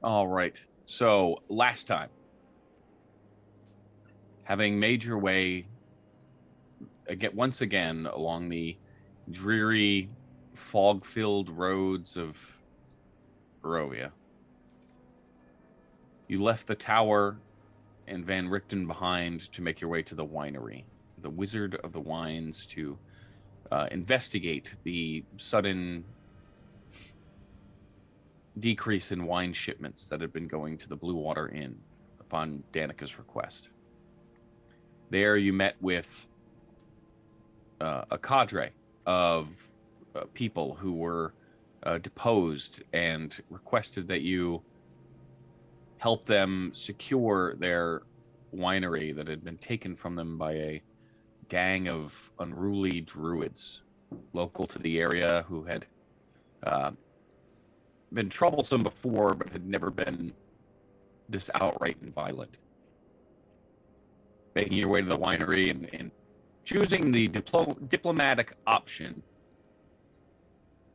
All right. So last time, having made your way once again along the dreary, fog-filled roads of Barovia, you left the tower and Van Richten behind to make your way to the winery, the Wizard of the Wines, to investigate the sudden decrease in wine shipments that had been going to the Blue Water Inn upon Danica's request. There you met with a cadre of people who were deposed and requested that you help them secure their winery that had been taken from them by a gang of unruly druids local to the area who had been troublesome before, but had never been this outright and violent. Making your way to the winery and choosing the diplomatic option,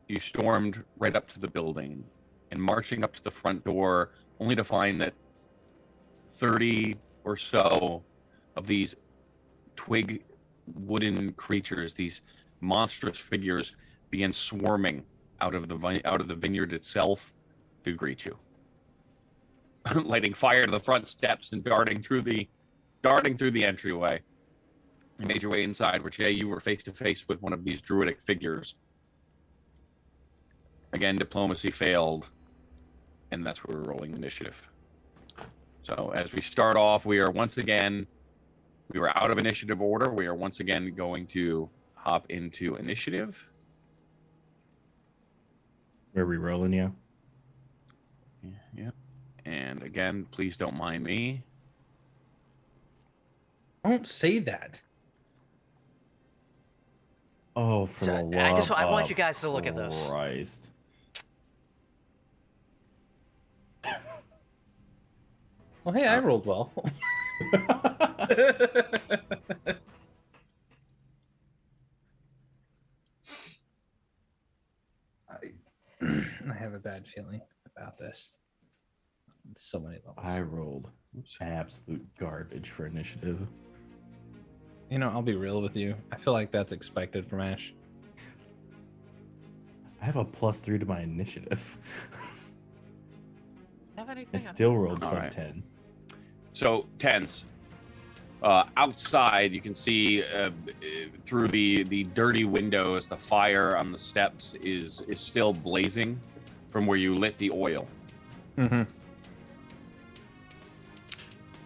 you stormed right up to the building and marching up to the front door, only to find that 30 or so of these twig wooden creatures, these monstrous figures, began swarming out of the vineyard itself to greet you, lighting fire to the front steps and darting through the entryway. You made your way inside, where Jay, you were face to face with one of these druidic figures. Again, diplomacy failed, and that's where we're rolling initiative. So as we start off, we were out of initiative order. We are once again going to hop into initiative. Are we rolling, yeah? Yeah. And again, please don't mind me. Don't say that. Oh, for the love I want you guys to look at this. Christ. Well, hey, I rolled well. I have a bad feeling about this. So many levels. I rolled absolute garbage for initiative. You know, I'll be real with you. I feel like that's expected from Ash. I have a +3 to my initiative. Have I anything? still rolled All sub right. 10. So, tens. Outside, you can see through the dirty windows, the fire on the steps is still blazing from where you lit the oil. Mm-hmm.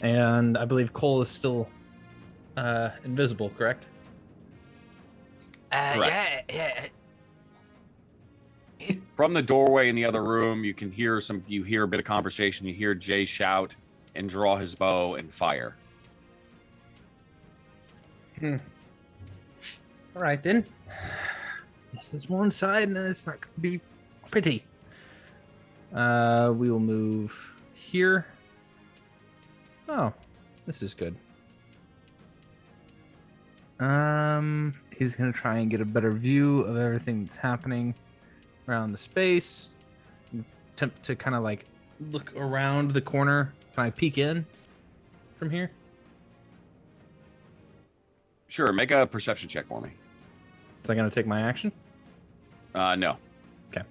And I believe Cole is still invisible, correct? Correct. Yeah. From the doorway in the other room, you hear a bit of conversation. You hear Jay shout and draw his bow and fire. All right, then. Guess there's more inside, and then it's not going to be pretty. We will move here. Oh, this is good. He's going to try and get a better view of everything that's happening around the space. Attempt to kind of like look around the corner. Can I peek in from here? Sure, make a perception check for me. Is that going to take my action? No. Okay.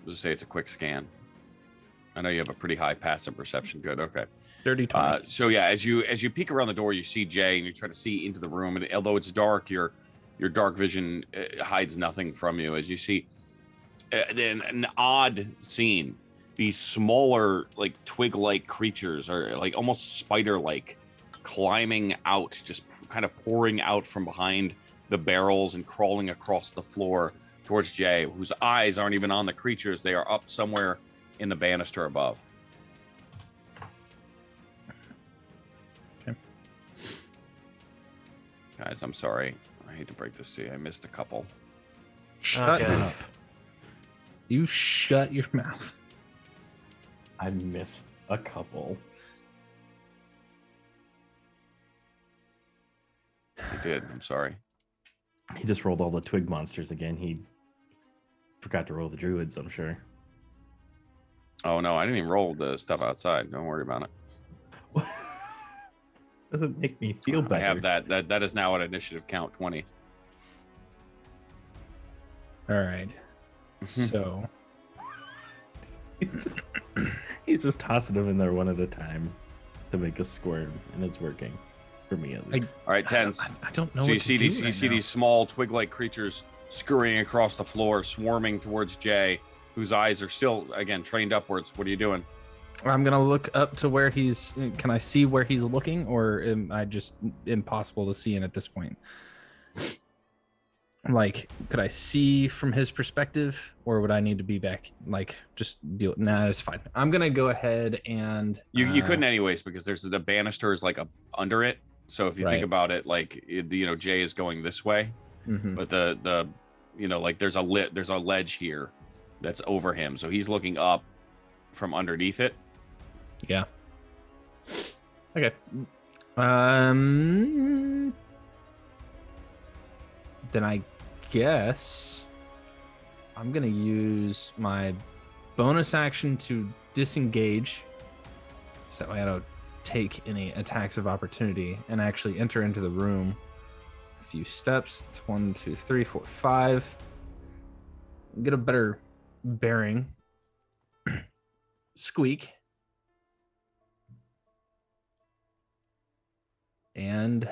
Just say it's a quick scan. I know you have a pretty high passive perception. Good. Okay. Dirty 20. So yeah, as you peek around the door, you see Jay, and you try to see into the room. And although it's dark, your dark vision hides nothing from you. As you see an odd scene, these smaller, like twig-like creatures, are like almost spider-like, climbing out, just kind of pouring out from behind the barrels and crawling across the floor towards Jay, whose eyes aren't even on the creatures. They are up somewhere in the banister above. Okay. Guys, I'm sorry. I hate to break this to you. I missed a couple. Shut Okay. up. You shut your mouth. I missed a couple. I did. I'm sorry. He just rolled all the twig monsters again. He forgot to roll the druids, I'm sure. Oh no, I didn't even roll the stuff outside. Don't worry about it. Doesn't make me feel better. I have that. That is now at initiative count 20. All right. So he's just tossing them in there one at a time to make us squirm, and it's working for me at least. All right, Tens. I don't know. So what you see to do these right now. these small twig-like creatures scurrying across the floor, swarming towards Jay, whose eyes are still again trained upwards. What are you doing? I'm gonna look up to where he's. Can I see where he's looking, or am I just impossible to see in at this point? Like, could I see from his perspective, or would I need to be back? Like, just deal. Nah, it's fine. I'm gonna go ahead and You couldn't anyways because there's the banister is like under it. So if you think Right. about it, like Jay is going this way, but the like there's a ledge here that's over him, so he's looking up from underneath it. Yeah. Okay. Then I guess I'm gonna use my bonus action to disengage, so that way I don't take any attacks of opportunity, and actually enter into the room. A few steps. It's 1, 2, 3, 4, 5. Get a better bearing. Squeak. And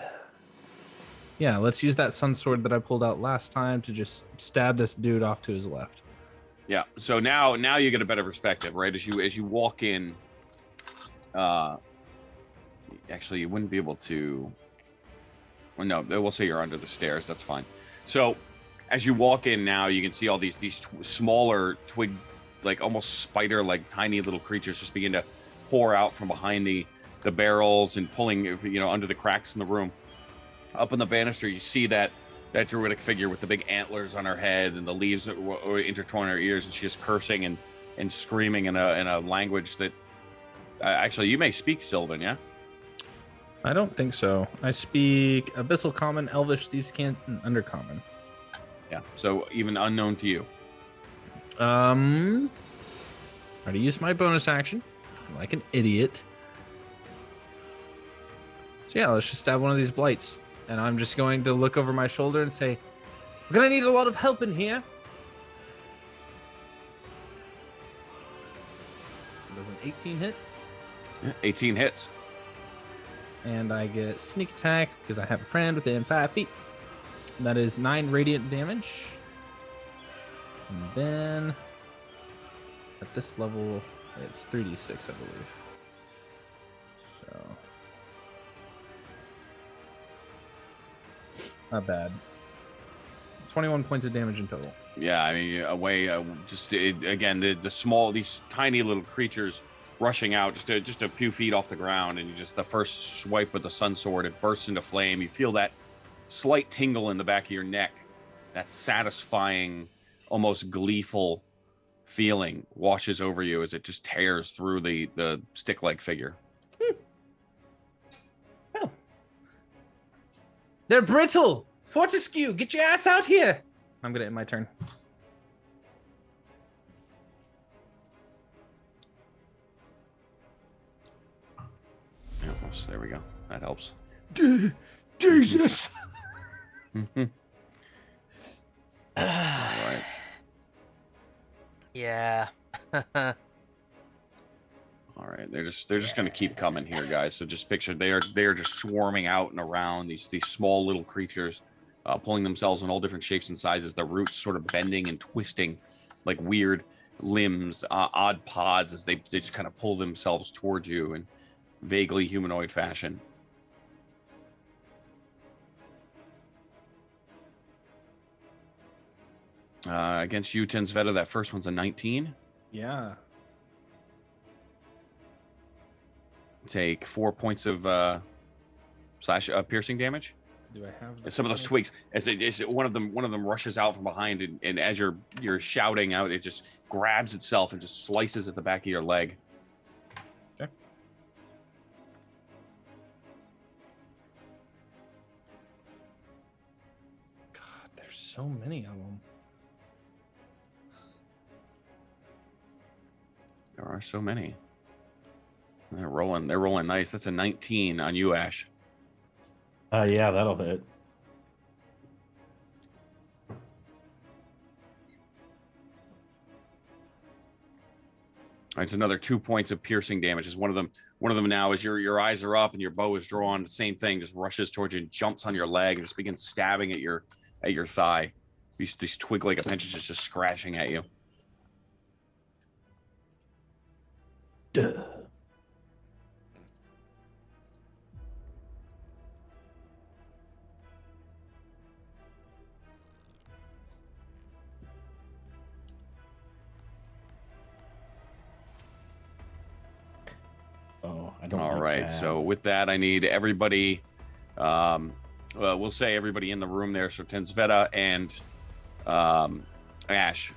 yeah, let's use that sun sword that I pulled out last time to just stab this dude off to his left. Yeah. So now you get a better perspective, right? As you walk in, actually you wouldn't be able to. Well, no, we'll say you're under the stairs. That's fine. So as you walk in now, you can see all these smaller twig, like almost spider-like tiny little creatures just begin to pour out from behind the barrels and pulling under the cracks in the room. Up on the banister, you see that druidic figure with the big antlers on her head and the leaves that were intertwine her ears, and she's cursing and screaming in a language that actually you may speak Sylvan, yeah? I don't think so. I speak Abyssal Common, Elvish, Thieves' Cant, and Undercommon. Yeah. So even unknown to you. I'm gonna use my bonus action like an idiot. So yeah, let's just stab one of these blights. And I'm just going to look over my shoulder and say, we're gonna need a lot of help in here. Does an 18 hit? 18 hits. And I get sneak attack because I have a friend within 5 feet. That is 9 radiant damage. And then at this level, it's 3d6, I believe. So not bad. 21 points of damage in total. Yeah, I mean, again, these tiny little creatures rushing out just a few feet off the ground, and just the first swipe with the sun sword, it bursts into flame. You feel that slight tingle in the back of your neck, that satisfying, almost gleeful feeling washes over you as it just tears through the stick-like figure. Well, they're brittle. Fortescue, get your ass out here. I'm gonna end my turn. Yeah, well, there we go. That helps. Jesus. All right. Yeah. All right, they're just going to keep coming here, guys. So just picture they are just swarming out and around these small little creatures, pulling themselves in all different shapes and sizes. The roots sort of bending and twisting, like weird limbs, odd pods as they just kind of pull themselves towards you in vaguely humanoid fashion. Against you, Tensveta, that first one's a 19. Yeah. Take 4 points of slash piercing damage. Do I have Some of those twigs, as one of them rushes out from behind, and as you're shouting out, it just grabs itself and just slices at the back of your leg. Okay. God, there's so many of them. There are are so many. They're rolling nice. That's a 19 on you, Ash. Yeah, that'll hit. It's another 2 points of piercing damage. Is one of them now as your eyes are up and your bow is drawn. The same thing, just rushes towards you and jumps on your leg and just begins stabbing at your thigh. These twig-like appendages just scratching at you. Duh. Oh, I don't. All like right. that. So with that, I need everybody. We'll say everybody in the room there. So Tensveta and Ash.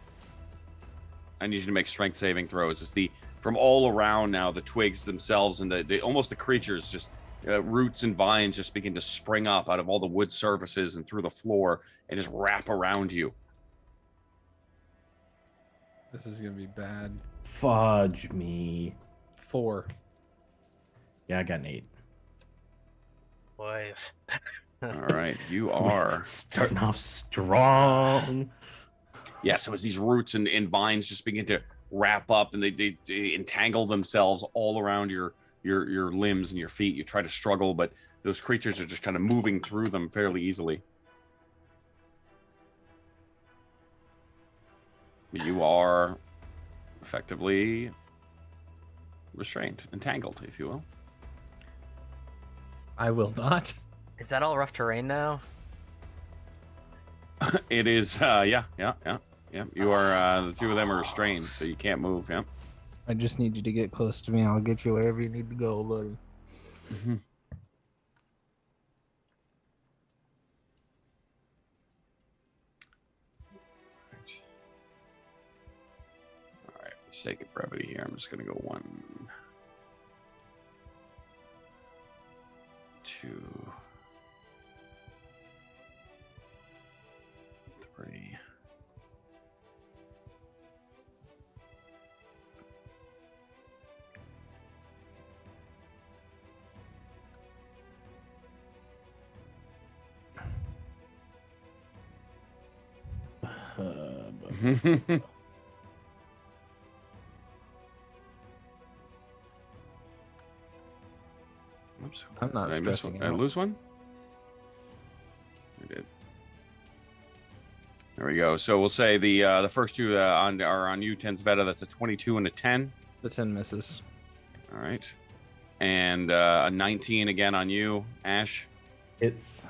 I need you to make strength saving throws. It's from all around now. The twigs themselves and the creatures, just roots and vines, just begin to spring up out of all the wood surfaces and through the floor and just wrap around you. This is gonna be bad. Fudge me. 4. Yeah, I got an 8. Boys. All right, you are starting off strong. Yeah, so as these roots and vines just begin to wrap up and they entangle themselves all around your limbs and your feet, you try to struggle, but those creatures are just kind of moving through them fairly easily. You are effectively restrained, entangled, if you will. I will not. Is that all rough terrain now? It is, yeah. You are, the two of them are restrained, so you can't move, yeah. I just need you to get close to me. I'll get you wherever you need to go, buddy. Mm-hmm. All right, for the sake of brevity here, I'm just going to go 1, 2, 3. Oops. I'm not Did I miss stressing one? Did I out. lose one? I did. There we go. So we'll say the first two are on you, Tensveta. That's a 22 and a 10. The 10 misses. All right. And a 19 again on you, Ash. It's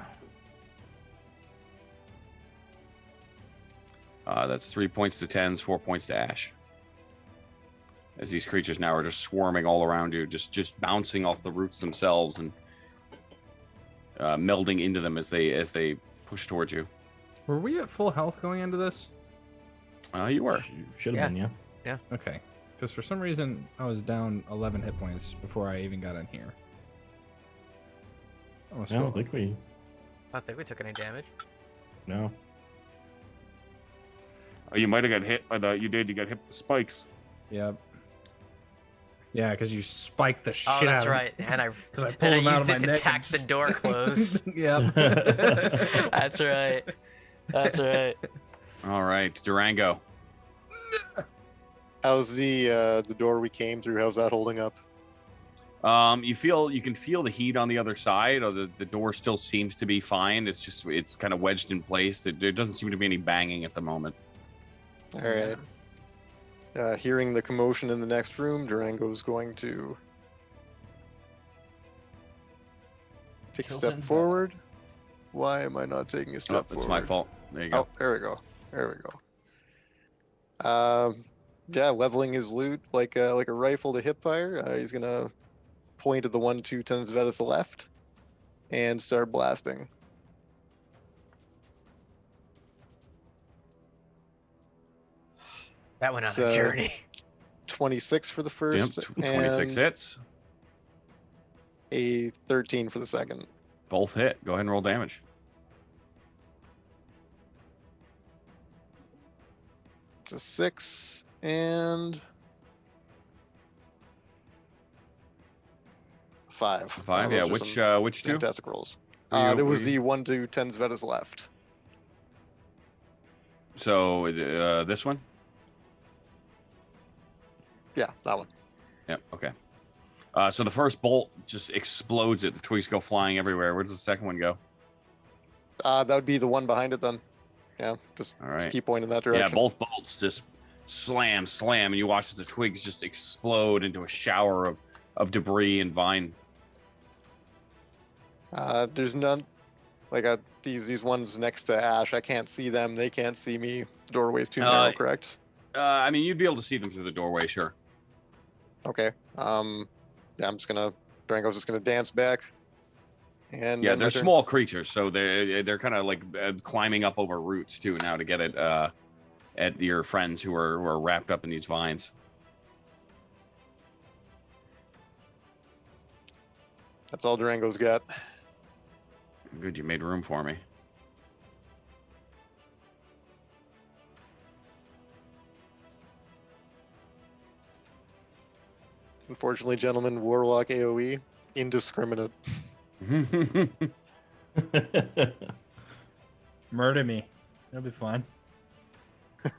That's 3 points to Tens, 4 points to Ash. As these creatures now are just swarming all around you, just bouncing off the roots themselves and melding into them as they push towards you. Were we at full health going into this? You were. should have been, yeah. Okay. Because for some reason, I was down 11 hit points before I even got in here. Oh, I don't think we. I don't think we took any damage. No. Oh, you might have got hit by you did. You got hit with spikes. Yep. Yeah, because you spiked the shit Oh, that's out right. And I pulled and I him out used of it my to neck tack and the just- door closed. Yep. That's right. That's right. All right, Durango. How's the door we came through? How's that holding up? You can feel the heat on the other side. Or the door still seems to be fine. It's kind of wedged in place. There doesn't seem to be any banging at the moment. All right. Hearing the commotion in the next room, Durango's going to take a Kill step Tensveta. forward. Why am I not taking a step Oh, forward? it's my fault. There you go. Oh, there we go. There we go. Yeah, leveling his loot like a rifle to hip fire. He's gonna point at the 1, 2 Tensveta's left and start blasting. That went on So- a journey. 26 for the Yep, first, 26 and hits. a 13 for the second. Both hit. Go ahead and roll damage. It's a 6 and 5. 5. Those Yeah. are some Which two? fantastic rolls. Were you- There were was you- the 1 to 10 Zvetas left. So this one. Yeah, that one. Yep. Okay. So the first bolt just explodes. The twigs go flying everywhere. Where does the second one go? That would be the one behind it then. Yeah, just All right. keep pointing that Yeah, direction. both bolts just slam, and you watch as the twigs just explode into a shower of debris and vine. There's none. Like these ones next to Ash, I can't see them. They can't see me. The doorway's too narrow, correct? I mean, you'd be able to see them through the doorway, sure. Okay. Yeah, Durango's just gonna dance back. And Yeah, then they're my turn. small creatures, so they're kind of like climbing up over roots too now to get at your friends who are wrapped up in these vines. That's all Durango's got. Good, you made room for me. Unfortunately, gentlemen, Warlock AoE, indiscriminate. Murder me. That'll be fun. I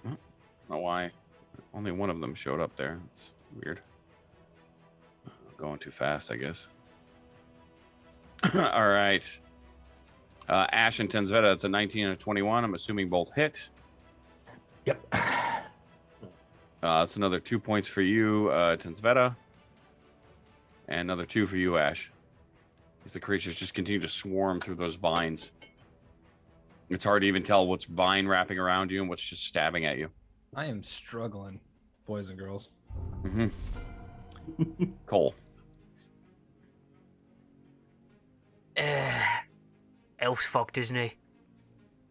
don't know why only one of them showed up there. It's weird. Going too fast, I guess. All right. Ash and Tenzveta, that's a 19 and a 21. I'm assuming both hit. Yep. That's another 2 points for you, Tenzveta. And another 2 for you, Ash. As the creatures just continue to swarm through those vines. It's hard to even tell what's vine wrapping around you and what's just stabbing at you. I am struggling, boys and girls. Mm-hmm. Cole. Elf's fucked, isn't he?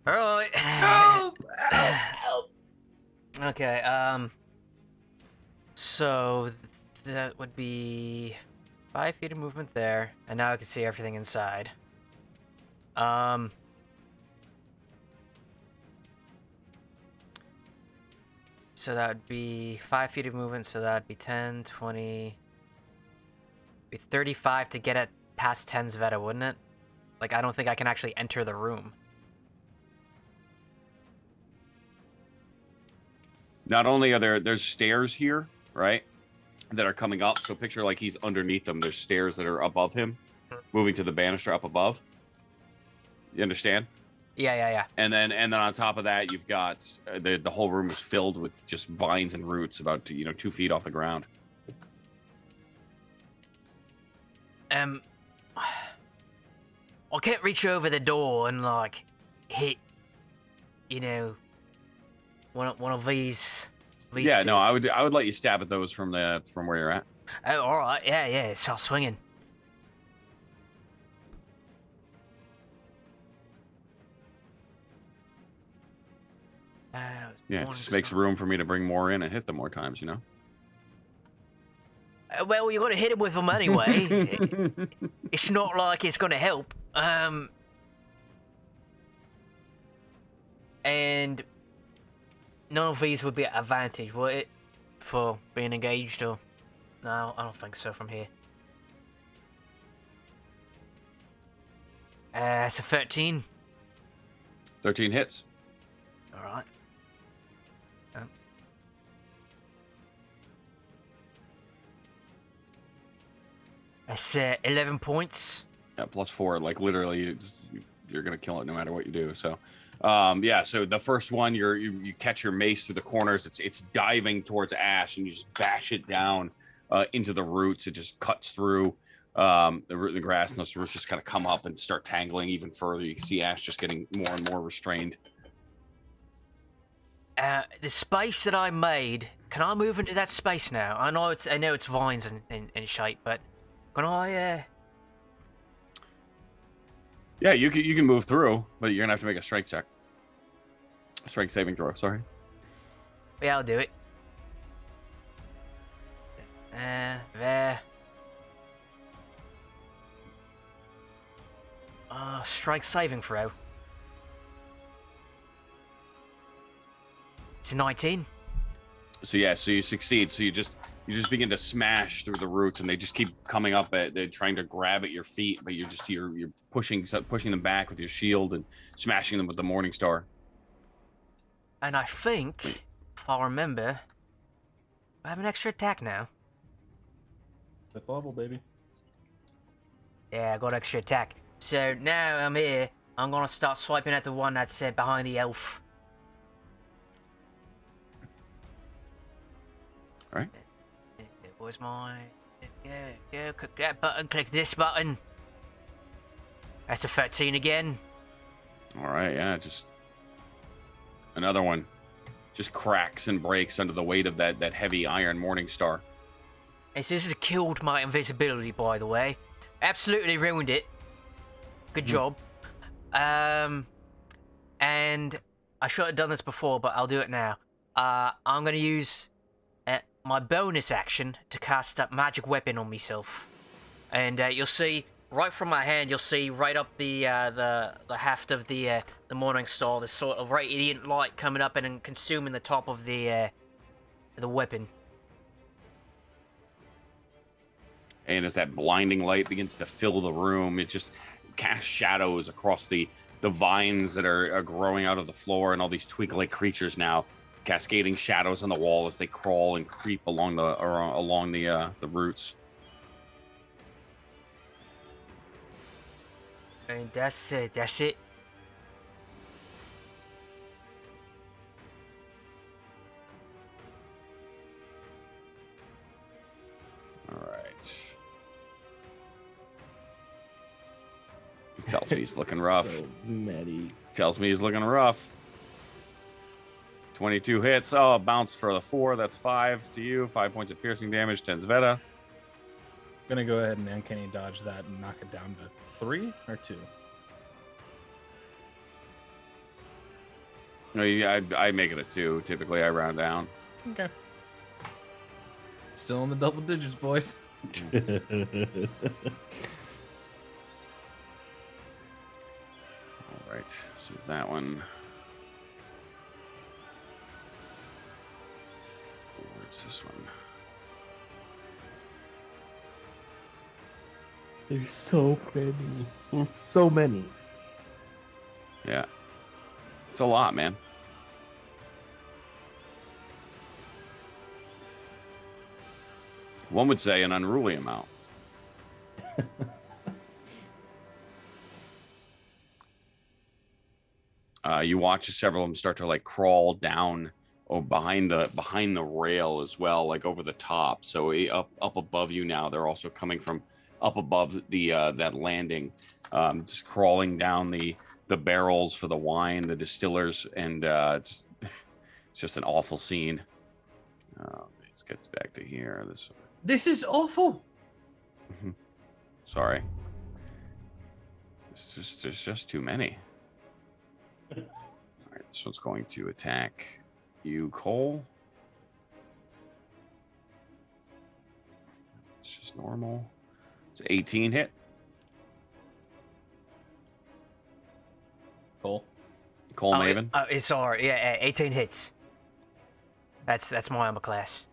Alright. Help! Help! Okay, so that would be 5 feet of movement there, and now I can see everything inside. So that would be 5 feet of movement, so that would be 10, 20, be 35 to get it past 10 Zveta, wouldn't it? Like, I don't think I can actually enter the room. Not only are there's stairs here, right, that are coming up. So picture like he's underneath them. There's stairs that are above him, moving to the banister up above. You understand? Yeah. And then on top of that, you've got the whole room is filled with just vines and roots, about 2 feet off the ground. I can't reach over the door and like hit, one of these. Yeah, two. no, I would let you stab at those from where you're at. Oh, all right. Yeah. Start swinging. Yeah, it just makes room for me to bring more in and hit them more times, Well, you're gonna hit him with them anyway. It's not like it's gonna help. And none of these would be at advantage, would it? For being engaged, or no? I don't think so. From here, it's a 13. 13 hits. All right. That's 11 points. Yeah, +4. Like literally, you're gonna kill it no matter what you do. So, yeah. So the first one, you catch your mace through the corners. It's diving towards Ash, and you just bash it down into the roots. It just cuts through the grass, and those roots just kind of come up and start tangling even further. You can see Ash just getting more and more restrained. The space that I made, can I move into that space now? I know it's vines and shape, but can I? Yeah, you can move through, but you're gonna have to make a strength check. Strength saving throw. Sorry. Yeah, I'll do it. There. Strength saving throw. It's a 19. So yeah, so you succeed. So you just begin to smash through the roots, and they just keep coming up at, they're trying to grab at your feet, but you're pushing them back with your shield and smashing them with the Morning Star. And I think, if I remember, I have an extra attack now. Fifth level, baby. Yeah, I got extra attack. So now I'm here, I'm gonna start swiping at the one that's behind the elf. All right. Where's my... Yeah, click that button, click this button. That's a 13 again. All right, yeah, just another one. Just cracks and breaks under the weight of that heavy iron Morning Star. Hey, so this has killed my invisibility, by the way. Absolutely ruined it. Good job. And I should have done this before, but I'll do it now. I'm gonna use my bonus action to cast that magic weapon on myself, and you'll see right from my hand. You'll see right up the haft of the Morning Star, this sort of radiant light coming up and then consuming the top of the weapon. And as that blinding light begins to fill the room, it just casts shadows across the vines that are growing out of the floor, and all these twig-like creatures now cascading shadows on the wall as they crawl and creep along the roots. And that's it. That's it. All right. Tells me he's looking rough. So many. Tells me he's looking rough. 22 hits. Oh, a bounce for the 4. That's 5 to you. 5 points of piercing damage. 10 Zveta. Gonna go ahead and uncanny dodge that and knock it down to 3 or 2. No, yeah, I make it a 2. Typically, I round down. Okay. Still in the double digits, boys. All right. So that one. Where's this one? There's so many. There's so many. Yeah. It's a lot, man. One would say an unruly amount. You watch as several of them start to like crawl down behind the rail as well, like over the top. So up above you now. They're also coming from up above the that landing, just crawling down the barrels for the wine, the distillers, and it's just an awful scene. Let's get back to here. This is awful. Sorry. There's just too many. All right, this one's going to attack you, Cole. It's just normal. It's 18 hit. Cole. Cole Mavvin. It's alright. Yeah, 18 hits. That's my armor class.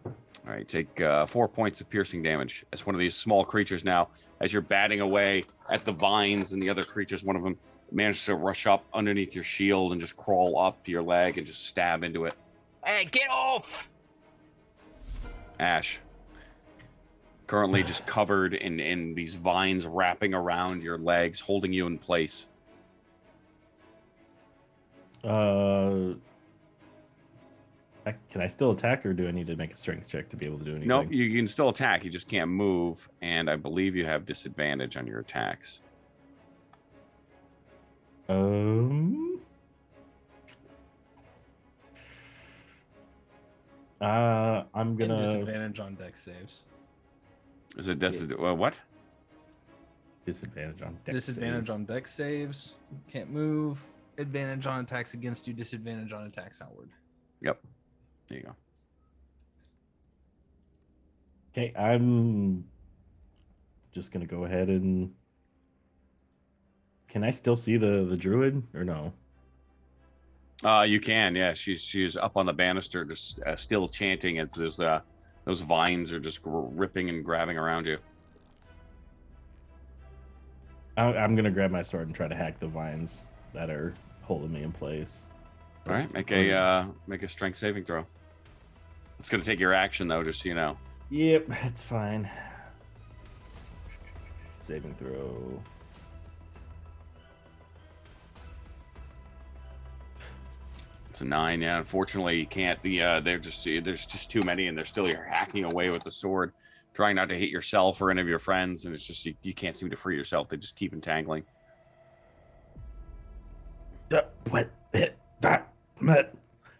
All right, take 4 points of piercing damage as one of these small creatures now, as you're batting away at the vines and the other creatures, one of them manages to rush up underneath your shield and just crawl up to your leg and just stab into it. Hey, get off! Ash. Currently just covered in these vines wrapping around your legs, holding you in place. Can I still attack, or do I need to make a strength check to be able to do anything? Nope, you can still attack. You just can't move, and I believe you have disadvantage on your attacks. I'm gonna Disadvantage on dex saves. Is it what? disadvantage on dex Disadvantage saves. on dex saves. Can't move. Advantage on attacks against you. Disadvantage on attacks outward. Yep. There you go. Okay, I'm just gonna go ahead and. Can I still see the druid or no? You can, yeah. She's up on the banister, just still chanting as those vines are just ripping and grabbing around you. I'm gonna grab my sword and try to hack the vines that are holding me in place. All right, make a strength saving throw. It's gonna take your action though, just so you know. Yep, that's fine. Saving throw. It's a 9, yeah. Unfortunately, you can't. There's just too many, and they're still hacking away with the sword, trying not to hit yourself or any of your friends, and it's just you can't seem to free yourself. They just keep entangling.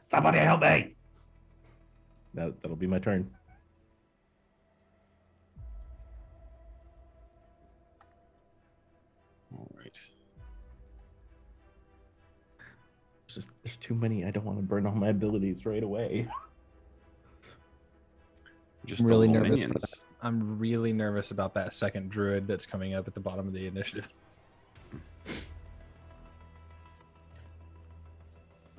Somebody help me! That'll be my turn. All right. There's too many. I don't want to burn all my abilities right away. Just I'm really the little nervous. minions. I'm really nervous about that second druid that's coming up at the bottom of the initiative.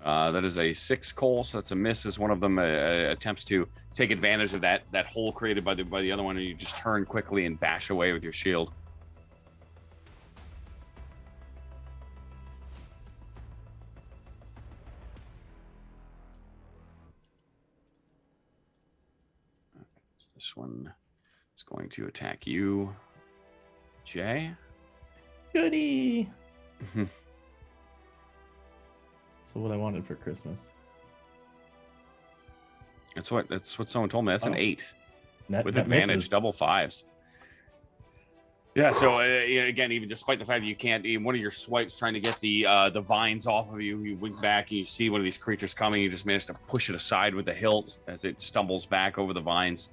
That is a 6, Cole, so that's a miss as one of them attempts to take advantage of that hole created by the other one, and you just turn quickly and bash away with your shield. This one is going to attack you, Jay. Goody! So what I wanted for Christmas. That's what someone told me. That's an 8 with that advantage, misses. double 5s. Yeah. So again, even despite the fact that you can't, even one of your swipes trying to get the vines off of you, you wink back and you see one of these creatures coming. You just manage to push it aside with the hilt as it stumbles back over the vines.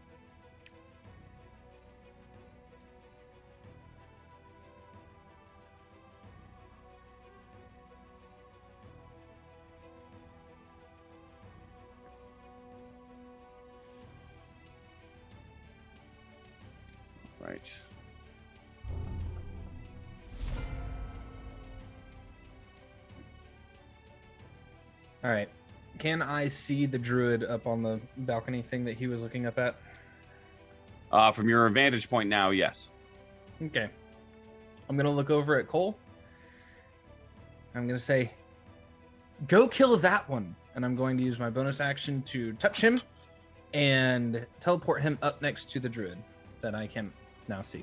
Right. All right. Can I see the druid up on the balcony thing that he was looking up at? From your vantage point now, yes. Okay. I'm going to look over at Cole. I'm going to say, go kill that one. And I'm going to use my bonus action to touch him and teleport him up next to the druid that I can now see.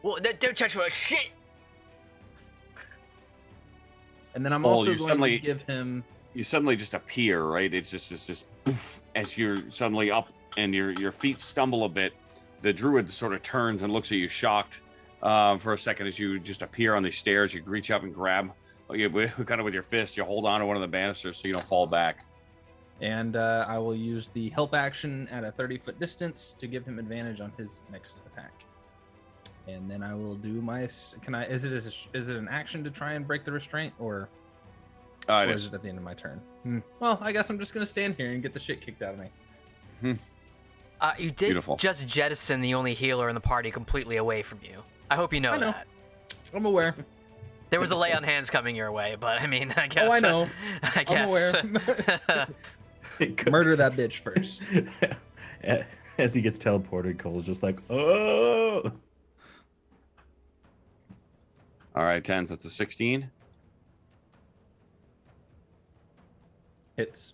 Well, don't touch my shit. And then I'm Cole, also you going suddenly- to give him... You suddenly just appear, right? It's just poof, as you're suddenly up and your feet stumble a bit. The druid sort of turns and looks at you, shocked for a second as you just appear on these stairs. You reach up and grab, kind of with your fist. You hold on to one of the banisters so you don't fall back. And I will use the help action at a 30-foot distance to give him advantage on his next attack. And then I will do my... Is it an action to try and break the restraint, or is it at the end of my turn? Well, I guess I'm just going to stand here and get the shit kicked out of me. You did Beautiful. just jettison the only healer in the party completely away from you. I hope you know, I know. that. I'm aware. There was a lay on hands coming your way, but I mean, I guess. Oh, I know. I guess. I'm aware. Murder that bitch first. As he gets teleported, Cole's just like, oh! all right, 10s. That's a 16. Hits.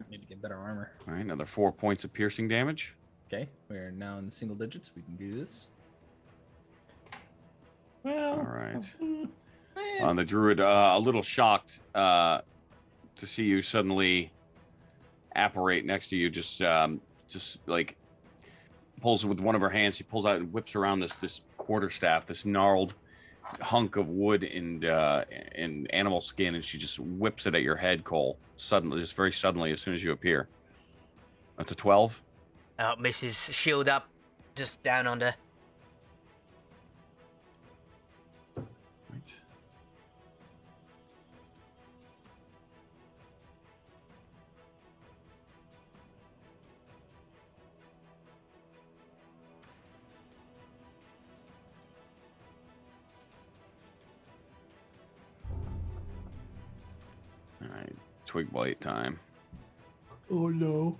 Need to get better armor. All right, another 4 points of piercing damage. Okay, we're now in the single digits. We can do this. Well, All right. The druid, a little shocked to see you suddenly apparate next to you, just like pulls with one of her hands. She pulls out and whips around this quarterstaff, this gnarled hunk of wood and animal skin, and she just whips it at your head, Cole. Suddenly, just very suddenly, as soon as you appear. That's a 12. Misses. Shield up, just down under. Right. All right, twig blight time. Oh no.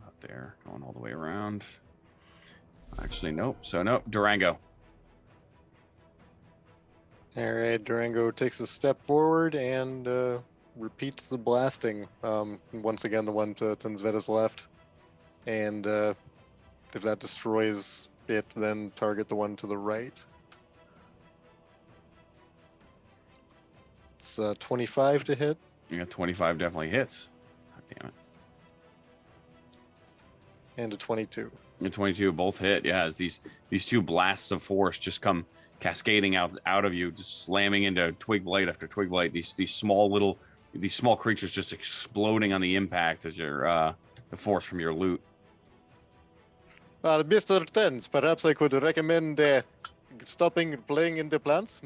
Up there, going all the way around. Actually, nope. So nope. Durango. All right, Durango takes a step forward and repeats the blasting. Once again, the one to Tenzveda's left. And if that destroys it, then target the one to the right. It's 25 to hit. Yeah, 25 definitely hits. God damn it. And a 22. And 22 both hit. Yeah, as these two blasts of force just come cascading out of you, just slamming into twig blight after twig blight. These small creatures just exploding on the impact as your the force from your loot. Mr. Tenz, perhaps I could recommend stopping playing in the plants.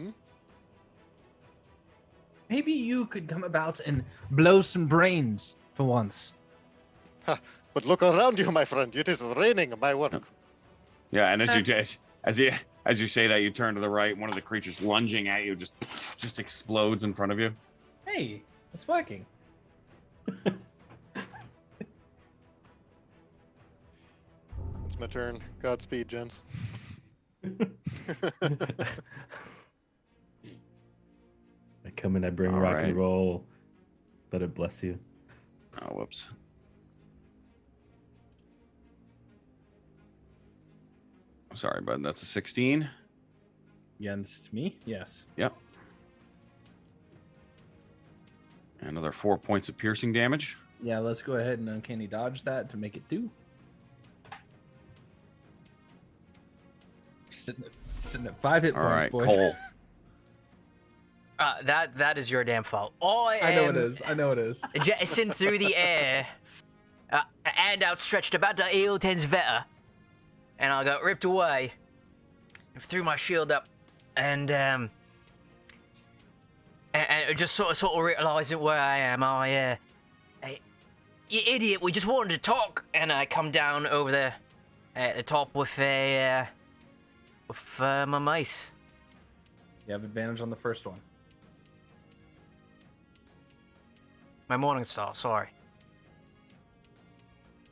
Maybe you could come about and blow some brains for once. But look around you, my friend. It is raining my work. Yeah, and as you say that, you turn to the right. One of the creatures lunging at you just explodes in front of you. Hey, it's working. It's my turn. Godspeed, gents. I come in, I bring All rock right. and roll. Let it bless you. Oh, whoops. Sorry, bud. That's a 16. Against me? Yes. Yep. Another 4 points of piercing damage. Yeah, let's go ahead and uncanny dodge that to make it 2. Sitting at 5 hit All points, right, boys. Cole. That is your damn fault. I know am it is. I know it is. jettisoned through the air, and outstretched, about to heal Tenzveda, and I got ripped away. Threw my shield up, and just sort of realizing where I am. You idiot! We just wanted to talk, and I come down over there at the top with my mace. You have advantage on the first one. My Morning Star, sorry.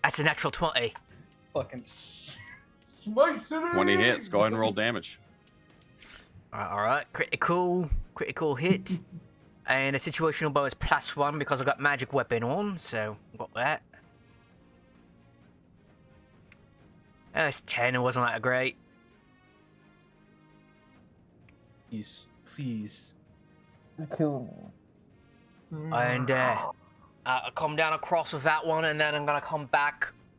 That's a natural 20. Fucking smokes it 20 hits. Go ahead and roll damage. Alright, critical hit. And a situational bonus +1 because I've got magic weapon on, so got that. It's 10, it wasn't that great. Please. And I come down across with that one, and then I'm gonna come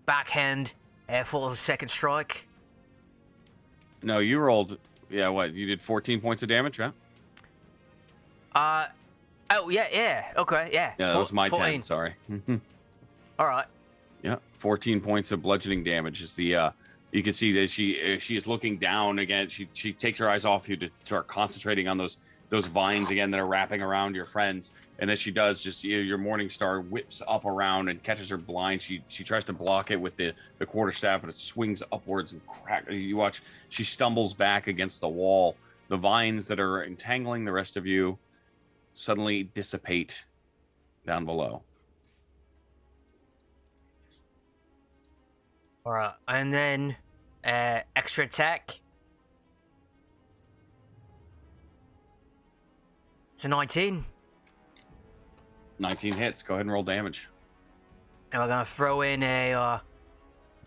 backhand for the second strike. No, you rolled. Yeah, what? You did 14 points of damage, right? Oh yeah, okay, yeah. Yeah, that was my 14. 10. Sorry. All right. Yeah, 14 points of bludgeoning damage is the. You can see that she is looking down again. She takes her eyes off you to start concentrating on those vines again that are wrapping around your friends. And as she does, just your Morning Star whips up around and catches her blind. She tries to block it with the quarterstaff, but it swings upwards and crack. You watch, she stumbles back against the wall. The vines that are entangling the rest of you suddenly dissipate down below. All right, and then extra attack. It's a 19. 19 hits. Go ahead and roll damage. And we're gonna throw in a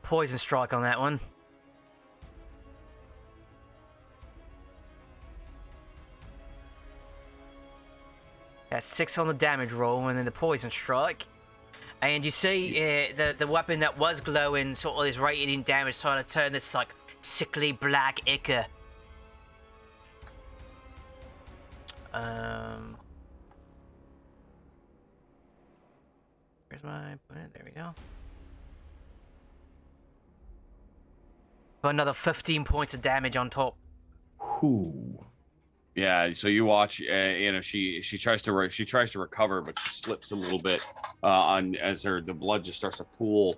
poison strike on that one. That's 6 on the damage roll, and then the poison strike. And you see the weapon that was glowing sort of is radiating damage, trying to turn this like sickly black ichor. Where's my opponent? There we go. For another 15 points of damage on top. Ooh. Yeah, so you watch. She tries to recover, but she slips a little bit as the blood just starts to pool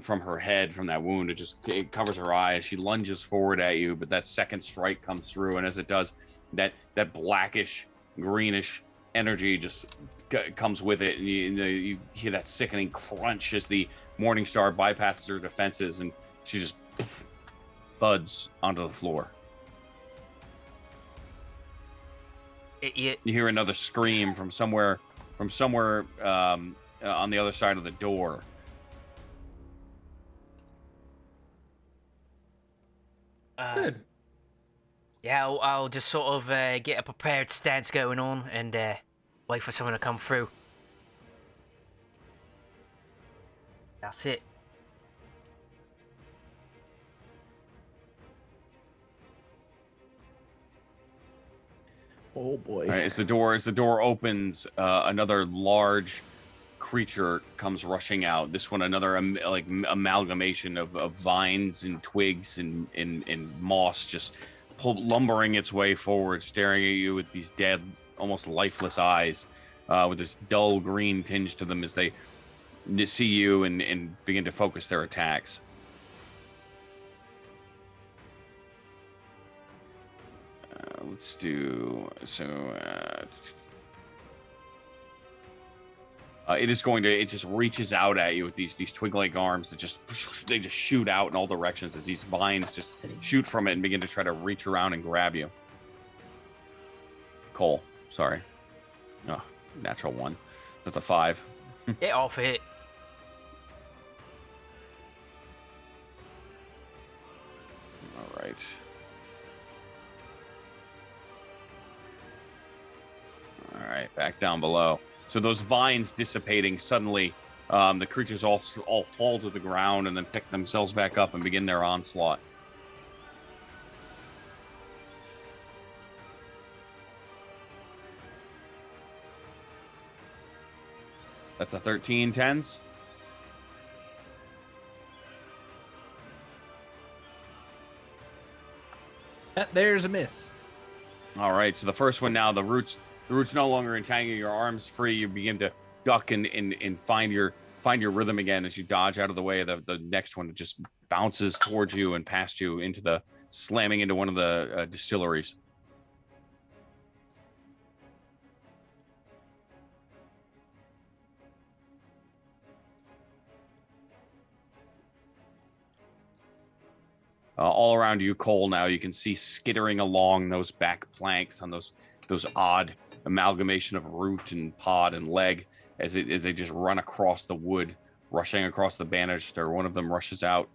from her head from that wound. It covers her eyes. She lunges forward at you, but that second strike comes through, and as it does, that blackish, greenish energy just comes with it, and you hear that sickening crunch as the Morning Star bypasses her defenses, and she just thuds onto the floor. You hear another scream from somewhere on the other side of the door. Good. Yeah, I'll just sort of get a prepared stance going on and wait for someone to come through. That's it. Oh boy. All right, as the door opens, another large creature comes rushing out. This one, another amalgamation of vines and twigs and moss, just lumbering its way forward, staring at you with these dead, almost lifeless eyes, with this dull green tinge to them as they see you and begin to focus their attacks. Let's do so. It just reaches out at you with these twig-like arms that just shoot out in all directions as these vines just shoot from it and begin to try to reach around and grab you. Cole, sorry. Oh, natural 1. That's a 5. Get off it. All right. All right, back down below. So those vines dissipating suddenly, the creatures all fall to the ground and then pick themselves back up and begin their onslaught. That's a 13, 10s. There's a miss. All right, so the first one now, the roots no longer entangle your arms free. You begin to duck and find your rhythm again as you dodge out of the way. The next one just bounces towards you and past you slamming into one of the distilleries. All around you, Cole, now you can see skittering along those back planks on those odd amalgamation of root and pod and leg as they just run across the wood, rushing across the banister. One of them rushes out,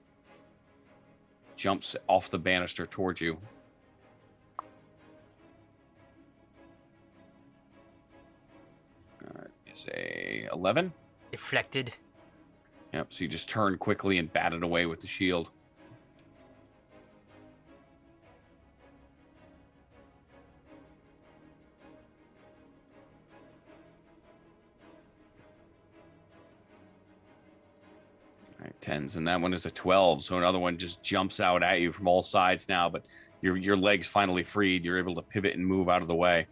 jumps off the banister towards you. All right, it's a 11. Deflected. Yep, so you just turn quickly and bat it away with the shield. All right, 10s, and that one is a 12. So another one just jumps out at you from all sides now, but your legs finally freed. You're able to pivot and move out of the way.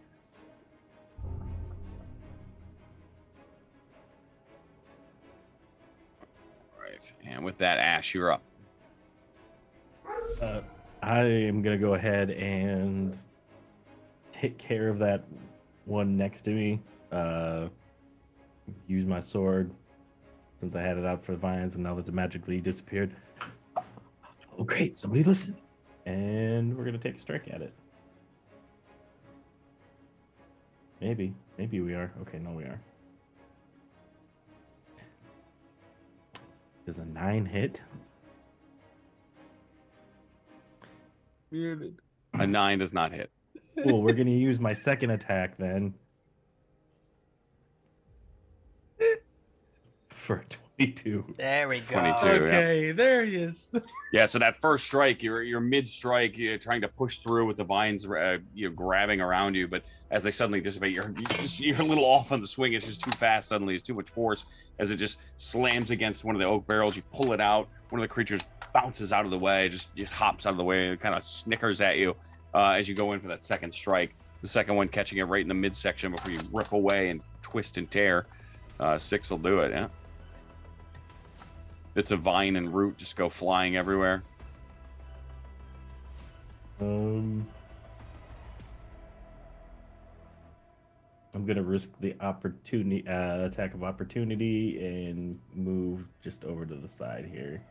All right, and with that, Ash, you're up. I am gonna go ahead and take care of that one next to me. Use my sword since I had it out for the vines, and now that it magically disappeared. Oh, great! Somebody listened, and we're gonna take a strike at it. Maybe we are. Okay, no, we are. Does a 9 hit? Muted. A 9 does not hit. Cool. We're gonna use my second attack then. For a 22. There we go. 22. Okay, there he is. Yeah, so that first strike, you're mid-strike, you're trying to push through with the vines, grabbing around you, but as they suddenly dissipate, you're a little off on the swing. It's just too fast suddenly. It's too much force as it just slams against one of the oak barrels. You pull it out. One of the creatures bounces out of the way, just hops out of the way, and kind of snickers at you as you go in for that second strike. The second one catching it right in the midsection before you rip away and twist and tear. 6 will do it, yeah. Bits of vine and root just go flying everywhere. I'm gonna risk the opportunity attack of opportunity and move just over to the side here.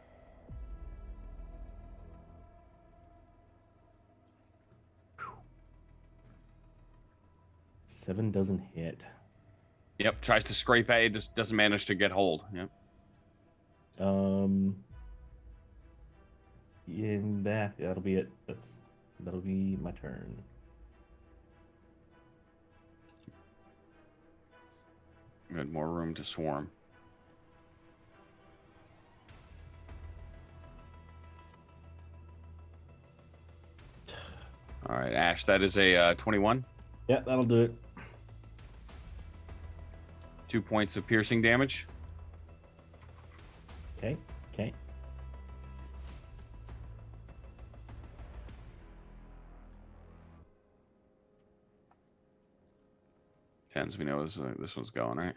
Seven doesn't hit. Yep, tries to scrape at it, just doesn't manage to get hold. Yep. In that'll be it. That'll be my turn. Good, more room to swarm. All right, Ash, that is a 21. Yeah, that'll do it. 2 points of piercing damage. Okay. Tens, we know this one's going, right?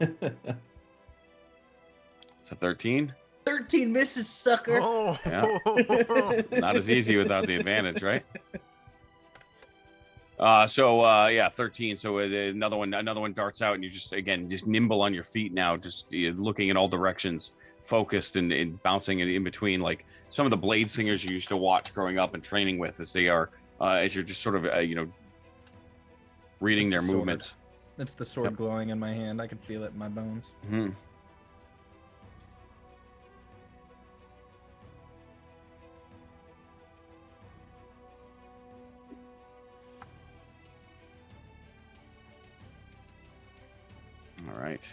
It's a 13. 13 misses, sucker. Oh. Yeah. Not as easy without the advantage, right? Yeah, 13. So another one darts out, and you're just nimble on your feet now, just looking in all directions, focused and bouncing in between. Like some of the blade singers you used to watch growing up and training with, as you're just sort of reading their movements. That's the sword glowing in my hand. I can feel it in my bones. Mm-hmm. All right.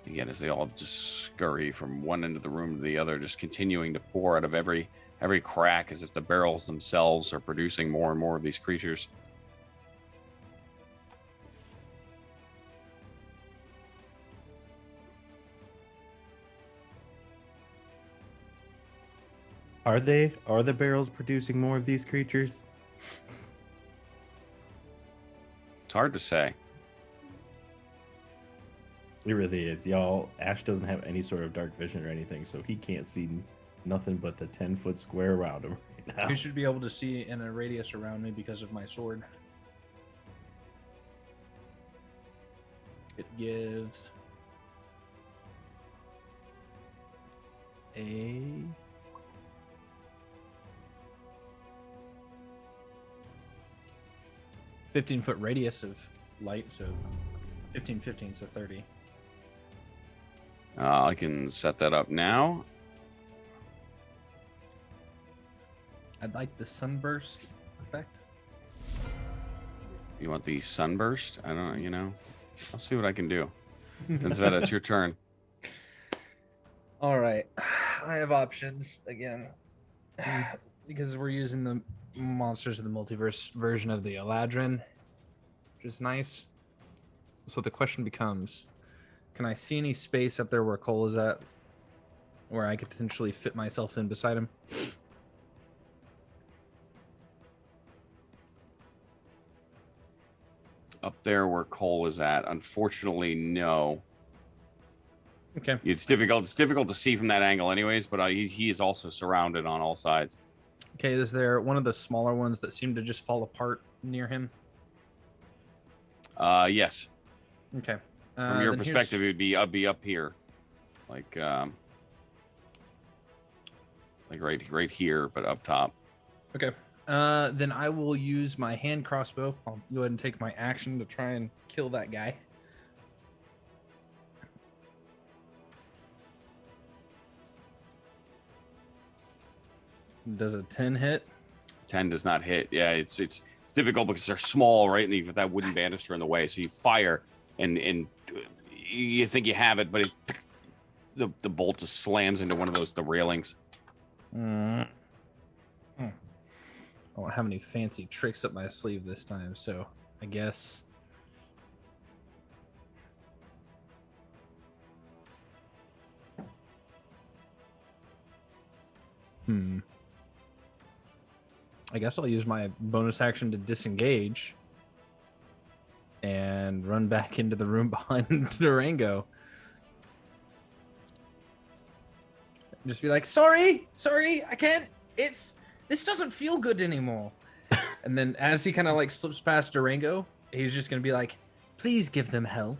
Again, as they all just scurry from one end of the room to the other, just continuing to pour out of every crack, as if the barrels themselves are producing more and more of these creatures. Are the barrels producing more of these creatures? It's hard to say. It really is, y'all. Ash doesn't have any sort of dark vision or anything, so he can't see nothing but the 10-foot square around him right now. You should be able to see in a radius around me because of my sword. It gives a 15-foot radius of light, so 15, so 30. I can set that up now. I'd like the sunburst effect. You want the sunburst? I don't know, I'll see what I can do. Sveta, it's your turn. All right. I have options again because we're using the Monsters of the Multiverse version of the Eladrin, which is nice. So the question becomes, can I see any space up there where Cole is at where I could potentially fit myself in beside him? Up there where Cole is at, unfortunately, no. Okay. It's difficult to see from that angle anyways, but he is also surrounded on all sides. Okay, is there one of the smaller ones that seem to just fall apart near him? Yes. Okay. From your perspective, it would be up here, like right here, but up top. Okay. Then I will use my hand crossbow. I'll go ahead and take my action to try and kill that guy. Does a 10 hit? 10 does not hit. Yeah, it's difficult because they're small, right? And you've got that wooden banister in the way. So you fire, and you think you have it, but the bolt just slams into one of the railings. I don't have any fancy tricks up my sleeve this time, so I guess. I guess I'll use my bonus action to disengage and run back into the room behind Durango. Just be like, sorry, I can't. This doesn't feel good anymore. And then as he kind of like slips past Durango, he's just gonna be like, please give them hell.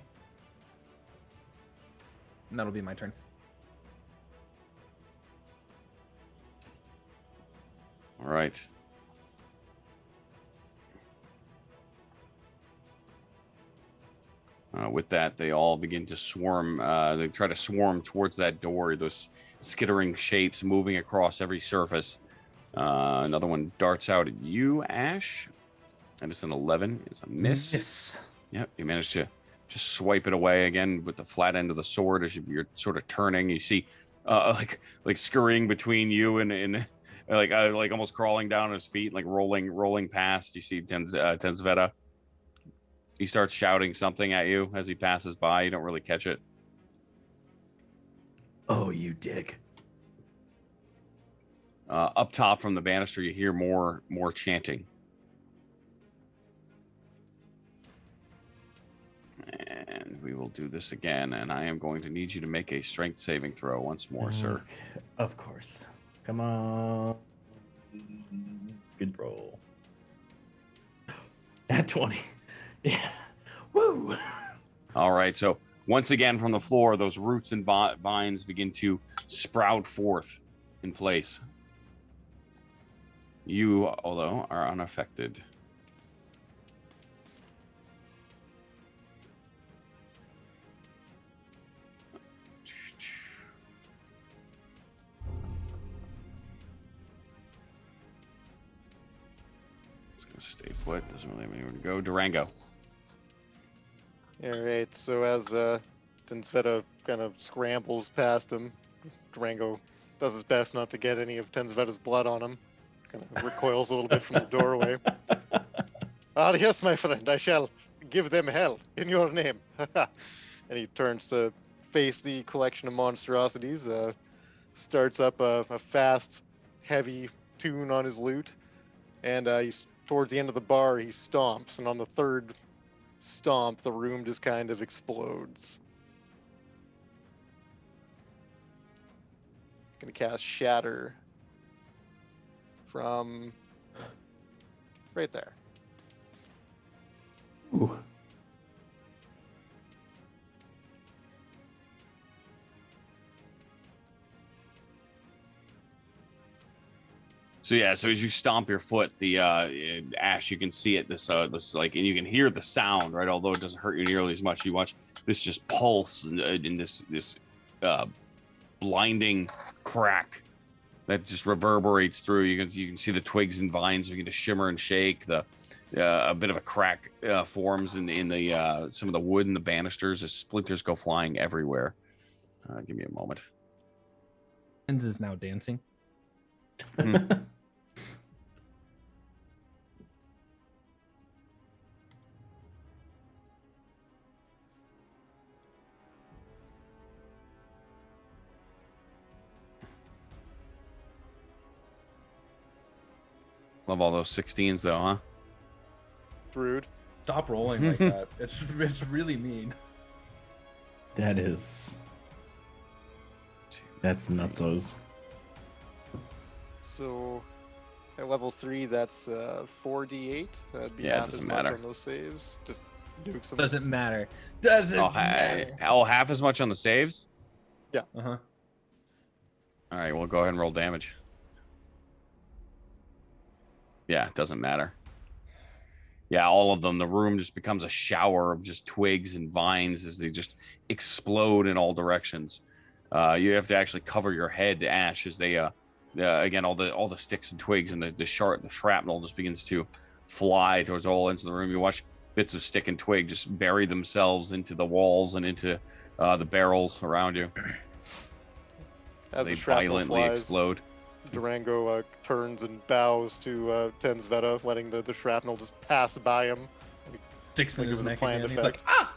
And that'll be my turn. All right. With that, they all begin to swarm. They try to swarm towards that door, those skittering shapes moving across every surface. Another one darts out at you, Ash. And it's an 11. It's a miss. Yes. Yep, you managed to just swipe it away again with the flat end of the sword as you're sort of turning. You see like scurrying between you and like almost crawling down on his feet, like rolling past. You see Tenzveta. He starts shouting something at you as he passes by. You don't really catch it. Oh, you dick. Up top from the banister, you hear more chanting. And we will do this again, and I am going to need you to make a strength saving throw once more, sir. Of course. Come on. Good roll. At 20. Yeah. Woo! All right, so once again from the floor, those roots and vines begin to sprout forth in place. You, although, are unaffected. It's going to stay put. Doesn't really have anywhere to go. Durango. All right, so as Tenzveta kind of scrambles past him, Durango does his best not to get any of Tenzveta's blood on him. Kind of recoils a little bit from the doorway. Ah, yes, my friend, I shall give them hell in your name. And he turns to face the collection of monstrosities, starts up a fast, heavy tune on his lute, and he's towards the end of the bar, he stomps, and on the third stomp, the room just kind of explodes. Gonna cast Shatter from right there. Ooh. So yeah, so as you stomp your foot, the ash, you can see it. This like, and you can hear the sound, right? Although it doesn't hurt you nearly as much. You watch this just pulse in this blinding crack that just reverberates through. You can see the twigs and vines begin to shimmer and shake. A bit of a crack forms in the some of the wood and the banisters as splinters go flying everywhere. Give me a moment. Enz is now dancing. Love all those 16s though, huh? Rude. Stop rolling like that. It's really mean. That's nutsos. So at level 3, that's 4d8. That'd be Yeah, it half as doesn't much matter. on those saves. Just nuke some. Doesn't matter. Doesn't matter. Half as much on the saves? Uh-huh. All right, we'll go ahead and roll damage. Yeah, it doesn't matter. Yeah, all of them. The room just becomes a shower of just twigs and vines as they just explode in all directions. You have to actually cover your head, Ash, as they again all the sticks and twigs and the shrapnel just begins to fly towards all ends of the room. You watch bits of stick and twig just bury themselves into the walls and into the barrels around you. As They the shrapnel violently flies, explode. Durango turns and bows to Tenzveta, letting the shrapnel just pass by him. Sticks in Like it his was a neck planned again. He's like, effect. ah!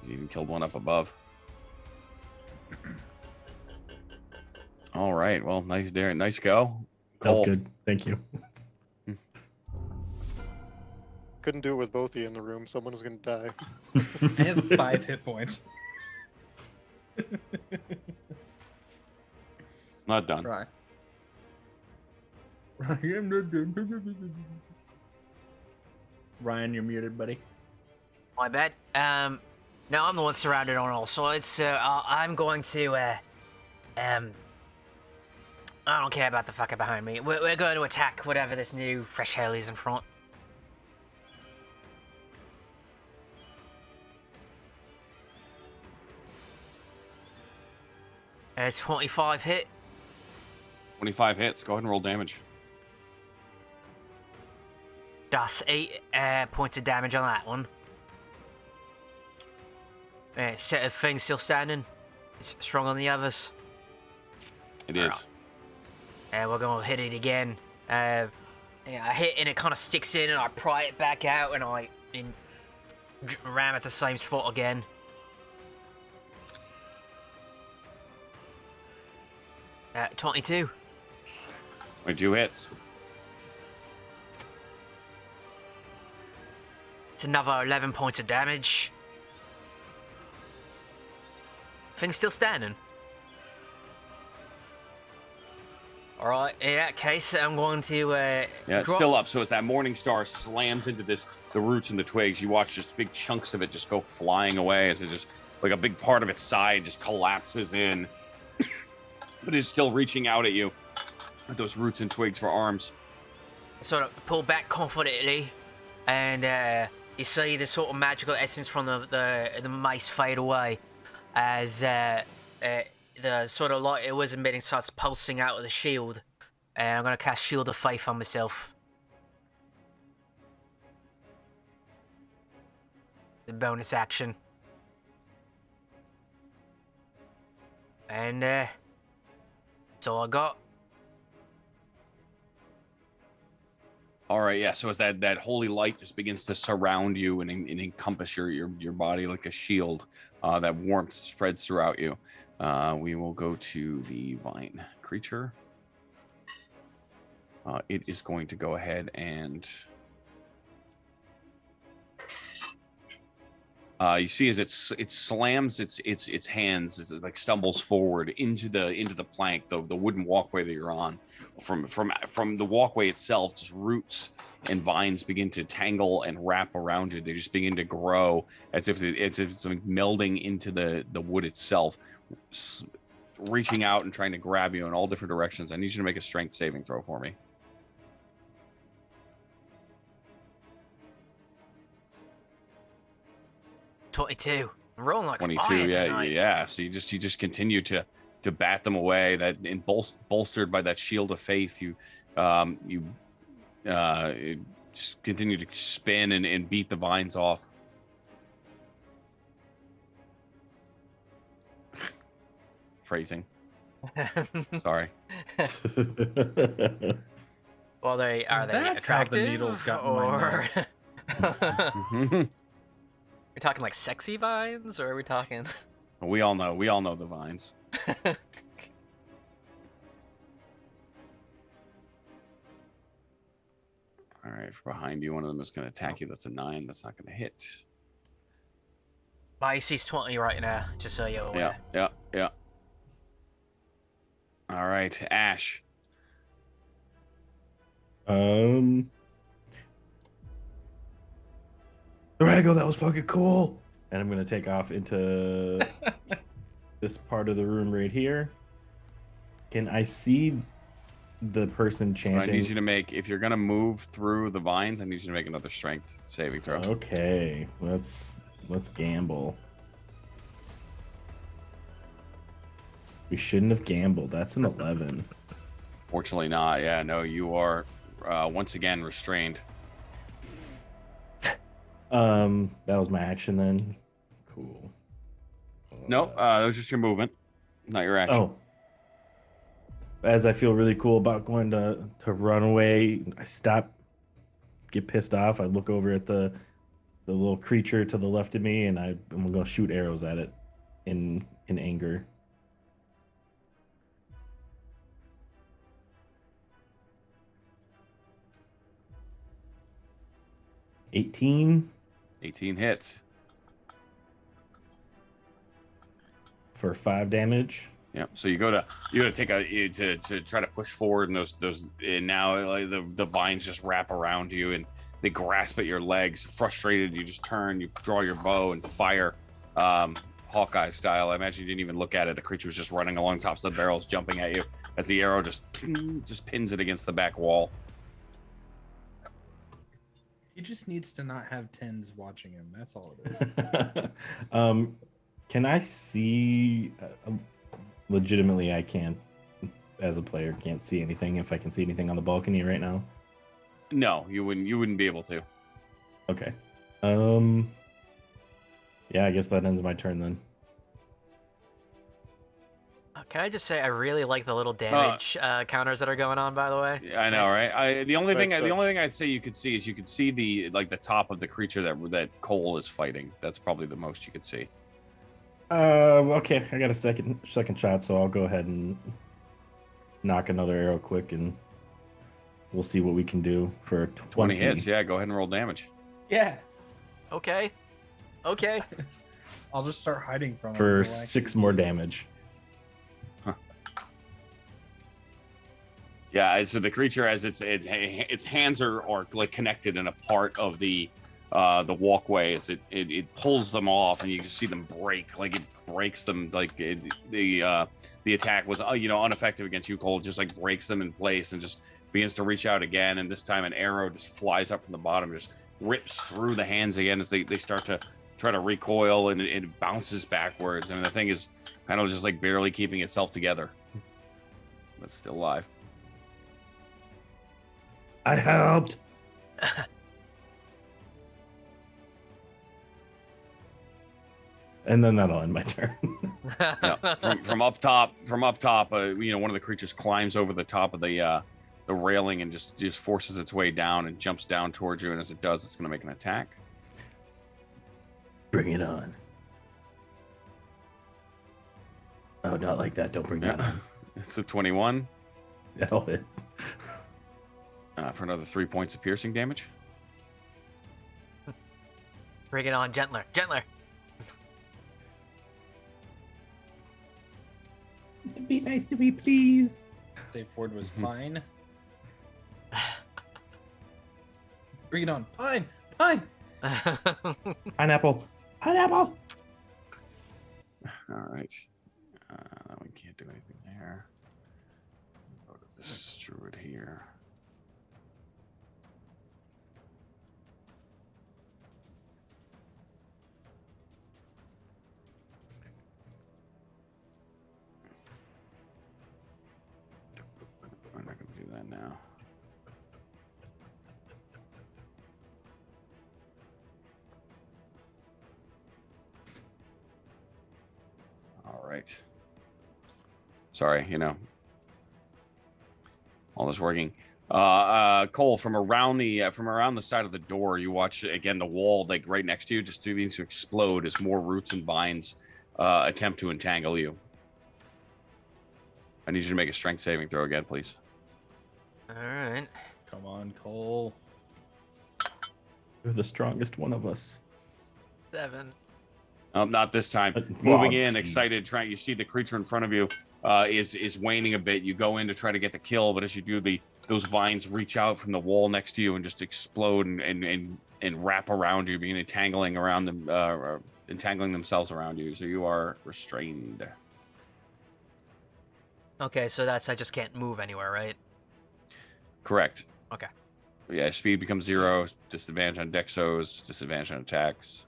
He's even killed one up above. All right. Well, nice, Darren. Nice go. That was Cole. good. Thank you. Couldn't do it with both of you in the room. Someone was going to die. I have 5 hit points. Not done. Right. Ryan, you're muted, buddy. My bad. Now I'm the one surrounded on all sides, so I'm going to, I don't care about the fucker behind me. We're going to attack whatever this new fresh hell is in front. 25 hit. 25 hits. Go ahead and roll damage. That's 8 points of damage on that one. Set of things still standing. It's strong on the others. It is. We're gonna hit it again. I hit and it kind of sticks in, and I pry it back out, and I ram at the same spot again. At 22. 22 hits. It's another 11 points of damage. Thing's still standing. Alright, in that case, I'm going to, Yeah, it's still up. So as that morning star slams into the roots and the twigs, you watch just big chunks of it just go flying away as it just, like a big part of its side just collapses in. But it's still reaching out at you with those roots and twigs for arms. Sort of pull back confidently, and you see the sort of magical essence from the mace fade away as the sort of light it was emitting starts pulsing out of the shield. And I'm going to cast Shield of Faith on myself. The bonus action. And that's all I got. All right, yeah. So as that holy light just begins to surround you and encompass your body like a shield, that warmth spreads throughout you. We will go to the vine creature. It is going to go ahead and you see as it slams its hands as it like stumbles forward into the plank, the wooden walkway that you're on. From the walkway itself, just roots and vines begin to tangle and wrap around you. They just begin to grow as if it's melding into the wood itself, reaching out and trying to grab you in all different directions. I need you to make a strength saving throw for me. 22. I'm rolling like 22, yeah. So you just continue to bat them away. That bolstered by that shield of faith, you just continue to spin and beat the vines off. Phrasing. Sorry. Well, are they That's how the attractive? needles got in my Or We're talking like sexy vines, or are we talking? We all know the vines. All right, from behind you, one of them is going to attack you. That's a 9. That's not going to hit. My AC's 20 right now, just so you're aware. Yeah. All right, Ash. Durango, that was fucking cool. And I'm gonna take off into this part of the room right here. Can I see the person So chanting? I need you to make, if you're going to move through the vines, I need you to make another strength saving throw. Okay, let's gamble. We shouldn't have gambled. That's an 11. Fortunately not. Yeah, no, you are once again restrained. That was my action then. Cool. Nope, that was just your movement, not your action. Oh. As I feel really cool about going to run away, I stop, get pissed off. I look over at the little creature to the left of me, and I'm gonna go shoot arrows at it in anger. 18 18 hits. for 5 damage. Yeah. So you go to take to try to push forward, and those and now like the vines just wrap around you and they grasp at your legs. Frustrated, you just turn, you draw your bow and fire, Hawkeye style. I imagine you didn't even look at it. The creature was just running along tops of the barrels, jumping at you as the arrow just pins it against the back wall. He just needs to not have tens watching him. That's all it is. Can I see? Legitimately, I can't, as a player, can't see anything. If I can see anything on the balcony right now. No, you wouldn't be able to. Okay. Yeah, I guess that ends my turn then. Can I just say I really like the little damage counters that are going on? By the way. Yeah, I know, right? The only Nice thing touch. I'd say you could see is the top of the creature that Cole is fighting. That's probably the most you could see. Okay, I got a second shot, so I'll go ahead and knock another arrow quick, and we'll see what we can do for 20 hits. Yeah, go ahead and roll damage. Yeah. Okay. I'll just start hiding from him. For We'll 6 actually- more damage. Yeah, so the creature, as its hands are like connected in a part of the walkway, as it pulls them off, and you just see them break. Like it breaks them. Like the attack was ineffective against you, Cole. Just like breaks them in place and just begins to reach out again. And this time, an arrow just flies up from the bottom, just rips through the hands again as they start to try to recoil, and it bounces backwards. And the thing is kind of just like barely keeping itself together, but still alive. I helped. And then that'll end my turn. Yeah, from up top, one of the creatures climbs over the top of the railing and just forces its way down and jumps down towards you. And as it does, it's going to make an attack. Bring it on. Oh, not like that. Don't bring that on. It's a 21 That'll hit. for another 3 points of piercing damage. Bring it on, gentler. Be nice to me, please. Safe word was pine. Bring it on. Pine. Pineapple. All right. We can't do anything there. Go to this druid here. I'm not going to do that now. All right. Sorry, all this working. Cole, from around the side of the door, you watch again the wall like right next to you just begins to explode as more roots and vines attempt to entangle you. I need you to make a strength saving throw again, please. All right. Come on, Cole. You're the strongest one of us. 7. Not this time. Moving in, excited, trying. You see the creature in front of you is waning a bit. You go in to try to get the kill, but as you do, those vines reach out from the wall next to you and just explode and wrap around you, being entangling themselves around you. So you are restrained. Okay, so I just can't move anywhere, right? Correct. Okay. Yeah, speed becomes 0. Disadvantage on dexos. Disadvantage on attacks.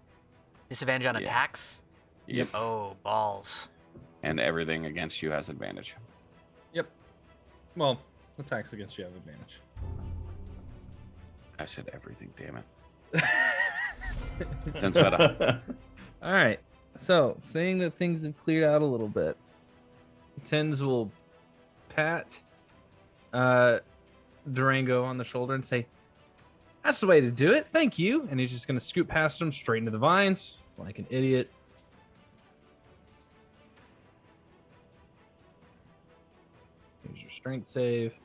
Disadvantage on Yeah. attacks? Yep. Oh, balls. And everything against you has advantage. Yep. Well, attacks against you have advantage. I said everything. Damn it. Sounds better. All right. So, saying that things have cleared out a little bit, Tens will pat Durango on the shoulder and say, "That's the way to do it. Thank you." And he's just going to scoot past him straight into the vines like an idiot. Here's your strength save.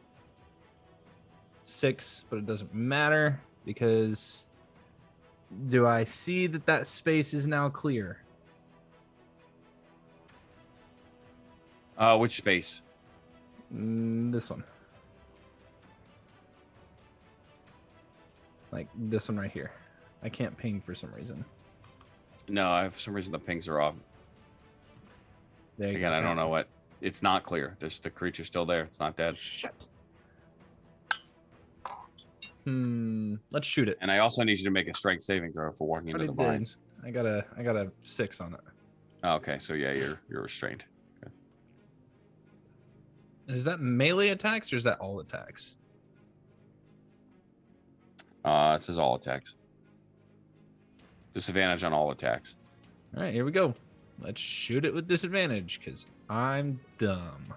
6, but it doesn't matter because Do I see that space is now clear? Which space? This one. Like this one right here. I can't ping for some reason. No, for some reason the pings are off. There you Again, go. I don't know what. It's not clear. There's the creature still there. It's not dead. Shit. Let's shoot it. And I also need you to make a strength saving throw for walking into the vines. I got a 6 on it. Oh, okay, so yeah, you're restrained. Okay. Is that melee attacks or is that all attacks? It says all attacks. Disadvantage on all attacks. All right, here we go. Let's shoot it with disadvantage because I'm dumb.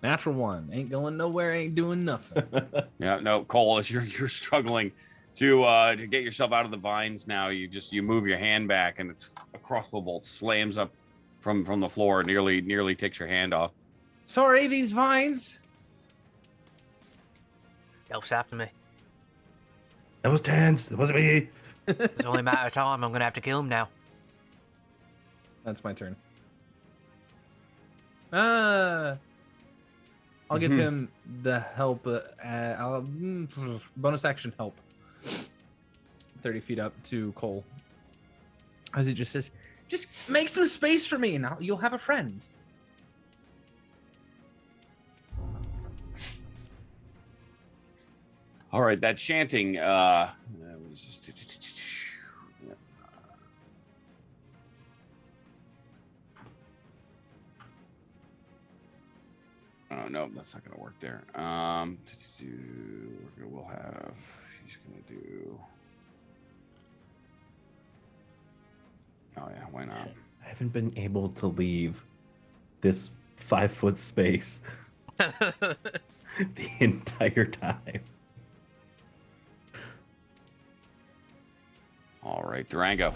Natural 1. Ain't going nowhere, ain't doing nothing. Yeah, no, Cole, as you're struggling to get yourself out of the vines now, you move your hand back and a crossbow bolt slams up from the floor, nearly takes your hand off. Sorry, these vines. Elf's after me. That was tense. It wasn't me. It's only a matter of time. I'm gonna have to kill him now. That's my turn. I'll give him the help. Bonus action help. 30 feet up to Cole. As he just says, just make some space for me and you'll have a friend. All right, that chanting. What is this? Oh no, that's not gonna work there. We'll have. She's gonna do. Oh yeah, why not? I haven't been able to leave this 5-foot space the entire time. All right, Durango.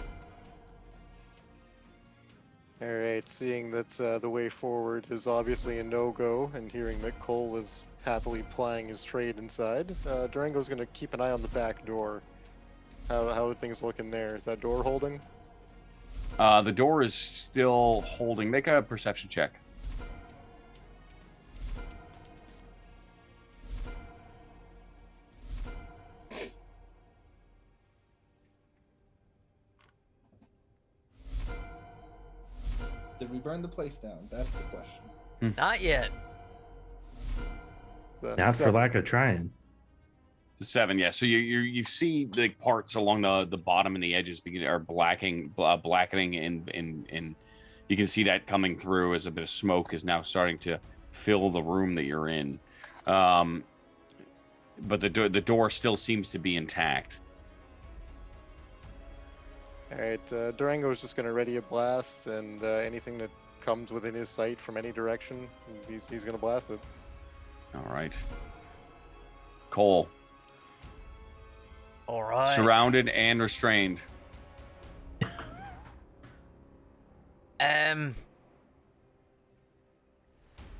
All right, seeing that the way forward is obviously a no-go, and hearing that Cole is happily plying his trade inside, Durango's going to keep an eye on the back door. How are things looking there? Is that door holding? The door is still holding. Make a perception check. Did we burn the place down? That's the question. Not yet. Not for lack of trying. 7, yeah. So you see the parts along the bottom and the edges are blackening, and you can see that coming through as a bit of smoke is now starting to fill the room that you're in. But the door still seems to be intact. All right, Durango is just going to ready a blast, and anything that comes within his sight from any direction, he's going to blast it. All right. Cole. All right. Surrounded and restrained.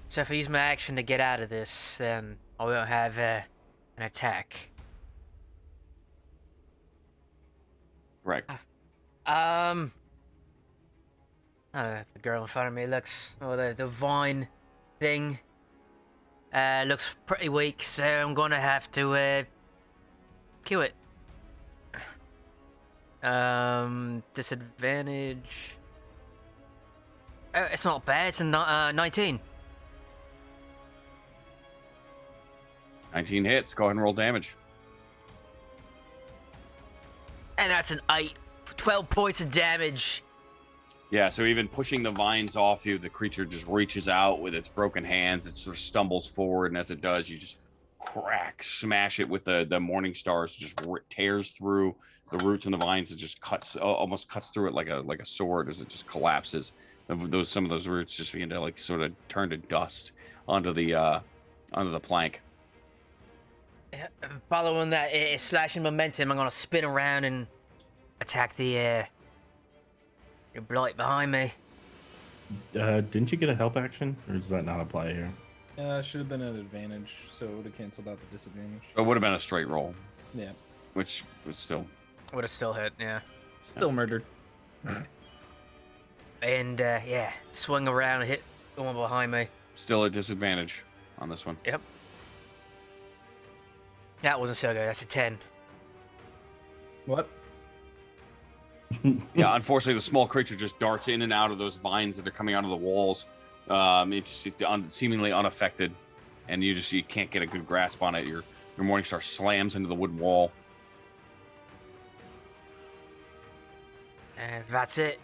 So if I use my action to get out of this, then I won't have an attack. Correct. The girl in front of me looks, the vine thing, looks pretty weak, so I'm gonna have to kill it. Disadvantage. It's not bad. It's a 19. 19 hits. Go ahead and roll damage. And that's an 8. 12 points of damage. Yeah, so even pushing the vines off you, the creature just reaches out with its broken hands. It sort of stumbles forward, and as it does, you just smash it with the morning stars. Just tears through the roots and the vines. It just almost cuts through it like a sword as it just collapses. Some of those roots just begin to like sort of turn to dust onto the plank. Following that slashing momentum, I'm gonna spin around and attack the blight behind me. Didn't you get a help action, or does that not apply here? Should have been an advantage, so it would have canceled out the disadvantage. It would have been a straight roll, Yeah. which was still. Would have still hit, yeah. Still murdered. And yeah, swung around, hit the one behind me. Still a disadvantage on this one. Yep. That wasn't so good. That's a 10. What? Yeah, unfortunately, the small creature just darts in and out of those vines that are coming out of the walls. It's seemingly unaffected, and you can't get a good grasp on it. Your Morningstar slams into the wood wall. And that's it.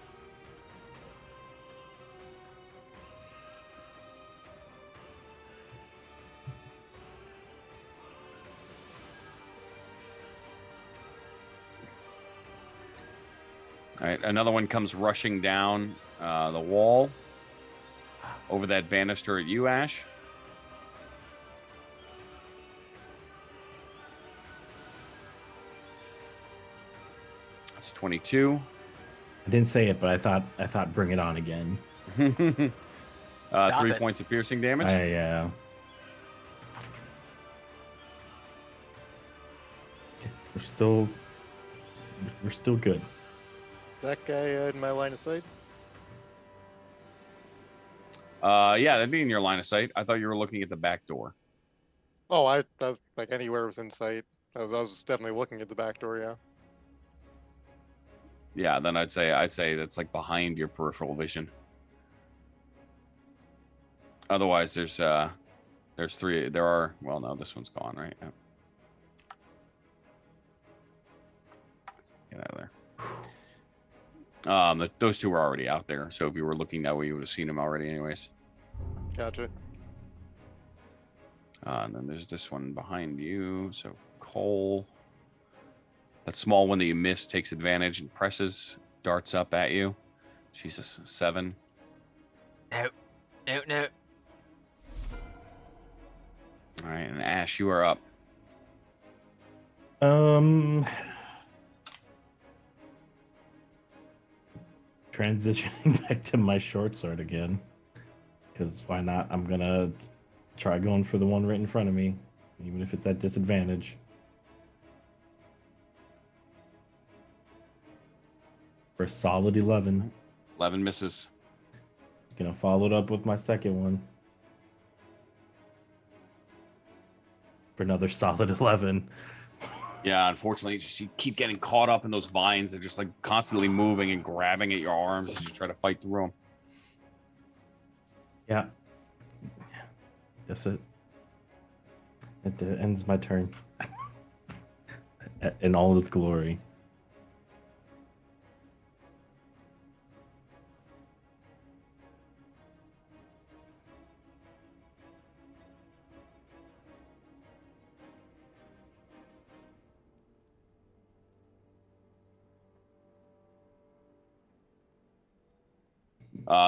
All right, another one comes rushing down the wall over that banister at you, Ash. That's 22. I didn't say it, but I thought bring it on again. 3 it. points of piercing damage. We're still good. That guy in my line of sight? Yeah, that'd be in your line of sight. I thought you were looking at the back door. Oh, I like anywhere within sight. I was definitely looking at the back door, yeah. Yeah, then I'd say that's like behind your peripheral vision. Otherwise, there's 3. There are. Well, no, this one's gone, right? Yeah. Get out of there. Those 2 were already out there, so if you were looking that way, you would have seen them already, anyways. Gotcha. And then there's this one behind you. So Cole, that small one that you missed, takes advantage and presses, darts up at you. She's a 7. No. All right, and Ash, you are up. Transitioning back to my short sword again, because why not? I'm gonna try going for the one right in front of me, even if it's at disadvantage. For a solid 11. 11 misses. Gonna follow it up with my second one for another solid 11. Yeah, unfortunately, you keep getting caught up in those vines. They're just like constantly moving and grabbing at your arms as you try to fight through them. Yeah. That's it. It ends my turn. In all its glory.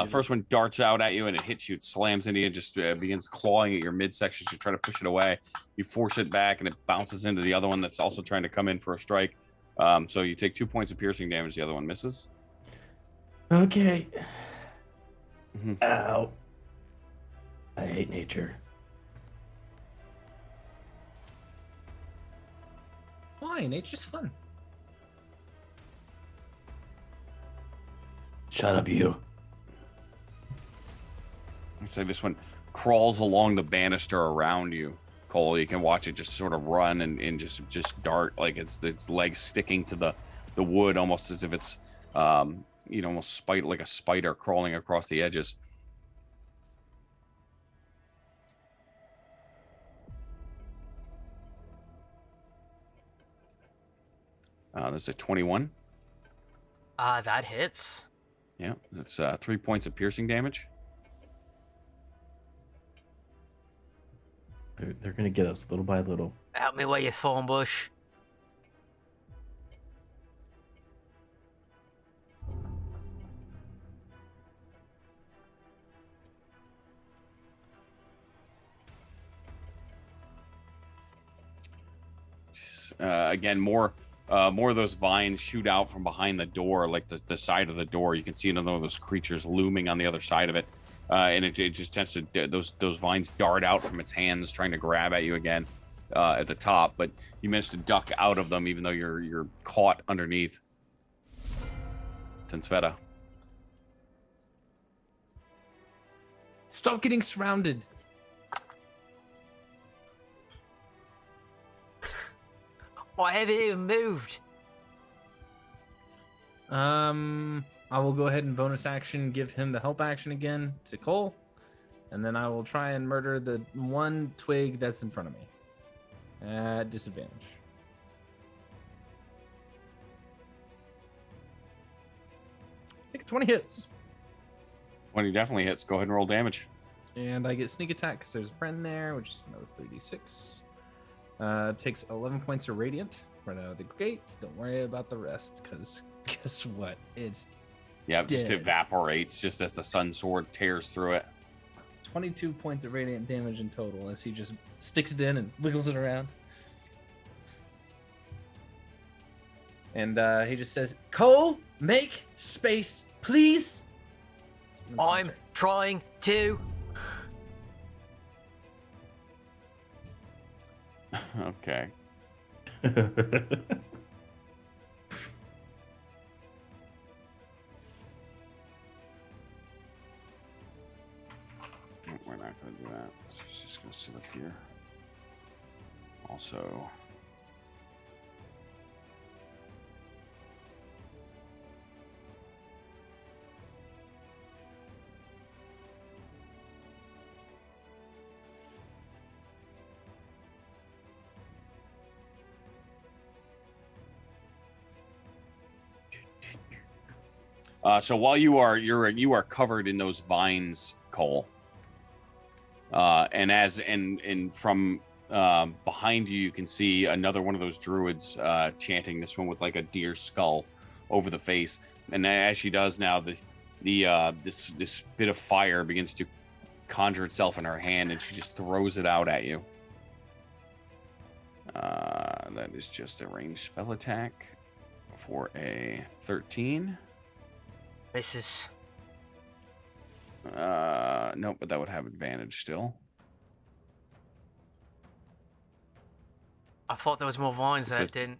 First one darts out at you and it hits you. It slams into you and just begins clawing at your midsection. You try to push it away. You force it back and it bounces into the other one that's also trying to come in for a strike. So you take 2 points of piercing damage. The other one misses. Okay. Ow. I hate nature. Why? Nature's fun. Shut up, you. So this one crawls along the banister around you, Cole. You can watch it just sort of run and just dart, like its legs sticking to the wood, almost as if it's almost like a spider crawling across the edges. There's a 21. That hits. Yeah, that's 3 points of piercing damage. They're gonna get us little by little. Help me with your thorn bush. Again, more of those vines shoot out from behind the door, like the side of the door. You can see another one of those creatures looming on the other side of it. and it just tends to those vines dart out from its hands, trying to grab at you again at the top. But you manage to duck out of them, even though you're caught underneath. Tensveta. Stop getting surrounded. I haven't even moved. I will go ahead and bonus action give him the help action again to Cole, and then I will try and murder the one twig that's in front of me at disadvantage. I think 20 hits. 20 definitely hits. Go ahead and roll damage. And I get sneak attack because there's a friend there, which is another 36. Takes 11 points of radiant right out of the gate. Don't worry about the rest, because guess what? It's Yeah, it just dead. evaporates just as the sun sword tears through it. 22 points of radiant damage in total as he just sticks it in and wiggles it around. And he just says, Cole, make space, please. I'm trying to. Okay. We're not going to do that. She's just going to sit up here. Also, so while you are covered in those vines, Cole, and from behind you, you can see another one of those druids chanting. This one with like a deer skull over the face, and as she does now, this bit of fire begins to conjure itself in her hand, and she just throws it out at you. That is just a ranged spell attack for a 13. Misses. Nope, but that would have advantage still. I thought there was more vines that 50.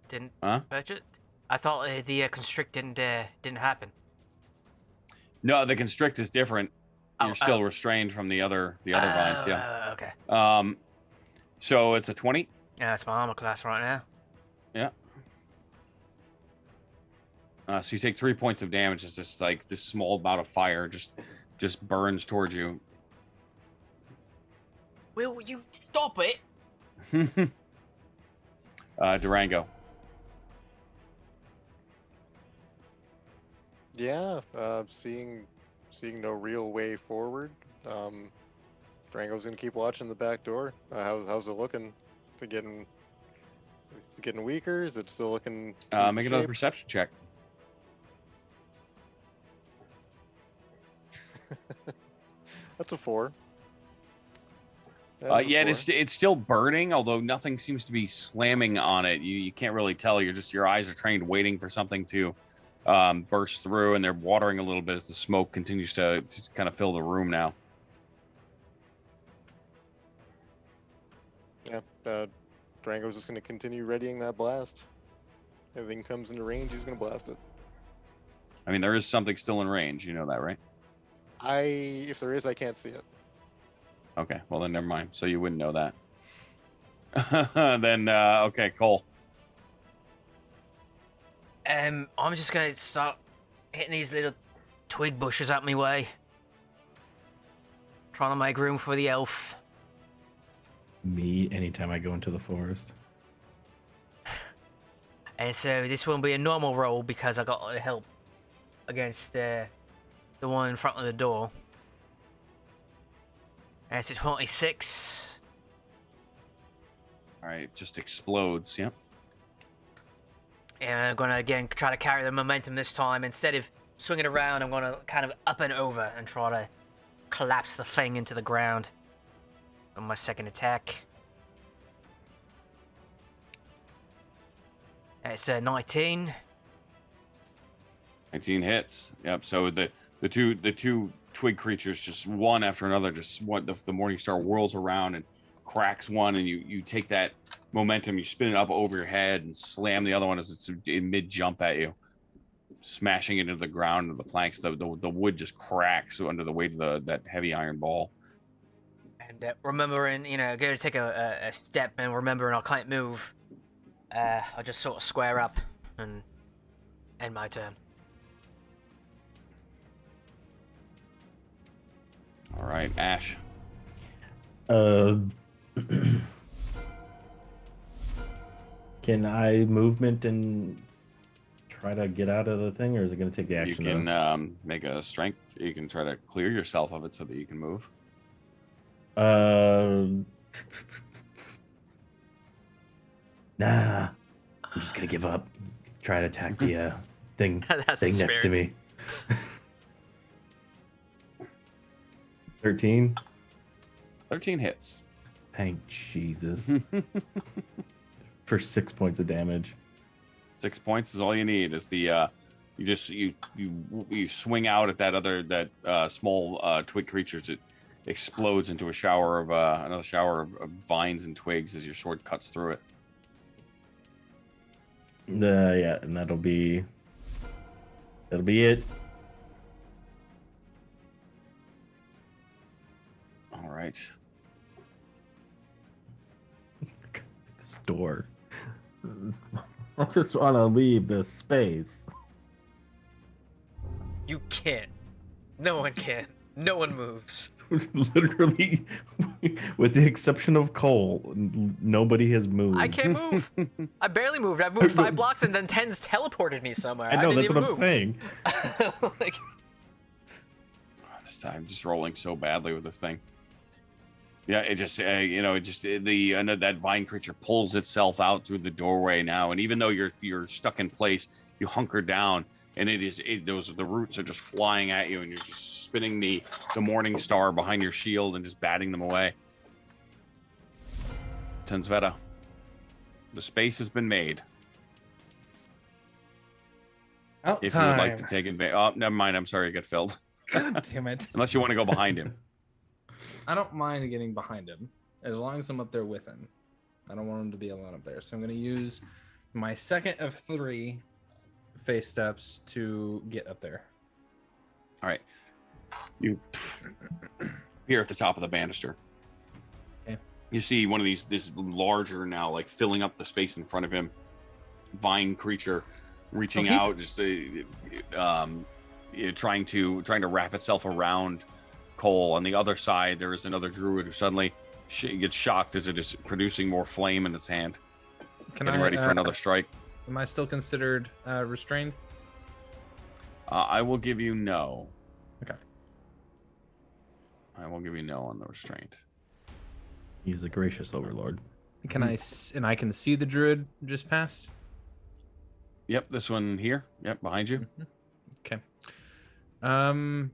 didn't Huh? fetch it. I thought the constrict didn't happen. No, the constrict is different. Oh, You're still restrained from the other vines. Yeah. Okay. So it's a 20. Yeah, that's my armor class right now. Yeah. So you take 3 points of damage as this small bout of fire just burns towards you. Will you stop it? Durango. Yeah, seeing no real way forward. Durango's gonna keep watching the back door. How's it looking? Is it getting weaker? Is it still looking? Make another perception check. That's a 4. Yeah, and it's still burning, although nothing seems to be slamming on it. You can't really tell. Your eyes are trained, waiting for something to burst through, and they're watering a little bit as the smoke continues to kind of fill the room now. Yeah, Durango's just going to continue readying that blast. Everything comes into range, he's going to blast it. I mean, there is something still in range. You know that, right? If there is, I can't see it. Okay, well then never mind. So you wouldn't know that. Then okay, Cole. I'm just gonna start hitting these little twig bushes out my way. Trying to make room for the elf. Me, anytime I go into the forest. And so this won't be a normal roll because I got help against the one in front of the door. And it's a 26. All right, it just explodes. Yep. And I'm gonna again try to carry the momentum this time. Instead of swinging around, I'm gonna kind of up and over and try to collapse the thing into the ground on my second attack. And it's a 19. 19 hits. Yep. So the two twig creatures, just one after another, just what the morning star whirls around and cracks one, and you take that momentum, you spin it up over your head and slam the other one as it's in mid jump at you, smashing it into the ground and the planks. The wood just cracks under the weight of that heavy iron ball. And remembering, go to take a step, and remembering I can't move, I'll just sort of square up and end my turn. All right, Ash. Can I movement and try to get out of the thing, or is it going to take the action? You can make a strength. You can try to clear yourself of it so that you can move. Nah. I'm just going to give up. Try to attack the thing next to me. 13. 13 hits. Thank Jesus. For 6 points of damage. 6 points is all you need. Is the you swing out at that small twig creatures. It explodes into a shower of another shower of vines and twigs as your sword cuts through it. Yeah, and that'll be it. All right. This door. I just want to leave this space. You can't. No one can. No one moves. Literally, with the exception of Cole, nobody has moved. I can't move. I barely moved. I moved 5 blocks and then Tens teleported me somewhere. I know, didn't that's what I'm even saying. move. Like, I'm just rolling so badly with this thing. Yeah, it just that vine creature pulls itself out through the doorway now, and even though you're stuck in place, you hunker down, and the roots are just flying at you, and you're just spinning the morning star behind your shield and just batting them away. Tensveta, the space has been made. Out If time. you would like to take advantage, oh, never mind. I'm sorry, you got filled. God damn it. Unless you want to go behind him. I don't mind getting behind him as long as I'm up there with him. I don't want him to be alone up there. So I'm going to use my second of 3 face steps to get up there. All right. You here at the top of the banister. Okay. You see one of this larger now, like filling up the space in front of him, vine creature reaching out, just trying to wrap itself around Cole. On the other side, there is another druid who suddenly gets shocked as it is producing more flame in its hand. Getting ready for another strike. Am I still considered restrained? I will give you no. Okay. I will give you no on the restraint. He's a gracious overlord. Can I can see the druid just passed? Yep, this one here. Yep, behind you. Okay. I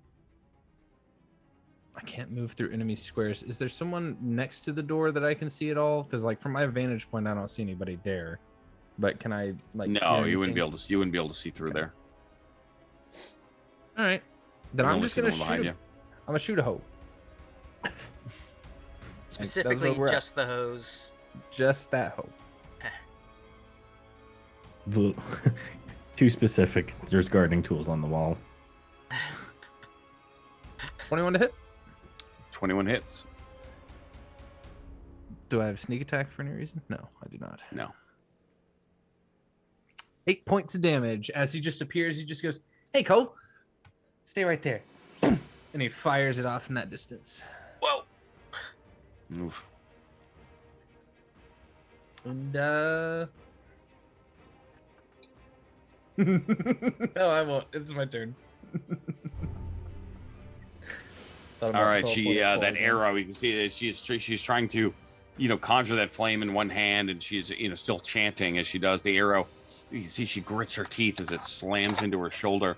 can't move through enemy squares. Is there someone next to the door that I can see at all? Because like from my vantage point, I don't see anybody there. But can I like? No, you wouldn't be able to. You wouldn't be able to see through there. All right. Then I'm only just see the gonna one behind shoot. you. I'm gonna shoot a hoe. specifically, where we're at. just the hose. Just that hoe. Too specific. There's gardening tools on the wall. 21 to hit. 21 hits. Do I have sneak attack for any reason? No, I do not. No. 8 points of damage. As he just appears, he just goes, "Hey, Cole, stay right there." And he fires it off in that distance. Whoa! Oof. And no, I won't. It's my turn. All right, that arrow. You can see that she's trying to, conjure that flame in one hand, and she's still chanting as she does. The arrow, you can see she grits her teeth as it slams into her shoulder,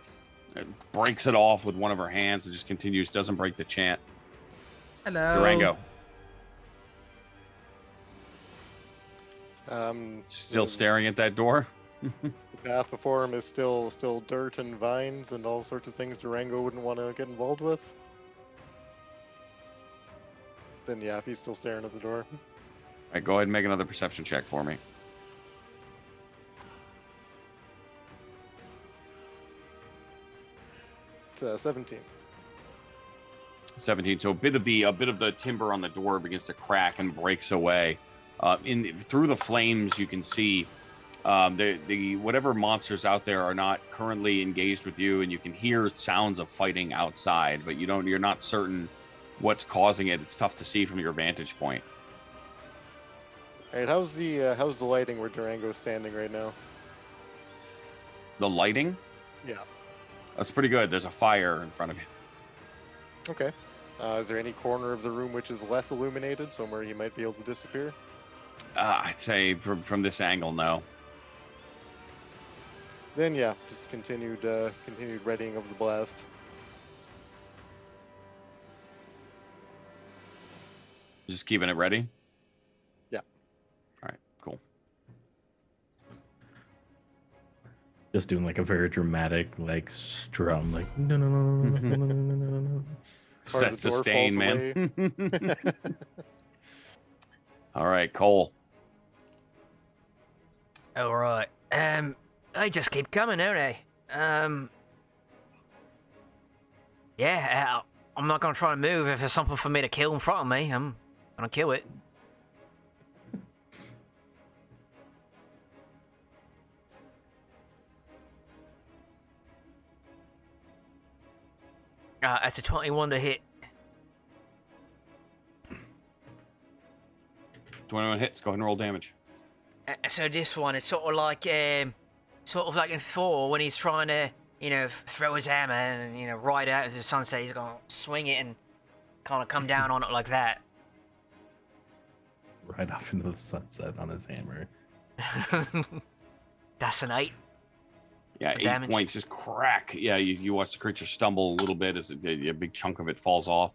it breaks it off with one of her hands, and just continues. Doesn't break the chant. Hello, Durango. Still The staring at that door. path before him is still dirt and vines and all sorts of things Durango wouldn't want to get involved with. Then yeah, if he's still staring at the door. All right, go ahead and make another perception check for me. It's 17. 17. So a bit of the timber on the door begins to crack and breaks away. Through the flames, you can see the whatever monsters out there are not currently engaged with you, and you can hear sounds of fighting outside, but you're not certain what's causing it. It's tough to see from your vantage point. All right, how's the lighting where Durango's standing right now? The lighting? Yeah. That's pretty good. There's a fire in front of you. Okay. Is there any corner of the room which is less illuminated, somewhere he might be able to disappear? I'd say from this angle, no. Then yeah, just continued readying of the blast. Just keeping it ready? Yeah. All right, cool. Just doing like a very dramatic like strum, like no no no no no no no no no no. Part of Set the door sustain, falls man. All right, Cole. All right. They just keep coming, don't they? Yeah, I'm not gonna try to move. If there's something for me to kill in front of me, I'm gonna kill it. That's a 21 to hit. 21 hits. Go ahead and roll damage. So this one is sort of like in Thor when he's trying to, throw his hammer and, ride out as the sunset. He's gonna swing it and kind of come down on it like that. Right off into the sunset on his hammer. That's an 8. Yeah, 8 damage. points. Just crack. Yeah, you watch the creature stumble a little bit as a big chunk of it falls off.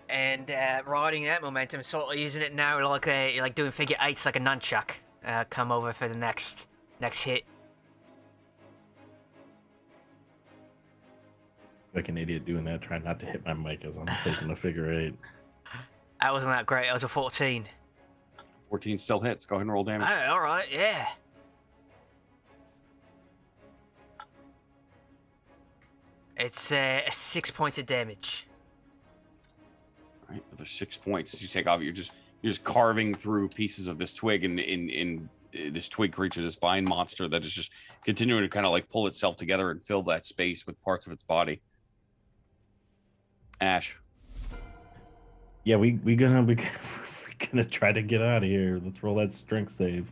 And riding that momentum, sort of using it now like doing figure 8s like a nunchuck. Come over for the next hit. Like an idiot doing that, trying not to hit my mic as I'm taking a figure 8. That wasn't that great. That was a 14. 14 still hits. Go ahead and roll damage. Oh, all right, yeah. It's 6 points of damage. All right, another 6 points as you take off. You're just carving through pieces of this twig and in this twig creature, this vine monster that is just continuing to kind of like pull itself together and fill that space with parts of its body. Ash. Yeah, we're gonna try to get out of here. Let's roll that strength save.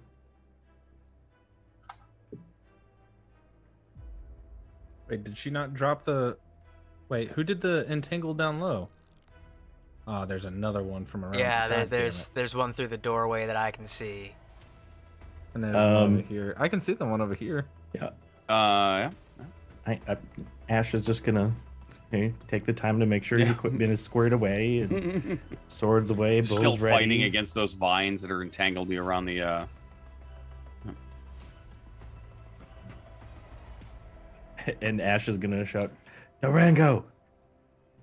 Wait, did she not drop the... Wait, who did the entangle down low? Oh, there's another one from around. Yeah, there's one through the doorway that I can see. And there's one over here. I can see the one over here. Yeah. Yeah. Ash is just gonna take the time to make sure his equipment is squared away and swords away. Bows Still ready. fighting against those vines that are entangled around the. And Ash is gonna shout, "Durango,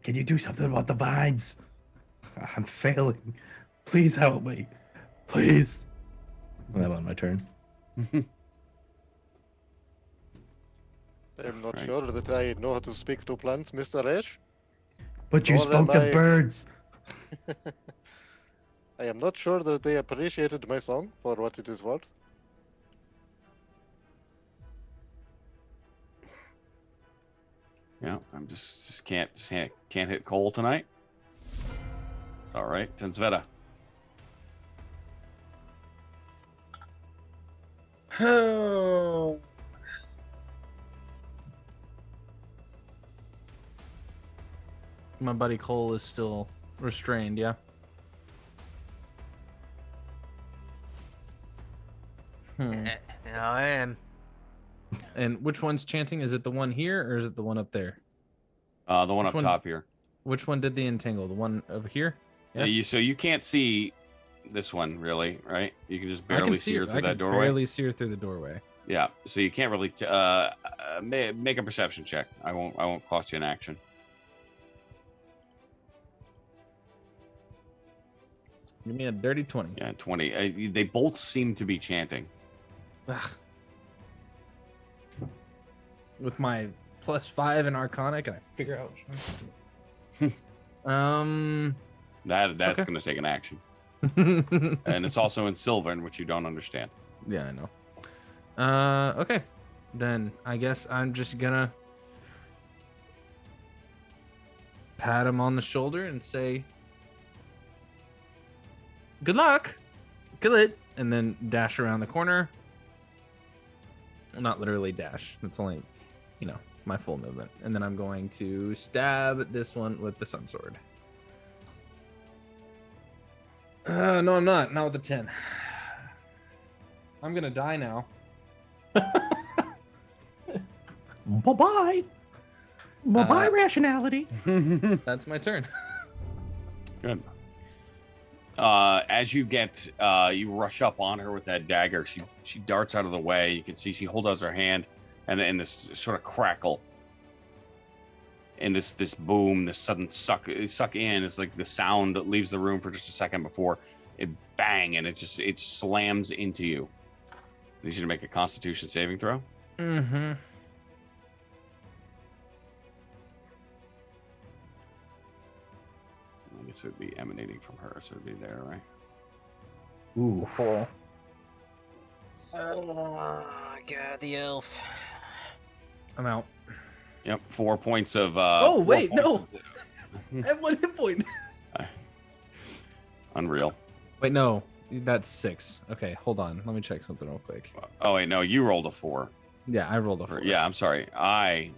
can you do something about the vines? I'm failing. Please help me. Please." That on my turn. I'm not Right. sure that I know how to speak to plants, Mr. Ash. But you Nor spoke am to I- birds. I am not sure that they appreciated my song for what it is worth. Yeah, I'm just can't hit Cole tonight. It's all right. Tensveta. Oh. My buddy Cole is still restrained, yeah? I am. And which one's chanting? Is it the one here or is it the one up there? The one Which up one? top here. Which one did the entangle? The one over here? Yeah. So you can't see this one really, right? You can just I can barely see her I through can that doorway. barely see her through the doorway. Yeah. So you can't really make a perception check. I won't cost you an action. Give me a dirty 20. Yeah, 20. They both seem to be chanting. Ugh. With my +5 in Arcana, can I figure out? That's Okay. going to take an action. And it's also in Sylvan, which you don't understand. Yeah, I know. Okay. Then I guess I'm just gonna pat him on the shoulder and say, "Good luck, kill it," and then dash around the corner. Well, not literally dash. It's only, my full movement. And then I'm going to stab this one with the sun sword. No, I'm not. Not with the 10. I'm gonna die now. Bye-bye. Bye-bye, rationality. That's my turn. Good. As you you rush up on her with that dagger. She darts out of the way. You can see she holds out her hand, and then this sort of crackle, and this boom, this sudden suck in. It's like the sound that leaves the room for just a second before it bang, and it slams into you. I need you to make a Constitution saving throw. Mm-hmm. I guess it would be emanating from her, so it'd be there, right? Ooh. Oh, God, the elf. I'm out. Yep, 4 points of. Oh, 4 wait, points no. of- I have 1 hit point. Unreal. Wait, no. That's 6. Okay, hold on. Let me check something real quick. Oh wait, no, you rolled a 4. Yeah, I rolled a 4. Yeah, I'm sorry. I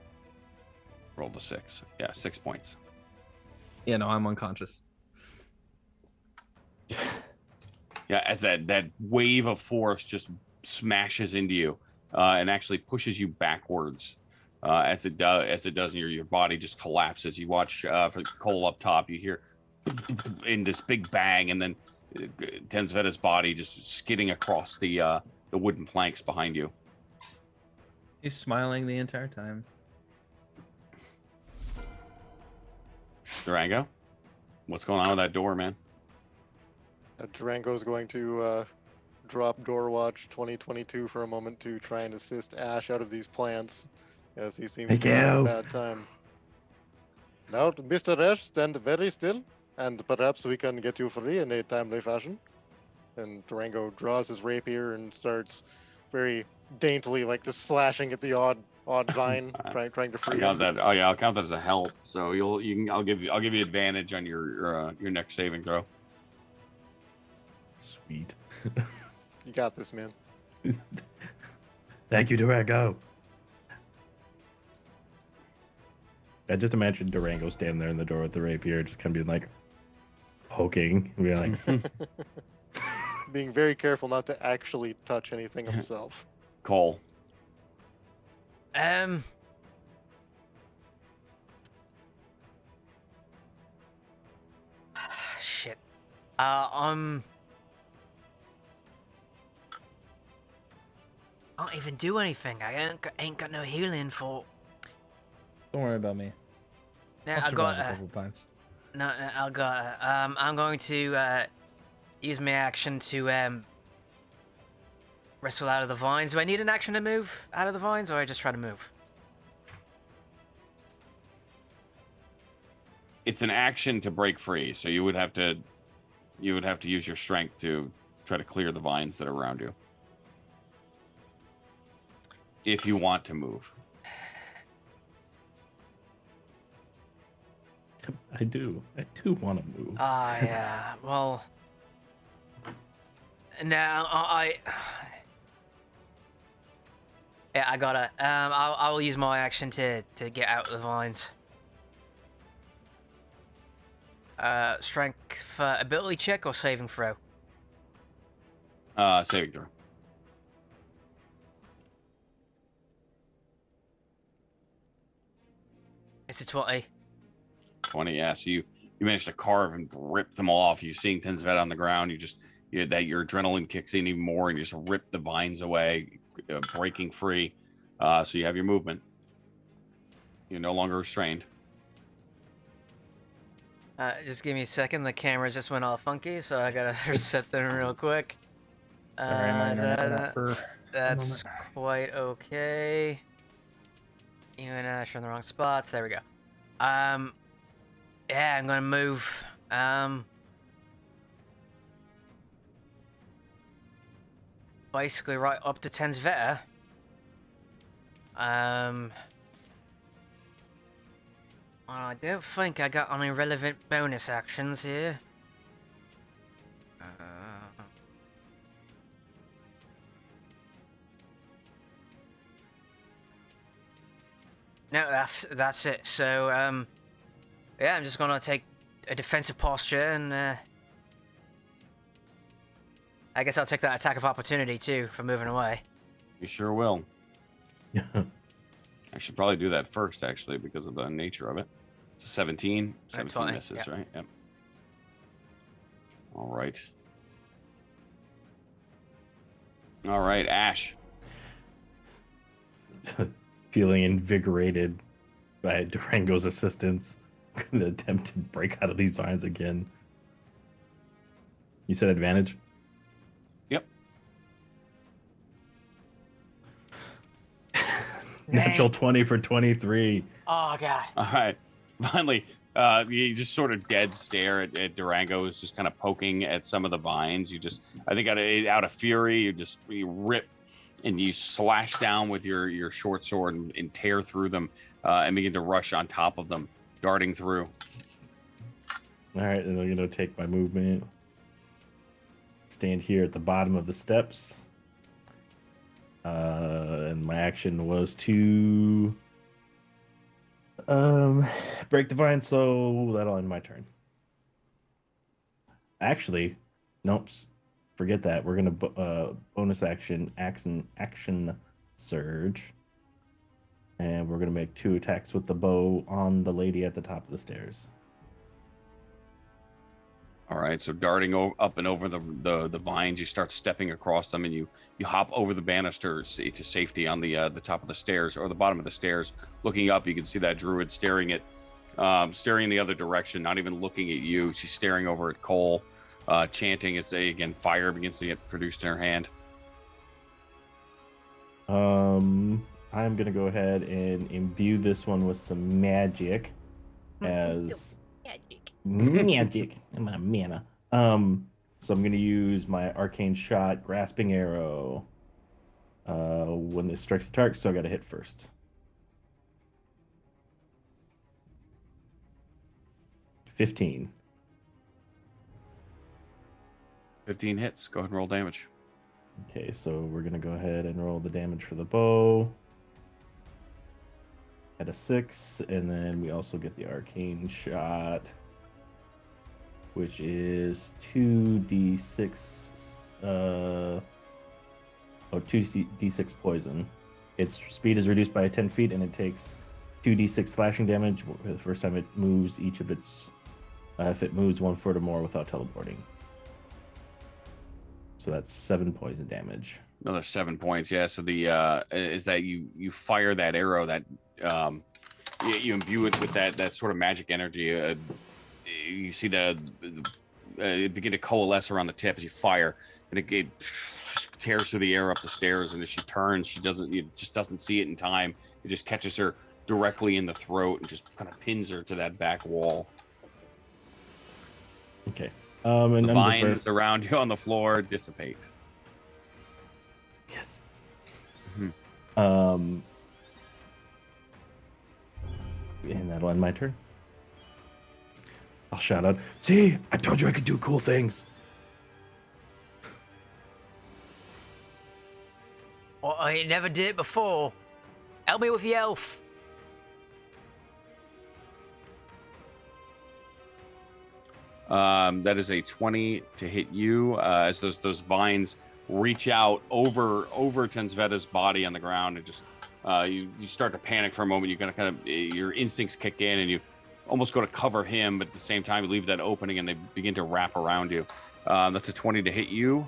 rolled a 6. Yeah, 6 points. Yeah, no, I'm unconscious. Yeah, as that wave of force just smashes into you, and actually pushes you backwards. As it does, and your body just collapses. You watch for Cole up top. You hear in this big bang, and then Tenzveda's body just skidding across the wooden planks behind you. He's smiling the entire time. Durango, what's going on with that door, man? Durango's going to drop Doorwatch 2022 for a moment to try and assist Ash out of these plants, as he seems Thank to have a you. bad time. Now, Mr. Ash, stand very still, and perhaps we can get you free in a timely fashion. And Durango draws his rapier and starts very daintily, like just slashing at the odd vine, trying to free I got him. that. Oh yeah, I'll count that as a help. So I'll give you advantage on your next saving throw. Sweet. You got this, man. Thank you, Durango. I just imagine Durango standing there in the door with the rapier, just kind of being like, poking, and being like, Being very careful not to actually touch anything himself. Cole. Shit. I don't even do anything. I ain't got no healing for. Don't worry about me. No, I'll I got. survive a couple times. No, I got. I'm going to use my action to wrestle out of the vines. Do I need an action to move out of the vines, or I just try to move? It's an action to break free, so you would have to use your strength to try to clear the vines that are around you. If you want to move. I do want to move. Yeah. Well. No, Yeah, I gotta. I will use my action to get out of the vines. Strength ability check or saving throw? Saving throw. It's a 20. 20, yeah. So you managed to carve and rip them off. You seeing Tenzveda on the ground, your adrenaline kicks in even more, and you just rip the vines away, breaking free. So you have your movement. You're no longer restrained. Just give me a second. The camera just went all funky, so I gotta reset them real quick. Sorry, my internet went out for a That's moment. quite okay. You and Ash are in the wrong spots. There we go. Yeah, I'm gonna move. Basically right up to 10's Veta. Well, I don't think I got any relevant bonus actions here. No, that's it. So, yeah, I'm just gonna take a defensive posture, and I guess I'll take that attack of opportunity too for moving away. You sure will. I should probably do that first, actually, because of the nature of it. So 17. 17 misses, yeah. right? Yep. All right. All right, Ash. Feeling invigorated by Durango's assistance, I'm going to attempt to break out of these vines again. You said advantage? Yep. Natural 20 for 23. Oh god. All right. Finally, you just sort of dead stare at Durango, who's just kind of poking at some of the vines. You just, I think out of fury, you rip and you slash down with your short sword and tear through them and begin to rush on top of them, darting through. All right, and I'm going to take my movement. Stand here at the bottom of the steps. And my action was to break the vine, so that'll end my turn. Actually, nope. Forget that. We're gonna bonus action surge, and we're gonna make 2 attacks with the bow on the lady at the top of the stairs. All right, so darting up and over the vines, you start stepping across them, and you hop over the banisters to safety on the top of the stairs or the bottom of the stairs. Looking up, you can see that druid staring in the other direction, not even looking at you. She's staring over at Cole, chanting as fire begins to get produced in her hand. I'm gonna go ahead and imbue this one with some magic, as magic. I'm a mana. So I'm gonna use my Arcane Shot, Grasping Arrow. When it strikes the target, so I gotta hit first. 15. 15 hits. Go ahead and roll damage. Okay, so we're gonna go ahead and roll the damage for the bow at a 6, and then we also get the Arcane Shot, which is 2d6 2d6 poison. Its speed is reduced by 10 feet, and it takes 2d6 slashing damage the first time it moves each of its if it moves 1 foot or more without teleporting. So that's 7 poison damage. Another 7 points. Yeah. So the is that you fire that arrow that you imbue it with that sort of magic energy. You see it begin to coalesce around the tip as you fire, and it tears through the air up the stairs. And as she turns, just doesn't see it in time. It just catches her directly in the throat and just kind of pins her to that back wall. Okay. And the vines around you on the floor dissipate. Yes. Mm-hmm. And that'll end my turn. I'll shout out, "See, I told you I could do cool things." Well, I never did it before. Help me with the elf. That is a 20 to hit you as those vines reach out over Tensveta's body on the ground, and just you start to panic for a moment. You're gonna your instincts kick in, and you almost go to cover him, but at the same time you leave that opening, and they begin to wrap around you. That's a 20 to hit you.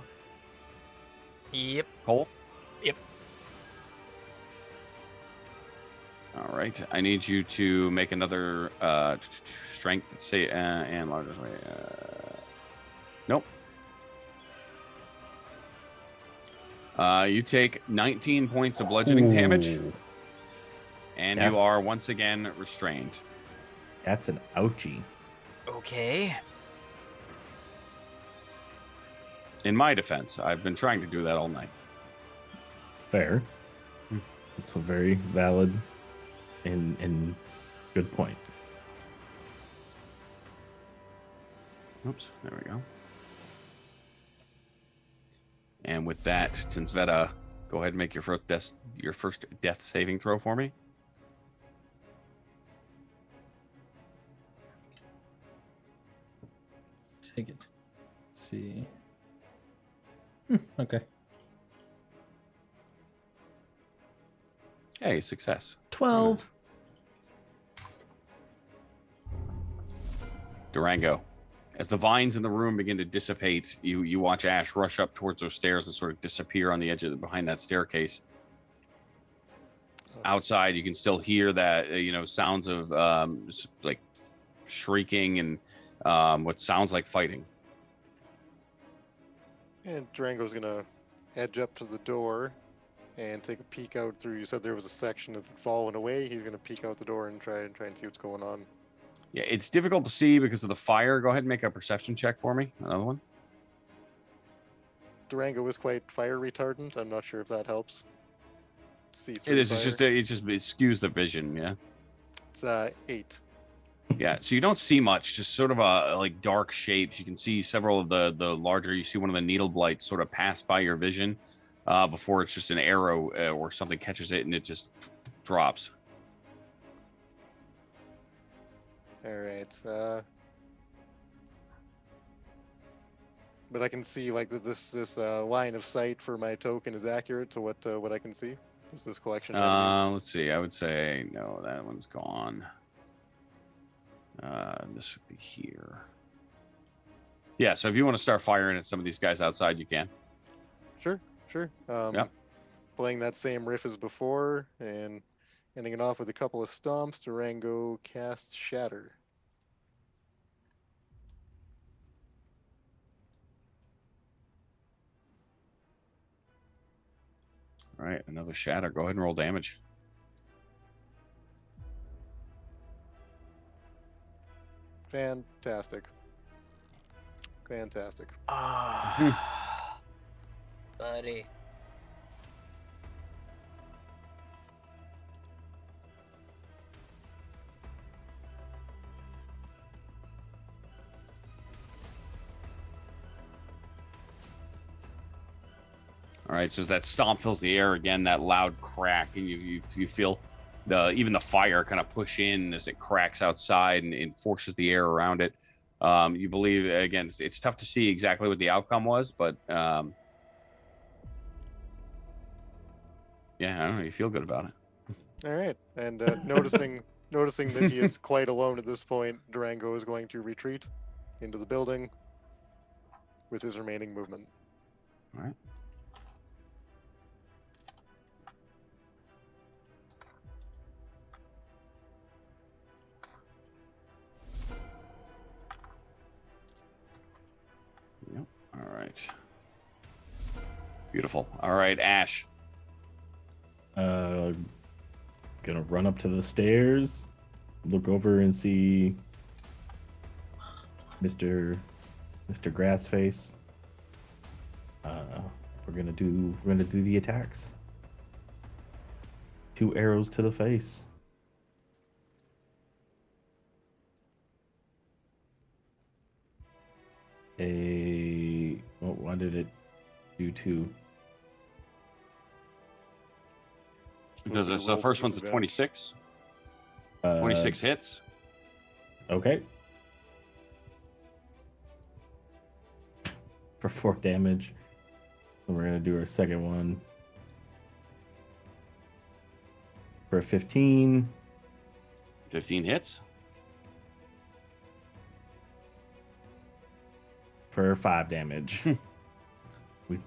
Yep. Cole. Yep. All right. I need you to make another strength and largest way. Nope. You take 19 points of bludgeoning damage, Ooh, and you That's- are once again restrained. that's an ouchie. Okay. In my defense, I've been trying to do that all night. Fair. Hmm. It's a very valid and good point. Oops, there we go. And with that, Tinsveta, go ahead and make your first death saving throw for me. Take it. Let's see. Okay. Hey, success. 12. Durango. As the vines in the room begin to dissipate, you watch Ash rush up towards those stairs and sort of disappear on the edge of behind that staircase. Outside, you can still hear that sounds of like shrieking and what sounds like fighting. And Durango's gonna edge up to the door and take a peek out through. You said there was a section that had fallen away. He's gonna peek out the door and try and see what's going on. Yeah, it's difficult to see because of the fire. Go ahead and make a perception check for me. Another one. Durango is quite fire retardant. I'm not sure if that helps. See through It the is. It's fire. it skews the vision. Yeah. It's 8. Yeah. So you don't see much. Just sort of like dark shapes. You can see several of the larger. You see one of the needle blights sort of pass by your vision before it's just an arrow or something catches it and it just drops. All right. But I can see like that this line of sight for my token is accurate to what I can see. This collection of enemies. Let's see. I would say no. That one's gone. This would be here. Yeah. So if you want to start firing at some of these guys outside, you can. Sure. Yep. Playing that same riff as before and ending it off with a couple of stomps. Durango casts Shatter. All right. Another shatter. Go ahead and roll damage. Fantastic. Ah, buddy. All right, so as that stomp fills the air again, that loud crack, and you feel even the fire kind of push in as it cracks outside and forces the air around it. You believe again, it's tough to see exactly what the outcome was, but yeah, I don't know. You feel good about it. All right. And noticing that he is quite alone at this point, Durango is going to retreat into the building with his remaining movement. All right. Yep. All right. Beautiful. All right, Ash. Gonna run up to the stairs, look over and see Mr. Grassface. We're gonna do the attacks. 2 arrows to the face. Why did it do 2? Because What's so the the first roll one's a for 26. 26 hits. Okay. For 4 damage. And we're gonna do our second one. For a 15. 15 hits. For 5 damage. we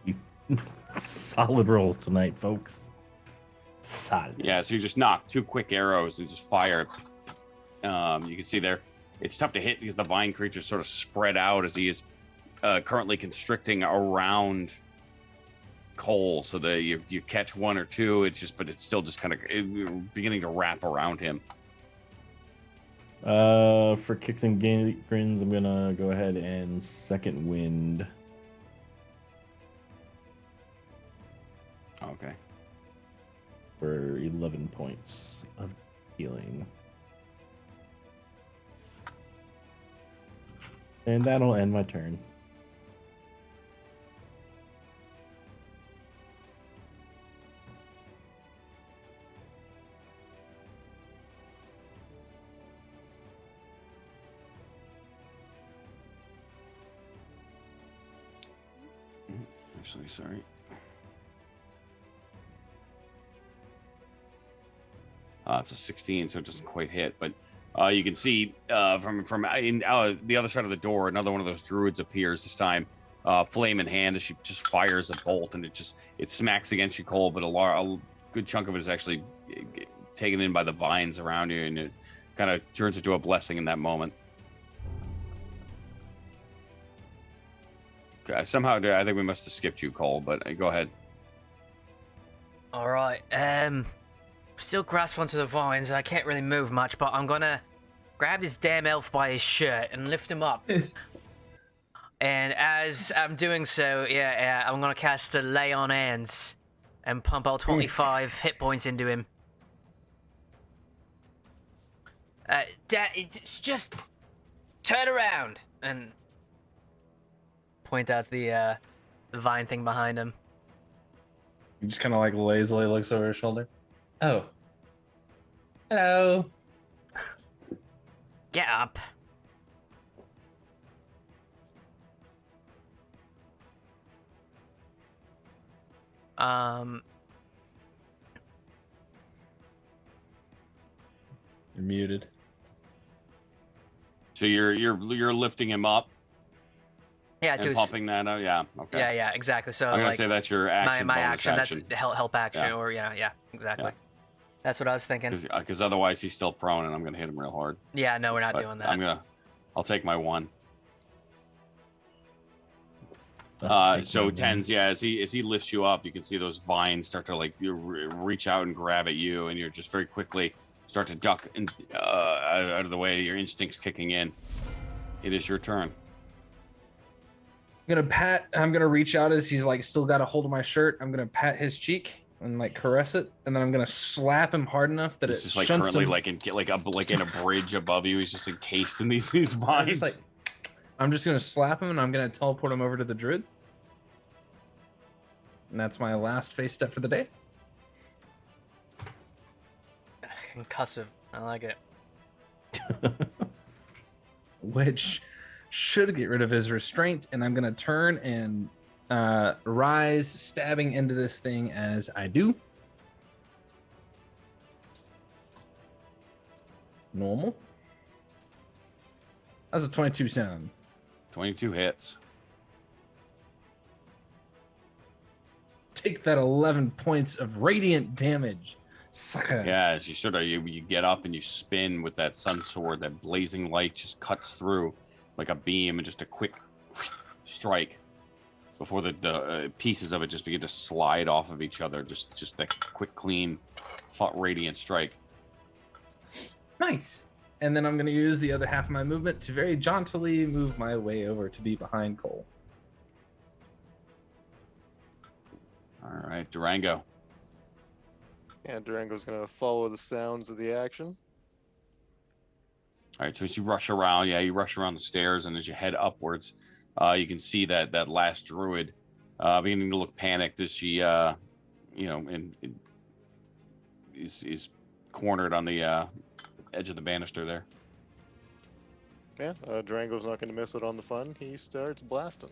solid rolls tonight, folks. Solid. Yeah, so you just knock 2 quick arrows and just fire. You can see there, it's tough to hit because the vine creature's sort of spread out as he is currently constricting around Cole, so that you catch 1 or 2. But it's still just kind of beginning to wrap around him. For kicks and grins, I'm gonna go ahead and second wind. Okay. For 11 points of healing. And that'll end my turn. Actually, sorry. It's a 16, so it doesn't quite hit. But you can see from the other side of the door, another one of those druids appears this time, flame in hand, as she just fires a bolt, and it smacks against you, Cole. But a good chunk of it is actually taken in by the vines around you, and it kind of turns into a blessing in that moment. Somehow, I think we must have skipped you, Cole, but go ahead. All right. Still grasp onto the vines. I can't really move much, but I'm gonna grab this damn elf by his shirt and lift him up. And as I'm doing so, I'm gonna cast a Lay on Hands and pump out 25 hit points into him. Just turn around and point out the vine thing behind him. He just kind of like lazily looks over his shoulder. Oh. Hello. Get up. You're muted. So you're lifting him up. Yeah, and pumping that out. Yeah. Okay. Yeah, exactly. So I'm gonna say that's your action. my bonus action. That's help action, Yeah. or exactly. Yeah. That's what I was thinking. Because otherwise he's still prone, and I'm gonna hit him real hard. Yeah, no, we're not But doing that. I'll take my 1. Let's take So my Tens, as he lifts you up, you can see those vines start to reach out and grab at you, and you're just very quickly start to duck and out of the way. Your instincts kicking in. It is your turn. I'm gonna reach out as he's like still got a hold of my shirt. I'm gonna pat his cheek and like caress it, and then I'm gonna slap him hard enough that He's it just like shunts currently him. like in a bridge above you. He's just encased in these vines. I'm just gonna slap him, and I'm gonna teleport him over to the druid. And that's my last face step for the day. Concussive. I like it. Which should get rid of his restraint, and I'm gonna turn and rise, stabbing into this thing as I do. Normal. That's a 22 sound. 22 hits. Take that 11 points of radiant damage. Sucker. Yeah, as you get up and you spin with that sun sword, that blazing light just cuts through like a beam, and just a quick strike before the pieces of it just begin to slide off of each other. Just that quick, clean, radiant strike. Nice. And then I'm going to use the other half of my movement to very jauntily move my way over to be behind Cole. All right, Durango. Yeah, Durango's gonna follow the sounds of the action. All right, so as you rush around, you rush around the stairs, and as you head upwards, you can see that last druid beginning to look panicked as she, is cornered on the edge of the banister there. Yeah, Durango's not gonna miss it on the fun. He starts blasting.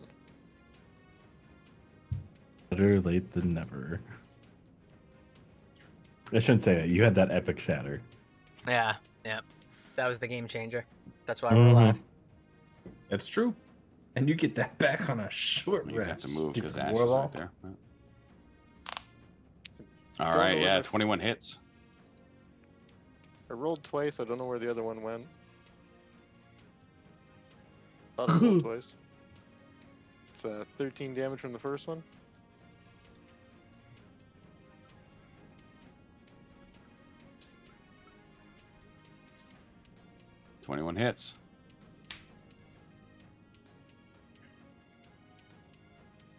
Better late than never. I shouldn't say that. You had that epic shatter. Yeah. That was the game changer. That's why we're alive. That's true. And you get that back on a short You have rest. to move because stupid Ash is warlock. right there. All Don't right, know where yeah, my- 21 hits. I rolled twice. I don't know where the other one went. Thought I rolled twice. It's 13 damage from the first one. Twenty-one hits.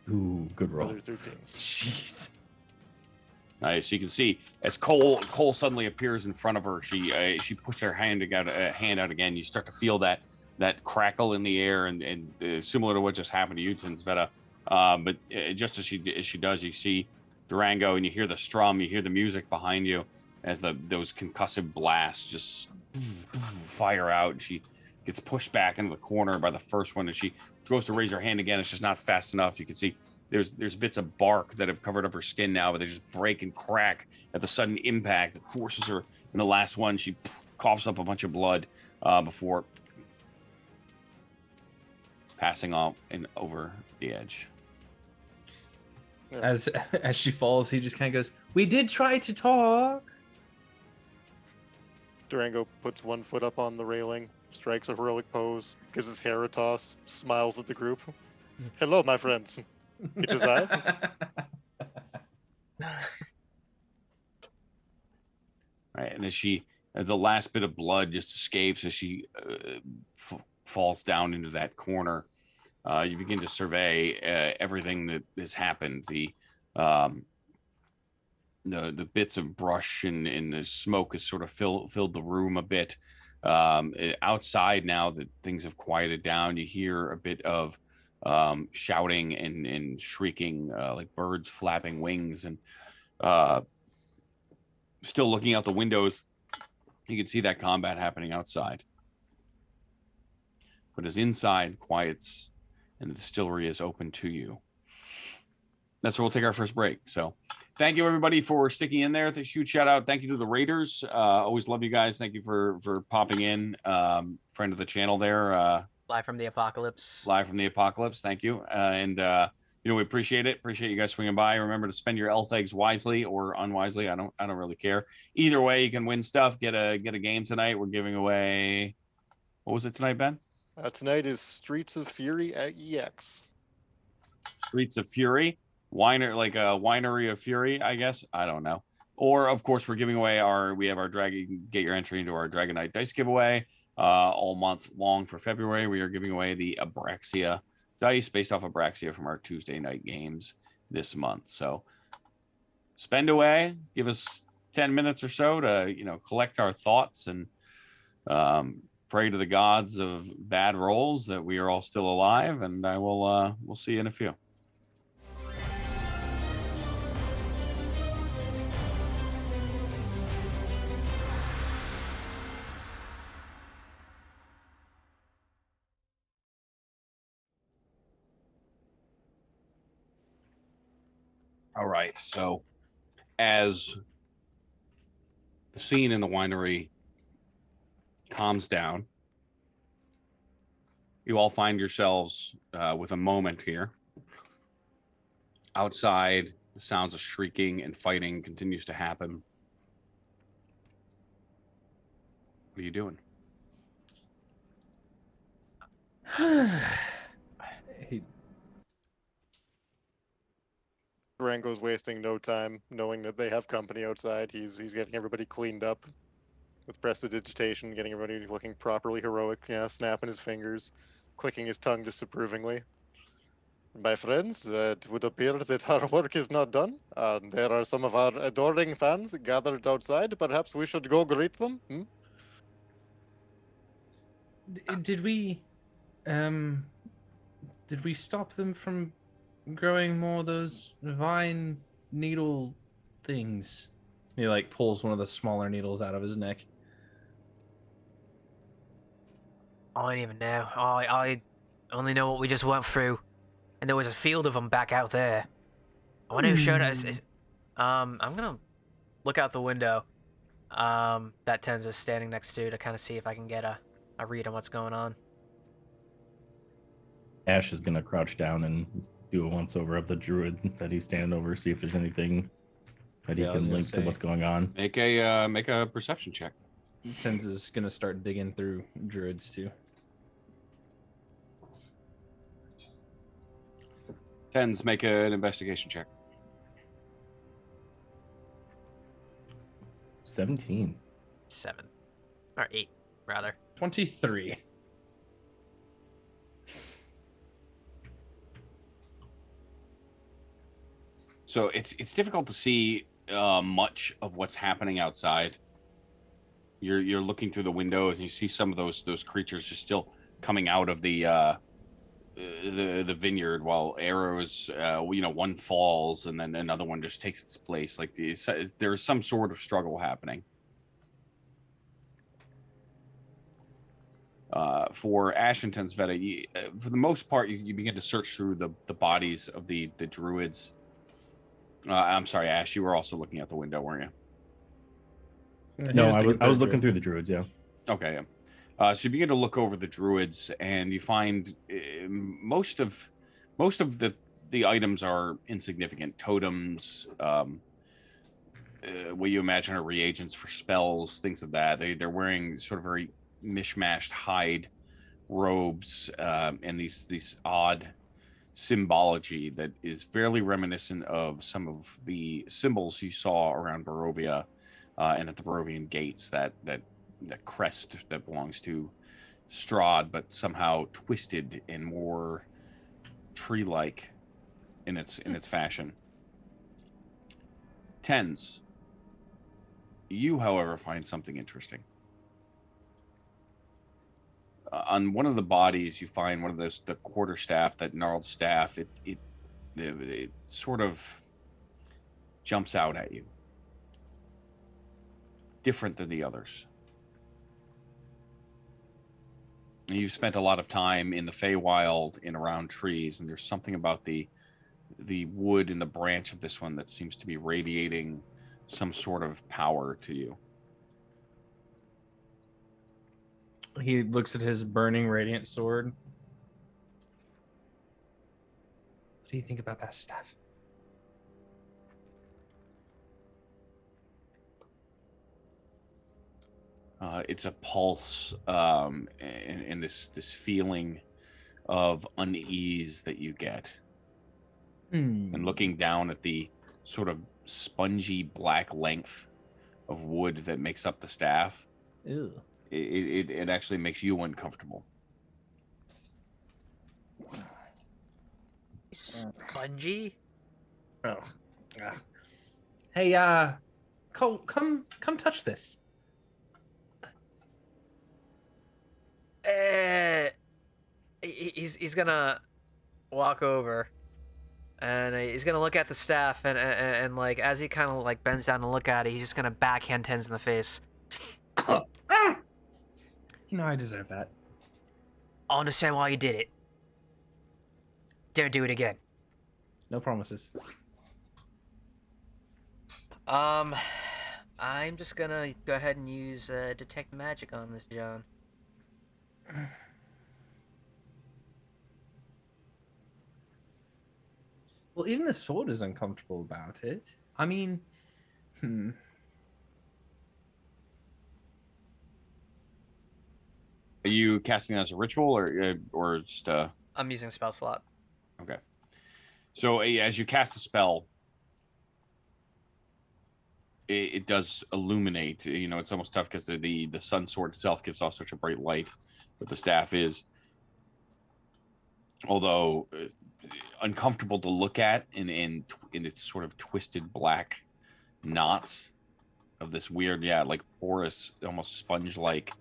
Ooh, good roll. Another 13. Jeez. Nice. You can see as Cole suddenly appears in front of her. She puts her hand out again. You start to feel that crackle in the air, and similar to what just happened to you, Tinsveta. But just as she does, you see Durango, and you hear the strum. You hear the music behind you as those concussive blasts just fire out. And she gets pushed back into the corner by the first one, and she goes to raise her hand again. It's just not fast enough. You can see there's bits of bark that have covered up her skin now, but they just break and crack at the sudden impact. It forces her. In the last one, she coughs up a bunch of blood before passing off and over the edge. Yeah. As she falls, he just kind of goes, "We did try to talk." Durango puts one foot up on the railing, strikes a heroic pose, gives his hair a toss, smiles at the group. Hello, my friends. It is I. Right, and as the last bit of blood just escapes as she falls down into that corner, you begin to survey everything that has happened. The bits of brush and the smoke has sort of filled the room a bit. Outside now that things have quieted down, you hear a bit of shouting and shrieking, like birds flapping wings, and still looking out the windows, you can see that combat happening outside. But as inside quiets and the distillery is open to you, that's where we'll take our first break. So thank you, everybody, for sticking in there. Huge shout out. Thank you to the Raiders. Always love you guys. Thank you for popping in. Friend of the channel there. Live from the apocalypse. Live from the apocalypse. Thank you. We appreciate it. Appreciate you guys swinging by. Remember to spend your elf eggs wisely or unwisely. I don't really care. Either way, you can win stuff. Get a game tonight. We're giving away. What was it tonight, Ben? Tonight is Streets of Fury at EX. Streets of Fury. Winery of Fury, I guess. I don't know. Or of course, we're giving away we have our dragon. Get your entry into our Dragon Knight dice giveaway. All month long for February, we are giving away the Abraxia dice based off Abraxia from our Tuesday night games this month. So spend away, give us 10 minutes or so to collect our thoughts and pray to the gods of bad rolls that we are all still alive, and we'll see you in a few. All right, so as the scene in the winery calms down, you all find yourselves with a moment here. Outside, the sounds of shrieking and fighting continues to happen. What are you doing? Durango's wasting no time, knowing that they have company outside. He's getting everybody cleaned up with prestidigitation, getting everybody looking properly heroic. Yeah, snapping his fingers, clicking his tongue disapprovingly. My friends, it would appear that our work is not done. There are some of our adoring fans gathered outside. Perhaps we should go greet them? Did we stop them from growing more of those vine needle things? He pulls one of the smaller needles out of his neck. I don't even know. I only know what we just went through, and there was a field of them back out there. I wonder who showed us. I'm gonna look out the window. That Tens is standing next to kind of see if I can get a read on what's going on. Ash is gonna crouch down and do a once over of the druid that he's standing over, see if there's anything that he Yeah, I was can gonna link to say. what's going on. Make a perception check. Tens is gonna start digging through druids too. 10s, make an investigation check. 17. 7 or 8 rather. 23. So it's difficult to see much of what's happening outside. You're looking through the windows and you see some of those creatures just still coming out of the vineyard, while arrows, one falls and then another one just takes its place. Like there's some sort of struggle happening. For Ash and Tensveta, for the most part, you begin to search through the bodies of the druids. I'm sorry, Ash, you were also looking out the window, weren't you? No, I was looking through the druids, yeah. Okay, yeah. So you begin to look over the druids, and you find most of the items are insignificant. Totems, what you imagine are reagents for spells, things of that. They're wearing sort of very mishmashed hide robes, and these odd symbology that is fairly reminiscent of some of the symbols you saw around Barovia and at the Barovian gates. That crest that belongs to Strahd, but somehow twisted and more tree-like in its fashion. Tens. You, however, find something interesting. On one of the bodies, you find one of the quarterstaff, that gnarled staff. It sort of jumps out at you, different than the others. And you've spent a lot of time in the Feywild and around trees, and there's something about the wood and the branch of this one that seems to be radiating some sort of power to you. He looks at his burning radiant sword. What do you think about that stuff? It's a pulse, and this feeling of unease that you get. And looking down at the sort of spongy black length of wood that makes up the staff, Ew. It actually makes you uncomfortable. Spongy? Oh. Hey, Cole, come touch this. He's gonna walk over, and he's gonna look at the staff, and like as he kind of like bends down to look at it, he's just gonna backhand Tens in the face. You know I deserve that. I'll understand why you did it. Don't do it again. No promises. I'm just gonna go ahead and use detect magic on this John. Well, even the sword is uncomfortable about it. I mean, Are you casting that as a ritual or just I'm using spell slot. Okay. So as you cast a spell, it does illuminate. You know, it's almost tough because the sun sword itself gives off such a bright light, but the staff is, although uncomfortable to look at in its sort of twisted black knots of this weird, like porous, almost sponge-like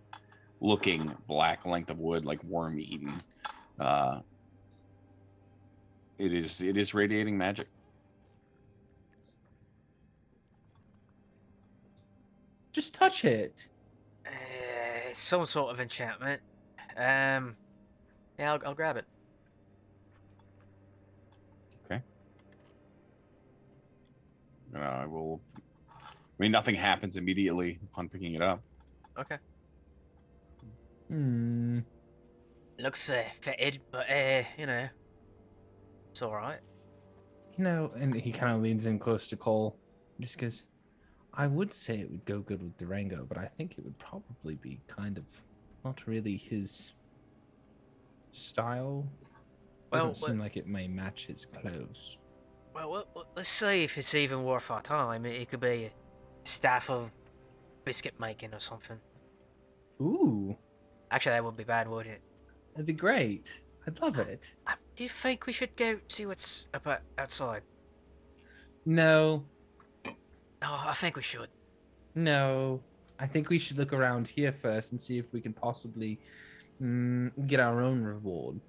looking black length of wood, like worm eaten. It is radiating magic. just touch it. Some sort of enchantment. Yeah, I'll grab it. Okay. I will. I mean, nothing happens immediately upon picking it up. Okay. Looks fetid, but you know, it's all right. You know, and he kind of leans in close to Cole. Just because I would say it would go good with Durango, but I think it would probably be kind of not really his style. Doesn't seem like it may match his clothes. Well, let's see if it's even worth our time. It could be a staff of biscuit making or something. Ooh, Actually, that wouldn't be bad, would it? that'd be great. I'd love it. Do you think we should go see what's up outside? No, Oh, I think we should. no. I think we should look around here first and see if we can possibly get our own reward.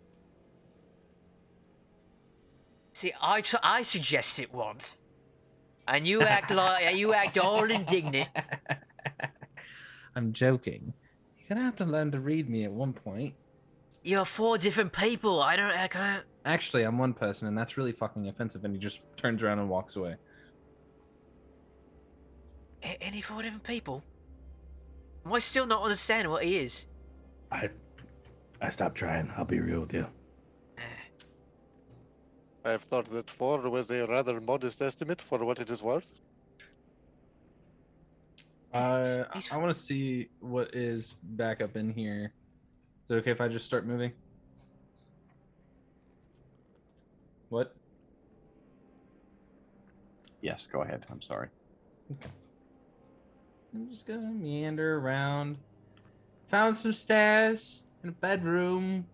See, I suggested it once, and you act all indignant. I'm joking. You're gonna have to learn to read me at one point. You're 4 different people. I can't. Actually, I'm one person, and that's really fucking offensive. And he just turns around and walks away. Any 4 different people? Am I still not understanding what he is? I stopped trying. I'll be real with you. I have thought that 4 was a rather modest estimate for what it is worth. I want to see what is back up in here. Is it okay if I just start moving? What? Yes, go ahead. I'm sorry. Okay. I'm just gonna meander around. Found some stairs in a bedroom.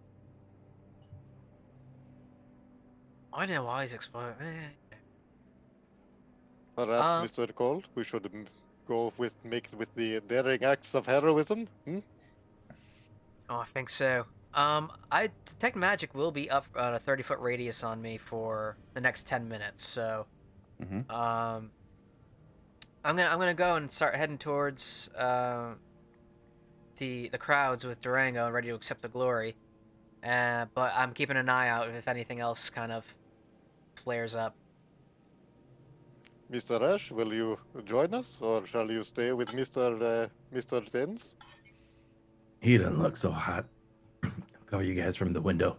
I know why he's exploding. Perhaps, Mr. Cole, we should go with the daring acts of heroism. Hmm? Oh, I think so. I detect magic will be up on a 30-foot radius on me for the next 10 minutes. So, I'm gonna go and start heading towards the crowds with Durango, ready to accept the glory. But I'm keeping an eye out if anything else kind of flares up. Mr. Ash, will you join us, or shall you stay with Mr. Tens? He doesn't look so hot. I'll cover you guys from the window.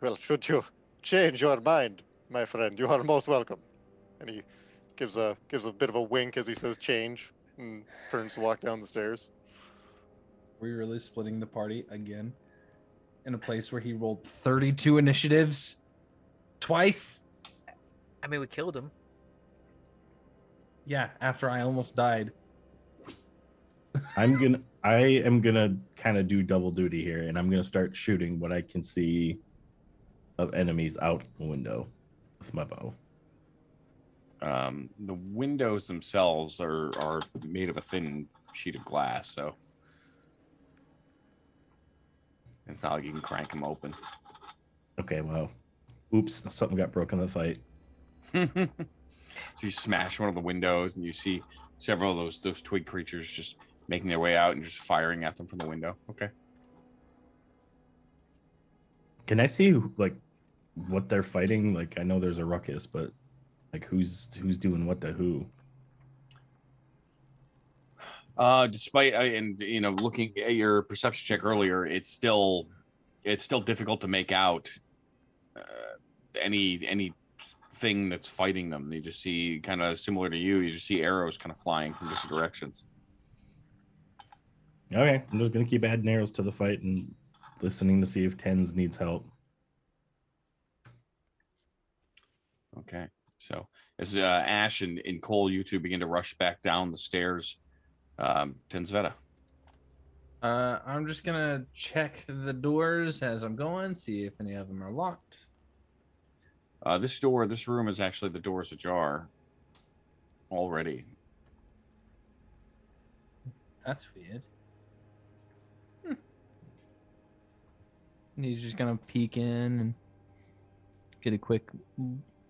Well, should you change your mind, my friend, you are most welcome. And he gives a bit of a wink as he says change, and turns to walk down the stairs. We're we really splitting the party again in a place where he rolled 32 initiatives twice. I mean, we killed him. Yeah, after I almost died. I am gonna kind of do double duty here, and I'm gonna start shooting what I can see of enemies out the window with my bow. The windows themselves are made of a thin sheet of glass, so it's not like you can crank them open. Okay, well, oops, something got broken in the fight. So you smash one of the windows, and you see several of those twig creatures just making their way out and just firing at them from the window. Okay. Can I see like what they're fighting? Like, I know there's a ruckus, but like who's doing what to who? Despite and looking at your perception check earlier, it's still difficult to make out anything that's fighting them. You just see, kind of similar to you, just see arrows kind of flying from different directions. Okay, I'm just gonna keep adding arrows to the fight and listening to see if Tens needs help. Okay, so as Ash and Cole, you two begin to rush back down the stairs, Tensveta. I'm just gonna check the doors as I'm going, see if any of them are locked. This room is actually, the door's ajar already. That's weird. He's just gonna peek in and get a quick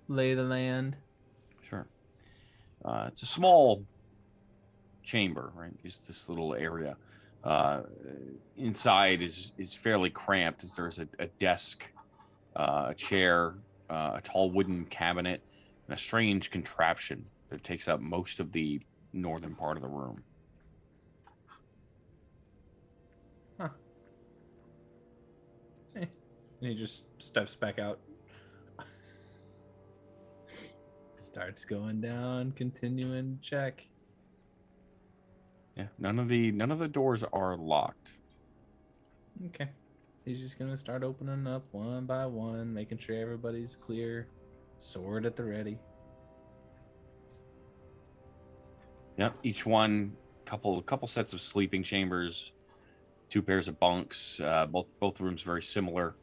lay of the land. Sure. It's a small chamber, right? Just this little area. Inside is fairly cramped, as there's a desk, a chair, a tall wooden cabinet, and a strange contraption that takes up most of the northern part of the room. Huh. And he just steps back out. Starts going down, continuing check. Yeah, none of the doors are locked. Okay. He's just gonna start opening up one by one, making sure everybody's clear. Sword at the ready. Yep, each one couple sets of sleeping chambers, 2 pairs of bunks. Both rooms very similar.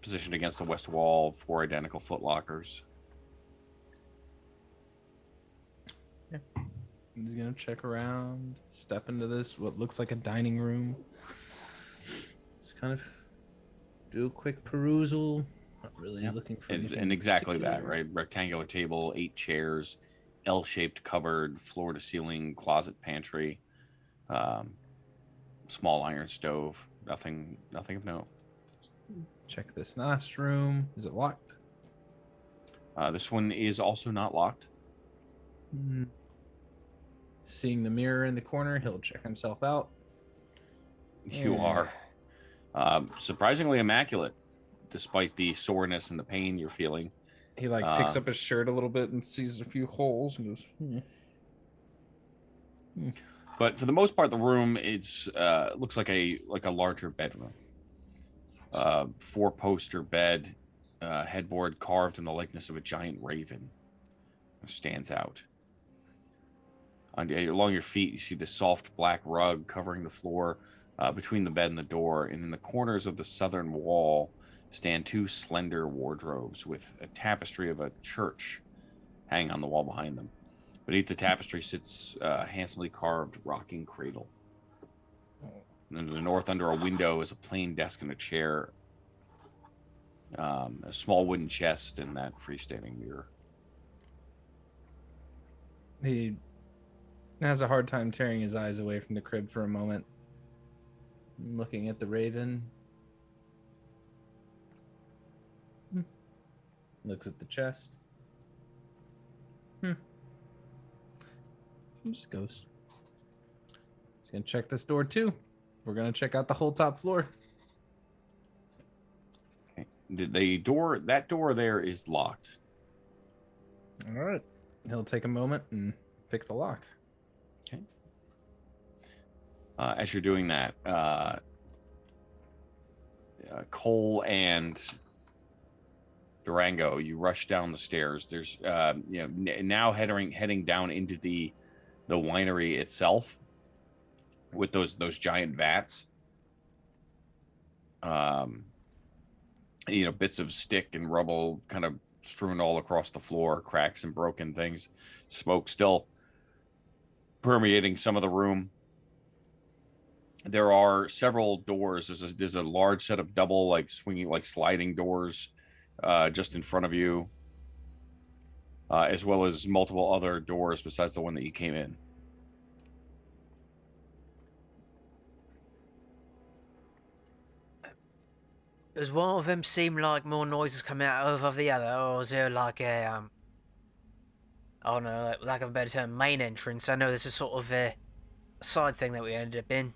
Positioned against the west wall, 4 identical footlockers. Yeah. He's gonna check around, step into this what looks like a dining room. Just kind of do a quick perusal. Not really looking for anything And exactly that, particular. right? Rectangular table, 8 chairs, L-shaped cupboard, floor to ceiling, closet, pantry, small iron stove. Nothing of note. Check this last room. Is it locked? This one is also not locked. Seeing the mirror in the corner, he'll check himself out. You are surprisingly immaculate, despite the soreness and the pain you're feeling. He picks up his shirt a little bit and sees a few holes and goes, But for the most part, the room looks like a larger bedroom. 4-poster bed, headboard carved in the likeness of a giant raven, stands out. Along your feet, you see the soft black rug covering the floor between the bed and the door, and in the corners of the southern wall stand 2 slender wardrobes with a tapestry of a church hanging on the wall behind them. Beneath the tapestry sits a handsomely carved rocking cradle. And in the north, under a window, is a plain desk and a chair, a small wooden chest, and that freestanding mirror. he has a hard time tearing his eyes away from the crib for a moment. Looking at the raven. Looks at the chest. He just goes. He's gonna check this door too. We're gonna check out the whole top floor. Okay. That door there is locked. All right. He'll take a moment and pick the lock. Okay. As you're doing that, Cole and Durango, you rush down the stairs. There's now heading down into the winery itself with those giant vats. Bits of stick and rubble kind of strewn all across the floor, cracks and broken things, smoke still permeating some of the room. There are several doors. There's a large set of double swinging sliding doors just in front of you, as well as multiple other doors besides the one that you came in. Does one of them seem like more noises coming out of the other, or is there like a I don't know, lack of a better term, main entrance? I know this is sort of a side thing that we ended up in.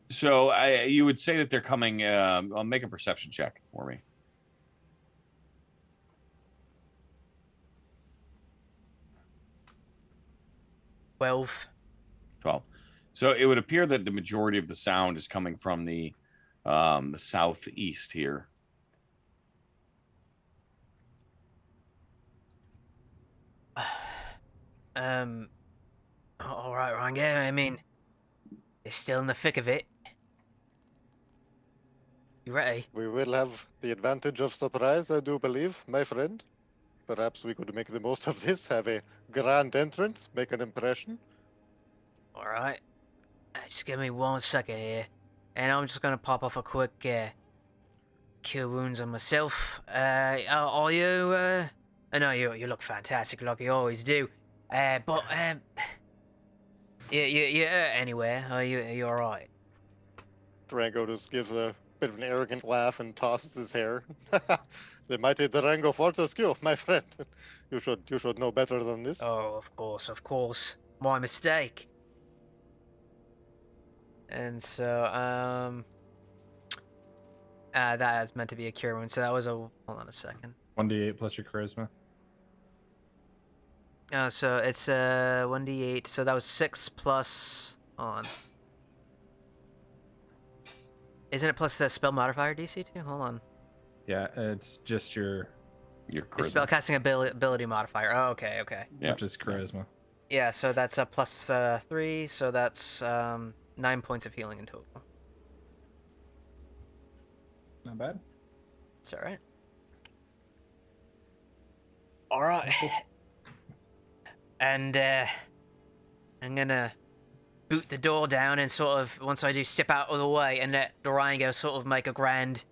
So you would say that they're coming. I'll make a perception check for me. 12. 12. So it would appear that the majority of the sound is coming from the southeast here. All right, Rango. I mean, it's still in the thick of it. You ready? We will have the advantage of surprise, I do believe, my friend. Perhaps we could make the most of this, have a grand entrance, make an impression. All right. Just give me 1 second here, and I'm just gonna pop off a quick cure wounds on myself. Are you? I know you look fantastic, like you always do. But you anywhere? Are you all right? Durango just gives a bit of an arrogant laugh and tosses his hair. The mighty Durango Fortescue, my friend. You should know better than this. Oh, of course. My mistake. And so, That is meant to be a cure wound, so that was a... Hold on a second. 1d8 plus your charisma. Oh, so it's 1d8, so that was 6 plus... Hold on. Isn't it plus the spell modifier DC too? Hold on. Yeah, it's just your Your charisma. spellcasting ability modifier. Oh, okay, okay. Yeah. which is charisma. Yeah, so that's a plus 3, so that's 9 points of healing in total. Not bad. It's alright. Alright. And I'm gonna boot the door down and sort of, once I do, step out of the way and let Durango sort of make a grand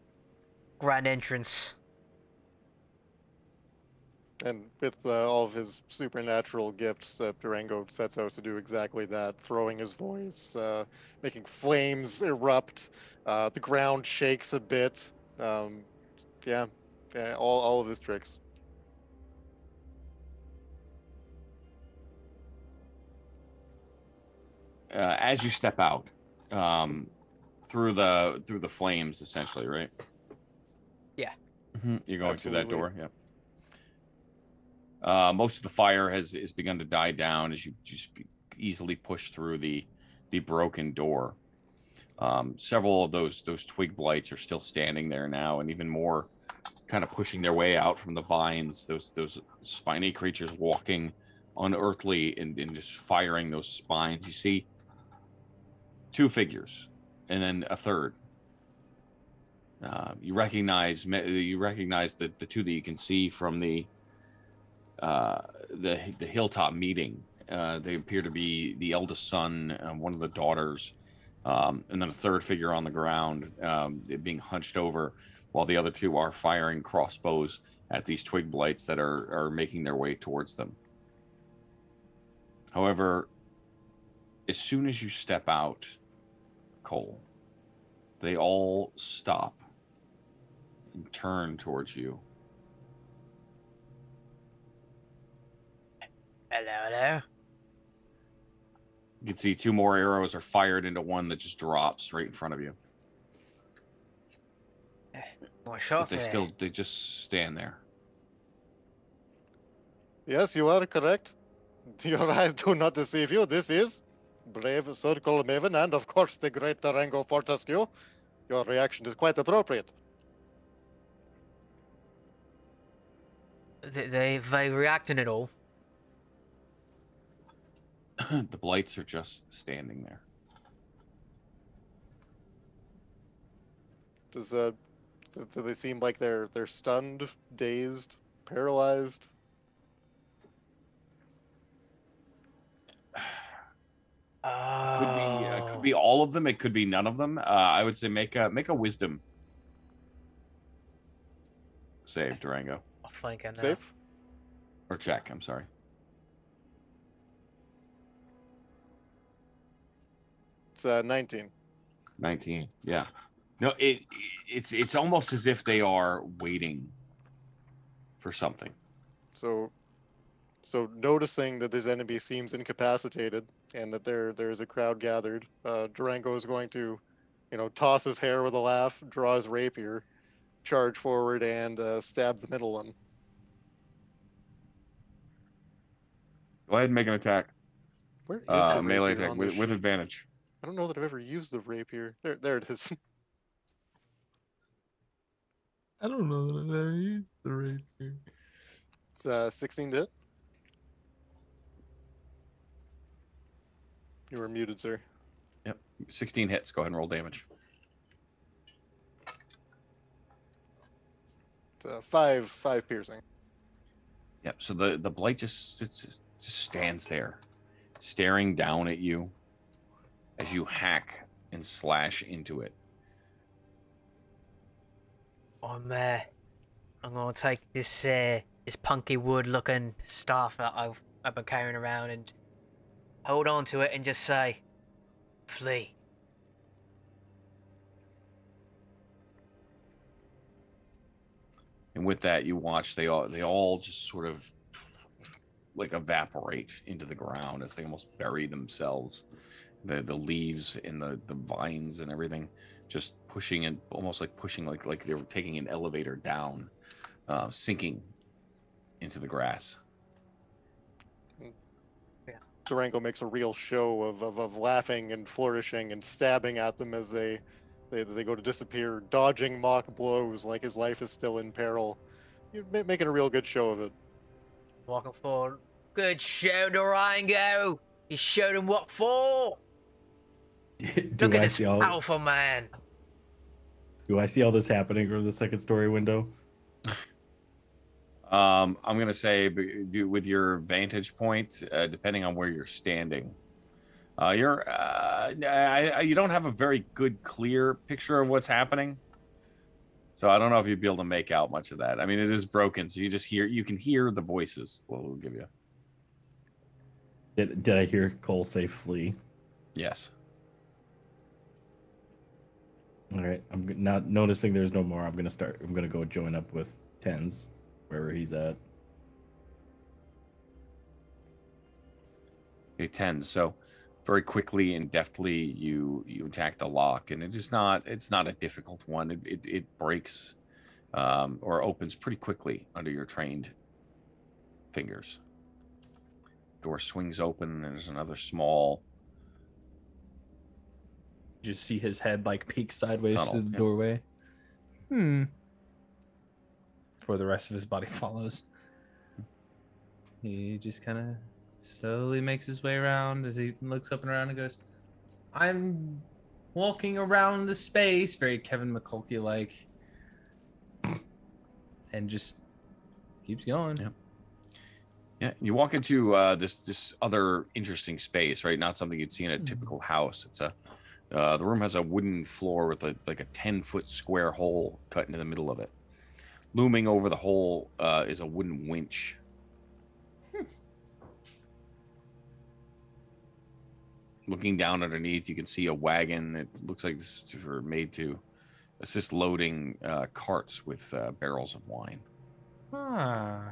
entrance. And with all of his supernatural gifts, Durango sets out to do exactly that, throwing his voice, making flames erupt, the ground shakes a bit. Yeah, all of his tricks. As you step out, through the flames, essentially, right? Yeah. You're going through that Absolutely. door. Yeah. Most of the fire has begun to die down as you just easily push through the broken door. Several of those twig blights are still standing there now, and even more kind of pushing their way out from the vines. Those spiny creatures walking unearthly and just firing those spines. You see 2 figures, and then a third. You recognize the 2 that you can see from the hilltop meeting. They appear to be the eldest son, one of the daughters, and then a third figure on the ground, being hunched over, while the other 2 are firing crossbows at these twig blights that are making their way towards them. However, as soon as you step out, Cole, they all stop and turn towards you. Hello. You can see 2 more arrows are fired into one that just drops right in front of you. But They just stand there. Yes, you are correct. Your eyes do not deceive you. This is brave Circle Mavvin and, of course, the great Durango Fortescue. Your reaction is quite appropriate. They reacting at all. The blights are just standing there. Do they seem like they're stunned, dazed, paralyzed? Could be all of them. It could be none of them. I would say make a wisdom save, Durango, I think I know. Safe? or check. I'm sorry. It's 19. 19. Yeah. No, it's almost as if they are waiting for something. So noticing that this enemy seems incapacitated and that there's a crowd gathered, Durango is going to, toss his hair with a laugh, draw his rapier, charge forward, and stab the middle one. Go ahead and make an attack. Where is the Melee rapier attack on with this sheet? advantage. I don't know that I've ever used the rapier. There it is. I don't know that I've ever used the rapier. It's 16 to hit. You were muted, sir. 16 hits. Go ahead and roll damage. It's 5 piercing. Yep. So the blight just stands there, staring down at you as you hack and slash into it. I'm gonna take this punky wood looking staff that I've been carrying around and hold on to it and just say, flee. And with that, you watch they all just sort of like evaporate into the ground as they almost bury themselves the leaves and the vines and everything, just pushing it, almost like pushing like they were taking an elevator down, sinking into the grass. Durango makes a real show of laughing and flourishing and stabbing at them as they go to disappear, dodging mock blows like his life is still in peril. You're making a real good show of it. Walking forward. Good show, Durango. You showed him what for. Look at this powerful man. Do I see all this happening from the second story window? I'm gonna say with your vantage point, depending on where you're standing, you don't have a very good, clear picture of what's happening. So I don't know if you'd be able to make out much of that. I mean, it is broken, so you can hear the voices. We'll give you. Did I hear Cole say flee? Yes. All right. I'm not noticing there's no more. I'm gonna go join up with Tens, wherever he's at. Okay, 10. So very quickly and deftly you attack the lock, and it's not a difficult one. It breaks or opens pretty quickly under your trained fingers. Door swings open, and there's another small. You just see his head like peek sideways Tunnel, through the doorway. Before the rest of his body follows. He just kind of slowly makes his way around as he looks up and around and goes, I'm walking around the space, very Kevin McCulkey like, and just keeps going. Yep. Yeah, you walk into this other interesting space, right? Not something you'd see in a typical house. It's the room has a wooden floor with a 10-foot square hole cut into the middle of it. Looming over the hole is a wooden winch. Looking down underneath, you can see a wagon. It looks like this is made to assist loading carts with barrels of wine. Ah.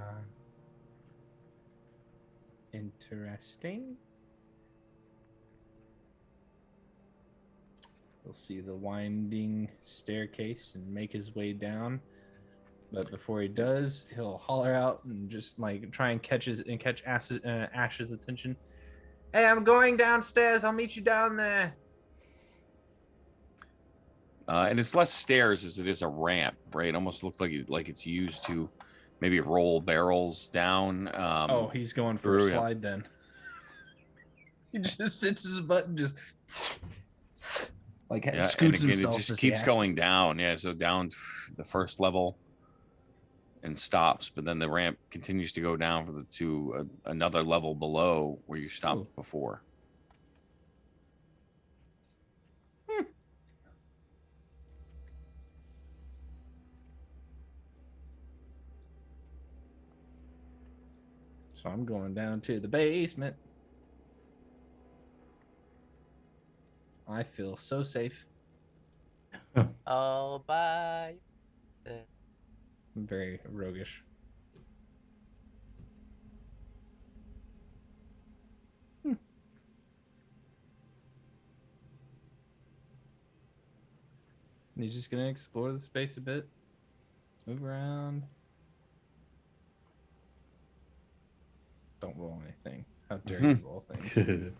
Interesting. He'll see the winding staircase and make his way down. But before he does, he'll holler out and just like try and catch Ash's attention. Hey, I'm going downstairs. I'll meet you down there. And it's less stairs as it is a ramp, right? It almost looks like it's used to maybe roll barrels down. He's going for a slide then. He just hits his butt and just like scoots himself. It just keeps going down. Yeah, so down the first level and stops, but then the ramp continues to go down to another level below where you stopped before. So I'm going down to the basement. I feel so safe. All by. I'm very roguish. And he's just gonna explore the space a bit. Move around. Don't roll anything. How dare you roll things?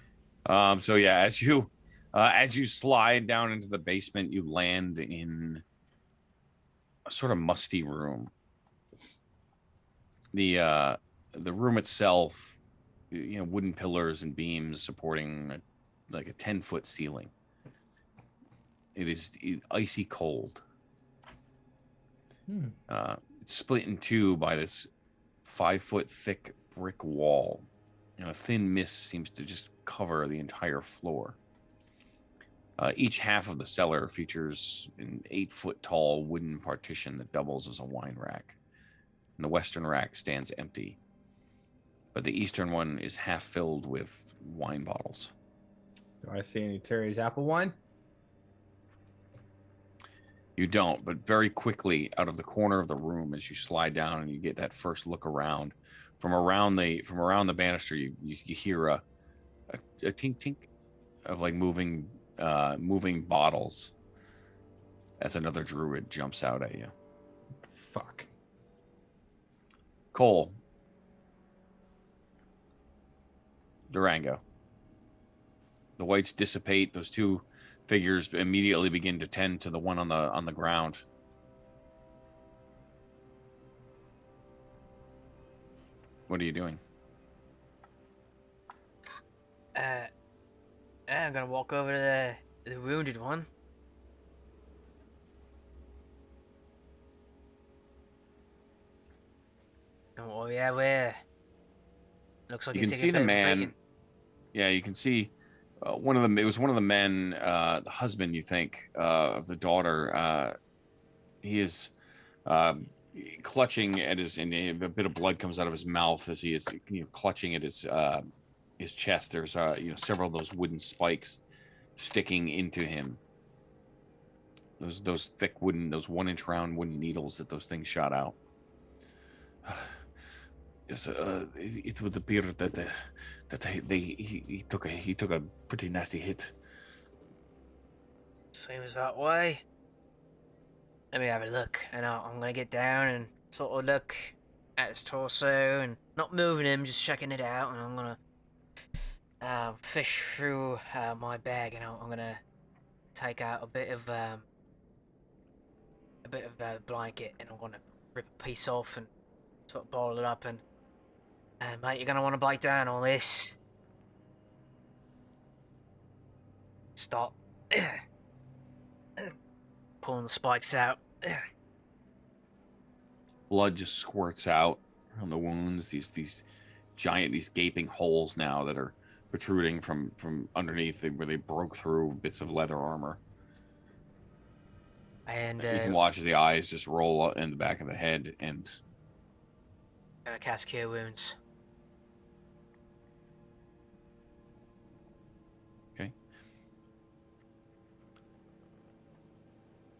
So yeah, as you slide down into the basement, you land in a sort of musty room. The room itself, wooden pillars and beams supporting like a 10-foot ceiling. It is icy cold. It's split in two by this 5-foot thick brick wall, and a thin mist seems to just cover the entire floor. Each half of the cellar features an 8-foot tall wooden partition that doubles as a wine rack. And the western rack stands empty, but the eastern one is half filled with wine bottles. Do I see any Terry's apple wine? You don't, but very quickly out of the corner of the room, as you slide down and you get that first look around, from around the banister, you hear a tink tink of like moving bottles as another druid jumps out at you. Fuck. Cole. Durango. The whites dissipate. Those two figures immediately begin to tend to the one on the ground. What are you doing? I'm gonna walk over to the wounded one. Oh yeah, where? Looks like You you can take see a the bit of a man. beating. Yeah, you can see one of them. It was one of the men, the husband, you think, of the daughter. He is clutching at his, and a bit of blood comes out of his mouth as he is clutching at his chest. There's several of those wooden spikes sticking into him. Those thick wooden, those 1-inch round wooden needles that those things shot out. Yes, it would appear that he took a pretty nasty hit. Seems that way. Let me have a look, and I'm gonna get down and sort of look at his torso and not moving him, just checking it out. And I'm gonna fish through my bag, and I'm gonna take out a bit of blanket, and I'm gonna rip a piece off and sort of ball it up. And mate, you're gonna want to bite down on this. Stop. Pulling the spikes out. Blood just squirts out from the wounds. These giant, these gaping holes now that are protruding from underneath where they broke through bits of leather armor. And You can watch the eyes just roll in the back of the head, and cast Cure Wounds. okay.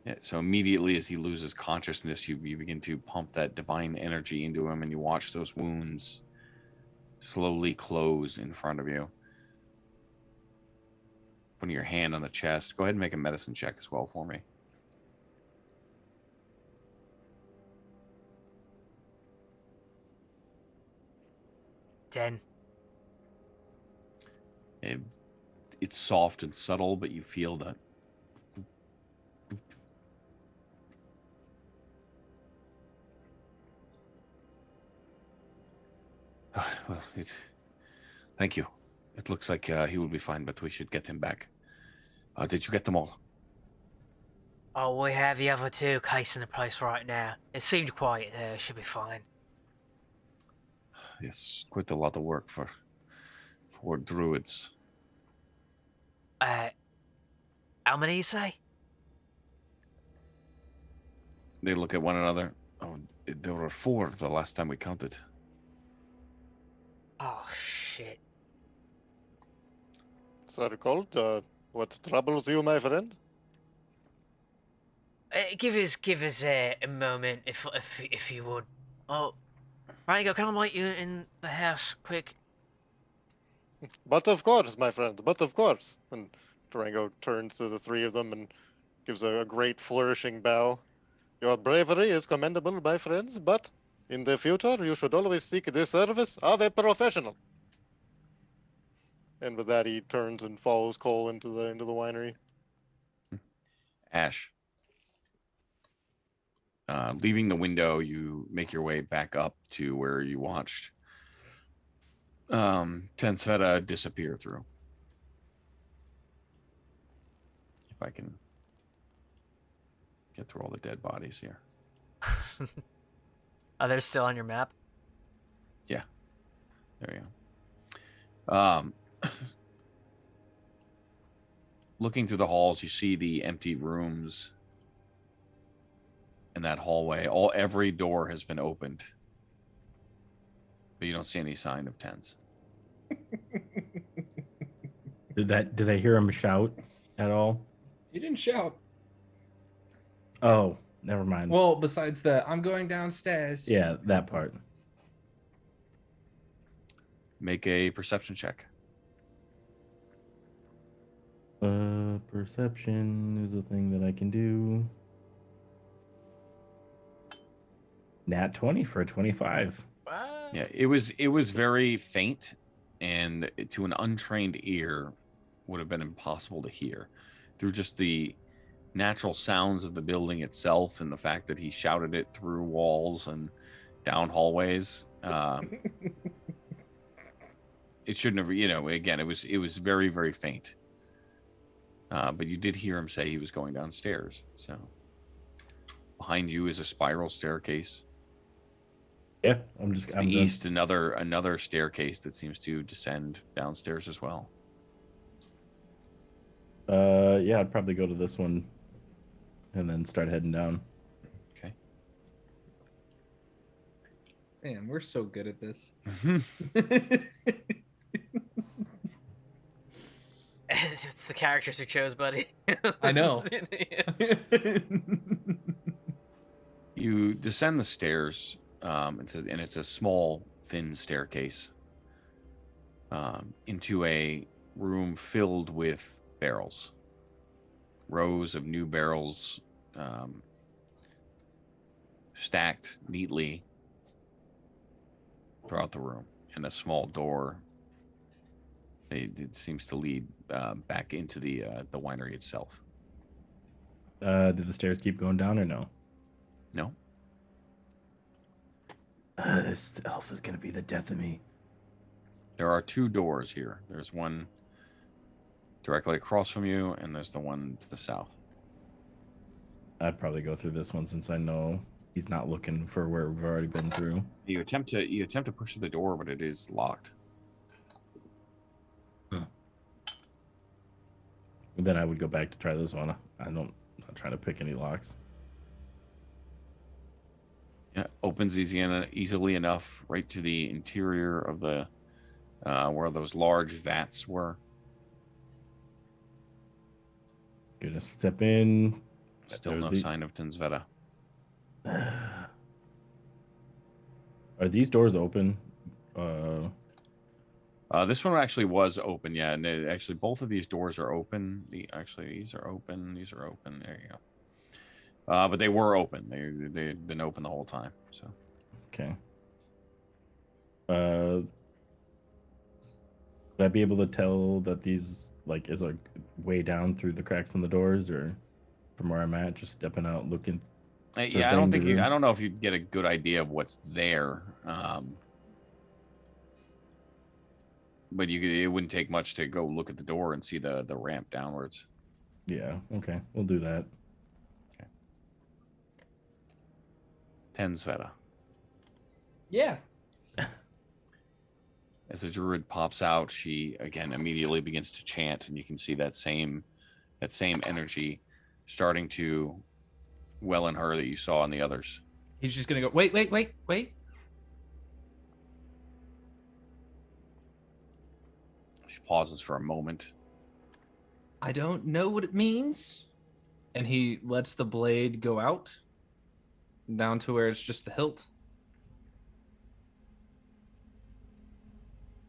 Yeah, so immediately as he loses consciousness, you begin to pump that divine energy into him, and you watch those wounds slowly close in front of you. Putting your hand on the chest. Go ahead and make a medicine check as well for me. It's soft and subtle, but you feel that. Well, thank you. It looks like he will be fine, but we should get him back. Did you get them all? Oh, we have the other two casing the place right now. It seemed quiet there. It should be fine. Yes, quite a lot of work for druids. How many you say? They look at one another. Oh, there were 4 the last time we counted. Oh, shit. So cold. What troubles you, my friend? Give us a moment, if you would. Oh, Rango, can I light you in the house, quick? But of course, my friend. But of course. And Durango turns to the 3 of them and gives a great flourishing bow. Your bravery is commendable, my friends, but in the future you should always seek the service of a professional. And with that, he turns and follows Cole into the winery. Ash. Leaving the window, you make your way back up to where you watched Tensveta disappear through. If I can get through all the dead bodies here. Are they still on your map? Yeah. There you go. Looking through the halls, you see the empty rooms in that hallway. Every door has been opened, but you don't see any sign of Tens. Did I hear him shout at all? He didn't shout. Oh, never mind. Well, besides the I'm going downstairs. Yeah, that part. Make a perception check. Perception is a thing that I can do. Nat 20 for a 25. What? Yeah, it was very faint, and to an untrained ear would have been impossible to hear through just the natural sounds of the building itself and the fact that he shouted it through walls and down hallways. It shouldn't have, again, it was very, very faint. But you did hear him say he was going downstairs. So behind you is a spiral staircase. Yeah, To the east, another staircase that seems to descend downstairs as well. Yeah, I'd probably go to this one and then start heading down. Okay. Man, we're so good at this. It's the characters who chose, buddy. I know. You descend the stairs. It's a small, thin staircase into a room filled with barrels. Rows of new barrels stacked neatly throughout the room, and a small door. It seems to lead back into the winery itself. Did the stairs keep going down or no? No. This elf is gonna be the death of me. There are two doors here. There's one directly across from you, and there's the one to the south. I'd probably go through this one since I know he's not looking for where we've already been through. You attempt to push the door, but it is locked. Then I would go back to try this one. I'm not trying to pick any locks. Yeah, opens easily enough right to the interior of the where those large vats were. Gonna step in. Still no sign of Tensveta. Are these doors open? This one actually was open, yeah. And actually, both of these doors are open. These are open. These are open. There you go. But they were open. They had been open the whole time. So. Okay. Would I be able to tell that these is way down through the cracks in the doors, or from where I'm at, just stepping out looking? Yeah, I don't think I don't know if you'd get a good idea of what's there. But it wouldn't take much to go look at the door and see the ramp downwards. Yeah. Okay, we'll do that. Okay. Tensveta. Yeah. As the druid pops out, she again immediately begins to chant, and you can see that same energy starting to well in her that you saw in the others. He's just gonna go, wait. She pauses for a moment. I don't know what it means. And he lets the blade go out down to where it's just the hilt.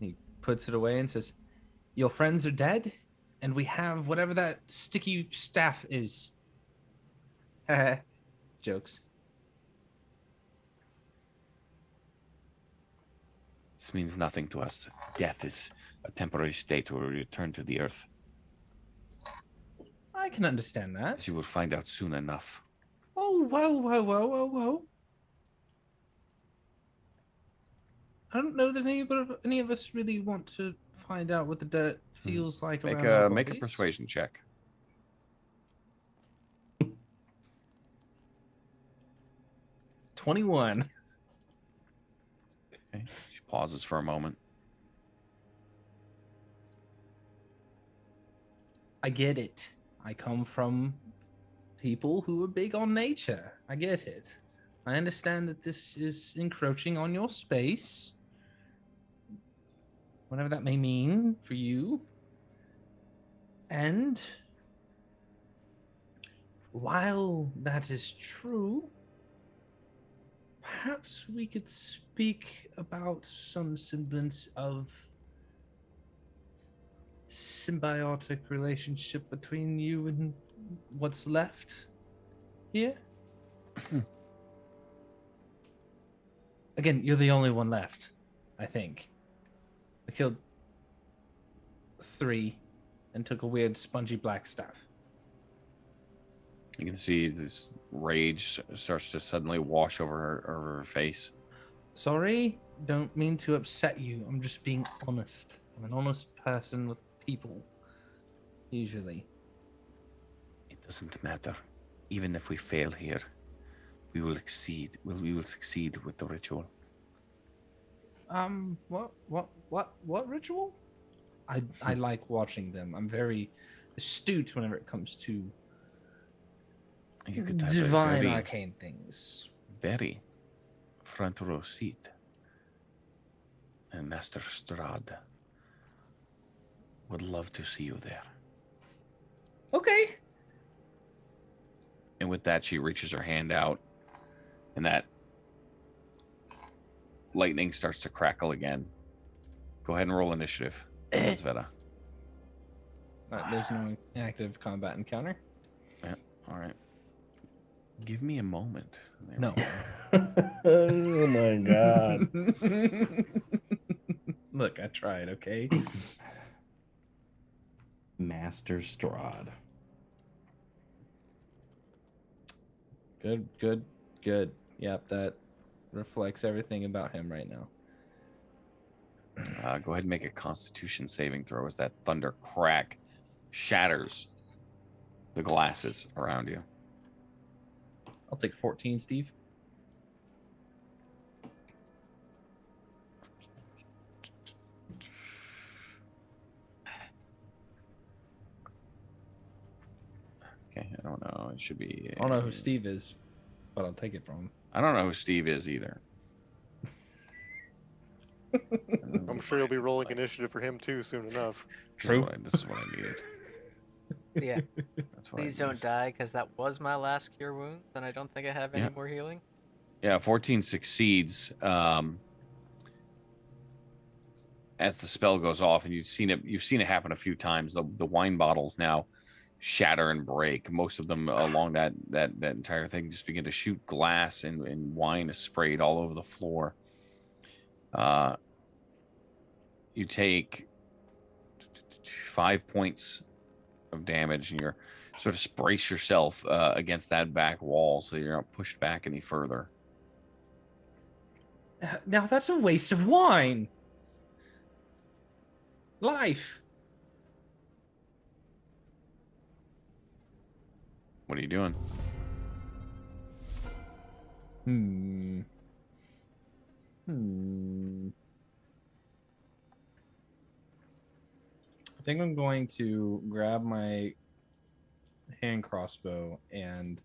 He puts it away and says, "Your friends are dead, and we have whatever that sticky staff is." Jokes. This means nothing to us. Death is a temporary state where we return to the earth. I can understand that. As you will find out soon enough. Oh, whoa. I don't know that any of us really want to find out what the dirt feels like around our Make a bodies. persuasion check. 21. Okay. She pauses for a moment. I get it. I come from people who are big on nature. I get it. I understand that this is encroaching on your space. Whatever that may mean for you. And while that is true, perhaps we could speak about some semblance of symbiotic relationship between you and what's left here. Again, you're the only one left, I think. I killed 3 and took a weird spongy black staff. You can see this rage starts to suddenly wash over her face. Sorry, don't mean to upset you. I'm just being honest. I'm an honest person with people, usually. It doesn't matter. Even if we fail here, we will succeed. We will succeed with the ritual. What ritual? I like watching them. I'm very astute whenever it comes to You could have divine a arcane things. very front row seat. And Master Strahd would love to see you there. Okay. And with that, she reaches her hand out, and that lightning starts to crackle again. Go ahead and roll initiative, Sveta. There's no active combat encounter. Yeah, all right. Give me a moment. There No. we go. Oh my god. Look, I tried, okay? Master Strahd. Good. Yep, that reflects everything about him right now. Go ahead and make a Constitution saving throw as that thunder crack shatters the glasses around you. I'll take 14, Steve. Okay, I don't know. It should be. I don't know who Steve is, but I'll take it from him. I don't know who Steve is either. I'm sure you'll be rolling initiative for him too soon enough. True. This is what I needed. Yeah. That's what Please I don't needed. die, because that was my last cure wound, and I don't think I have any Yeah. more healing. Yeah, 14 succeeds. As the spell goes off, and you've seen it happen a few times. The wine bottles now shatter and break. Most of them along that entire thing just begin to shoot glass, and wine is sprayed all over the floor. You take 5 points of damage, and you're sort of brace yourself against that back wall so you're not pushed back any further. Now that's a waste of wine. Life. What are you doing? I think I'm going to grab my hand crossbow and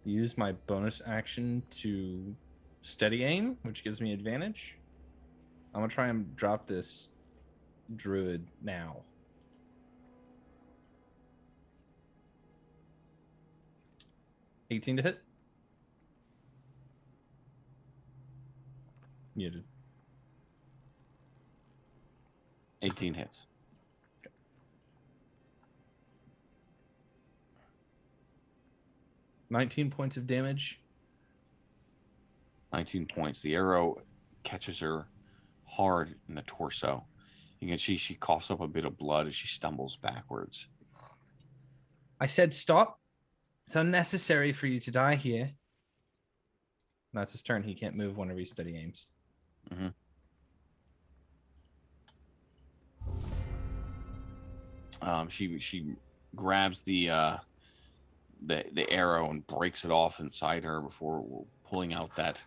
use my bonus action to steady aim, which gives me advantage. I'm gonna try and drop this druid now. $18 to hit. Muted. 18 hits. 19 points of damage. 19 points. The arrow catches her hard in the torso. You can see she coughs up a bit of blood as she stumbles backwards. I said stop. It's unnecessary for you to die here. That's his turn. He can't move whenever he steady aims. She grabs the arrow and breaks it off inside her before pulling out that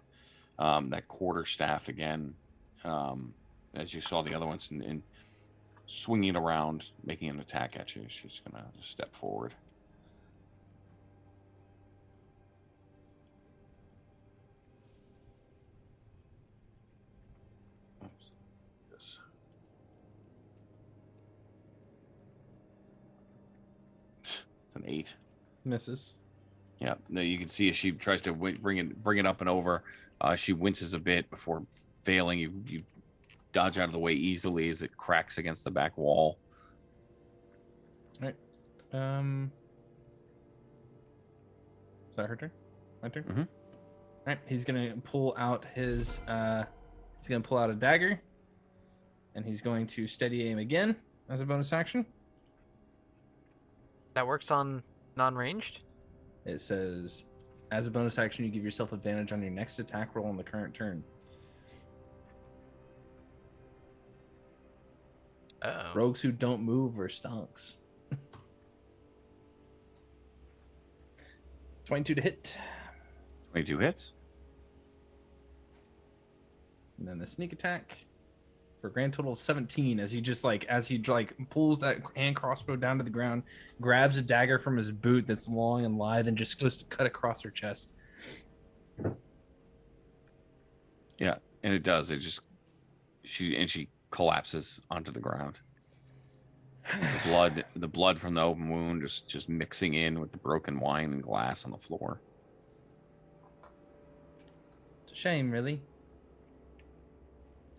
quarter staff again, as you saw the other ones, and swinging it around, making an attack at you. She's gonna just step forward. Oops. This. It's an 8. Misses. Yeah, no, you can see as she tries to bring it up and over. She winces a bit before failing. You dodge out of the way easily as it cracks against the back wall. Is that her turn? My turn. Mhm. All right. He's gonna pull out his. He's gonna pull out a dagger, and he's going to steady aim again as a bonus action. That works on non-ranged? It says, as a bonus action, you give yourself advantage on your next attack roll on the current turn. Oh. Rogues who don't move are stonks. 22 to hit. 22 hits. And then the sneak attack for a grand total of 17 as he pulls that hand crossbow down to the ground, grabs a dagger from his boot that's long and lithe, and just goes to cut across her chest. Yeah, and it does. It just she collapses onto the ground. The blood from the open wound just mixing in with the broken wine and glass on the floor. It's a shame, really.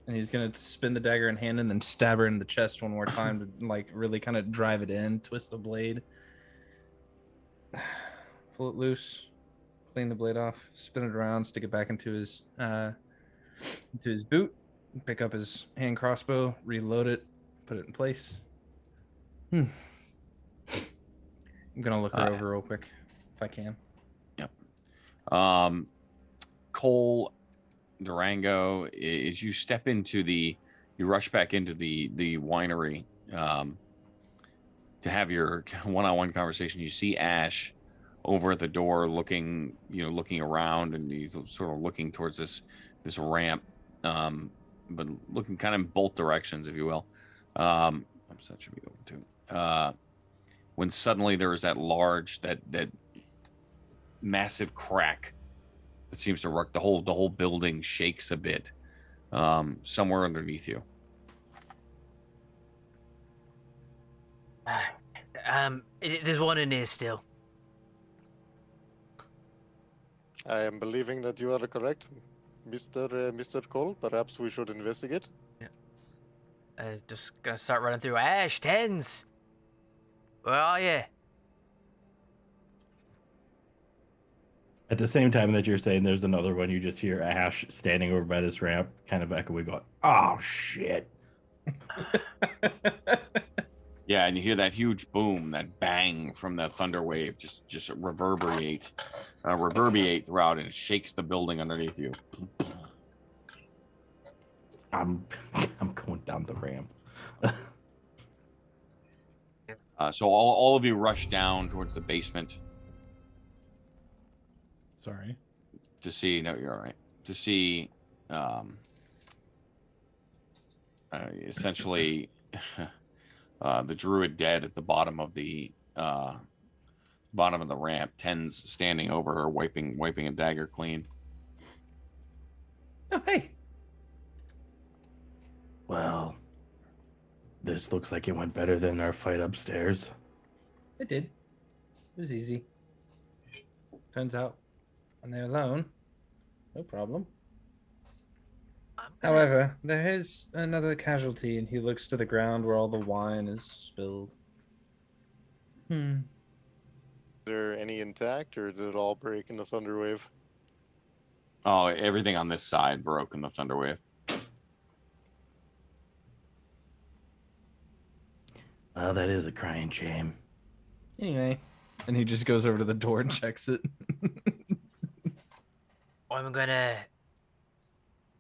And he's gonna spin the dagger in hand and then stab her in the chest one more time to like really kind of drive it in, twist the blade, pull it loose, clean the blade off, spin it around, stick it back into his boot, pick up his hand crossbow, reload it, put it in place. I'm gonna look her over real quick if I can. Yep. Cole, Durango, as you step into you rush back into the winery to have your one-on-one conversation. You see Ash over at the door looking around, and he's sort of looking towards this ramp, but looking kind of in both directions, if you will. So that should be open too. When suddenly there is that massive crack that seems to wreck the whole building, shakes a bit somewhere underneath you. There's one in here still. I am believing that you are correct, Mr. Cole. Perhaps we should investigate. Just gonna start running through. Ash, tens. Where are you? At the same time that you're saying there's another one, you just hear Ash standing over by this ramp, kind of echoing, going, "Oh shit!" Yeah, and you hear that huge boom, that bang from the thunder wave, just reverberate throughout, and it shakes the building underneath you. I'm going down the ramp. So all of you rush down towards the basement. Sorry. To see, no, you're all right. To see, essentially, the druid dead at the bottom of the ramp. Tens standing over her, wiping a dagger clean. Oh, hey. Well, this looks like it went better than our fight upstairs. It did. It was easy. Turns out, when they're alone, no problem. However, there is another casualty, and he looks to the ground where all the wine is spilled. Is there any intact, or did it all break in the thunder wave? Oh, everything on this side broke in the thunder wave. Well, that is a crying shame. Anyway, and he just goes over to the door and checks it. I'm gonna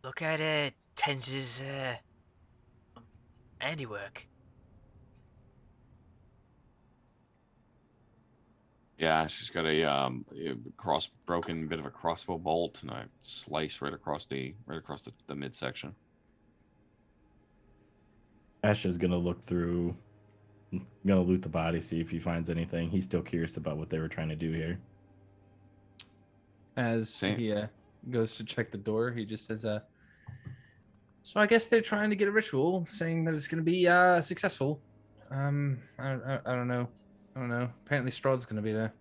look at Tenz's handiwork. Yeah, she's got a broken bit of a crossbow bolt and a slice right across the midsection. Ash is gonna look through, gonna loot the body, see if he finds anything. He's still curious about what they were trying to do here. As he goes to check the door, he just says, so I guess they're trying to get a ritual saying that it's going to be successful. I don't know. Apparently Strahd's going to be there.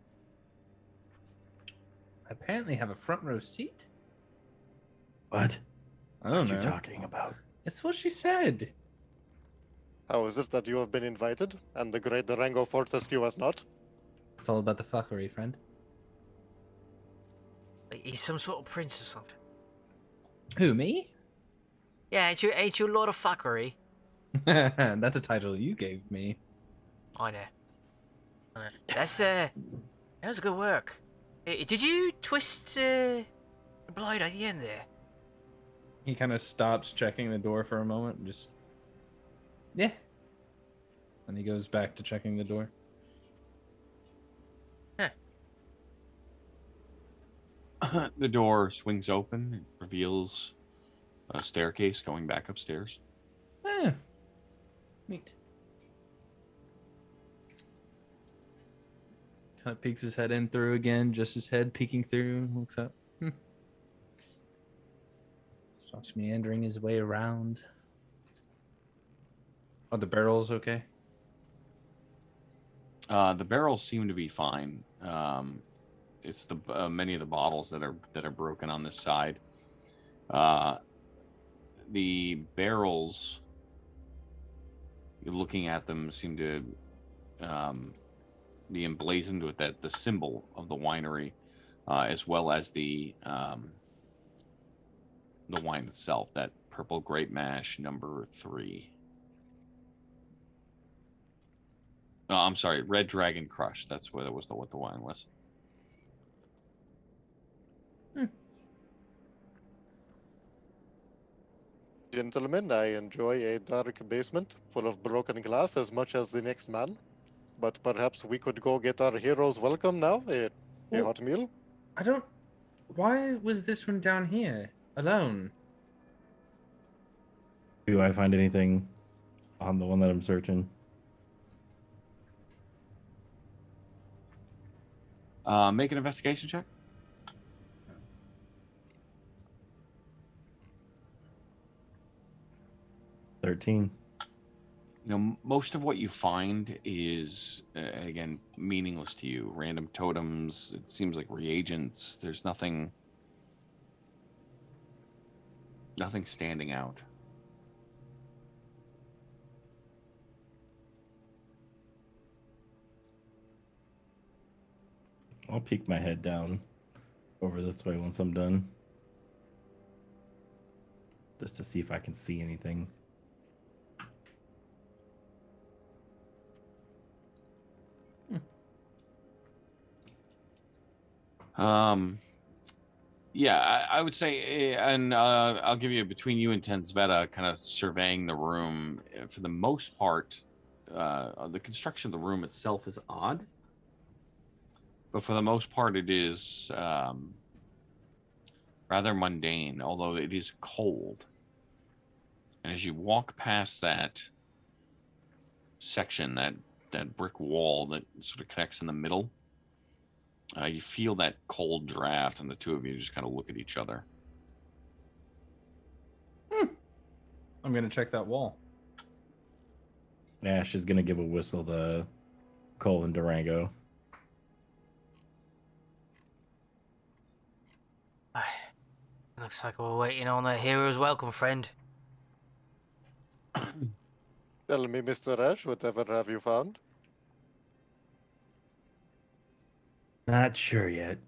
I apparently have a front row seat. What? I don't know. What are you talking about? It's what she said. How is it that you have been invited, and the great Durango Fortescue has not? It's all about the fuckery, friend. Like, he's some sort of prince or something. Who, me? Yeah, ain't you Lord of Fuckery? That's a title you gave me. I know. That was good work. Did you twist the blade at the end there? He kind of stops checking the door for a moment and just... Yeah. And he goes back to checking the door. The door swings open and reveals a staircase going back upstairs. Eh. Neat. Kind of peeks his head in through again, just his head peeking through, looks up. Starts meandering his way around. Are the barrels okay? The barrels seem to be fine. It's the many of the bottles that are broken on this side. The barrels, you're looking at them, seem to be emblazoned with the symbol of the winery, as well as the wine itself, that purple grape mash number 3. I'm sorry, Red Dragon Crush. That's what what the wine was. Gentlemen, I enjoy a dark basement full of broken glass as much as the next man. But perhaps we could go get our heroes welcome now? A Well- hot meal? I don't... Why was this one down here? Alone? Do I find anything on the one that I'm searching? Make an investigation check. $13. Most of what you find is again meaningless to you. Random totems. It seems like reagents. There's nothing standing out. I'll peek my head down over this way once I'm done. Just to see if I can see anything. Yeah, I would say, and I'll give you between you and Tenzveta, kind of surveying the room. For the most part, the construction of the room itself is odd, but for the most part, it is rather mundane. Although it is cold, and as you walk past that section, that brick wall that sort of connects in the middle. You feel that cold draft, and the two of you just kind of look at each other. I'm gonna check that wall. Ash is gonna give a whistle to Cole and Durango. Looks like we're waiting on a hero's welcome, friend. Tell me, Mr. Ash, whatever have you found? Not sure yet,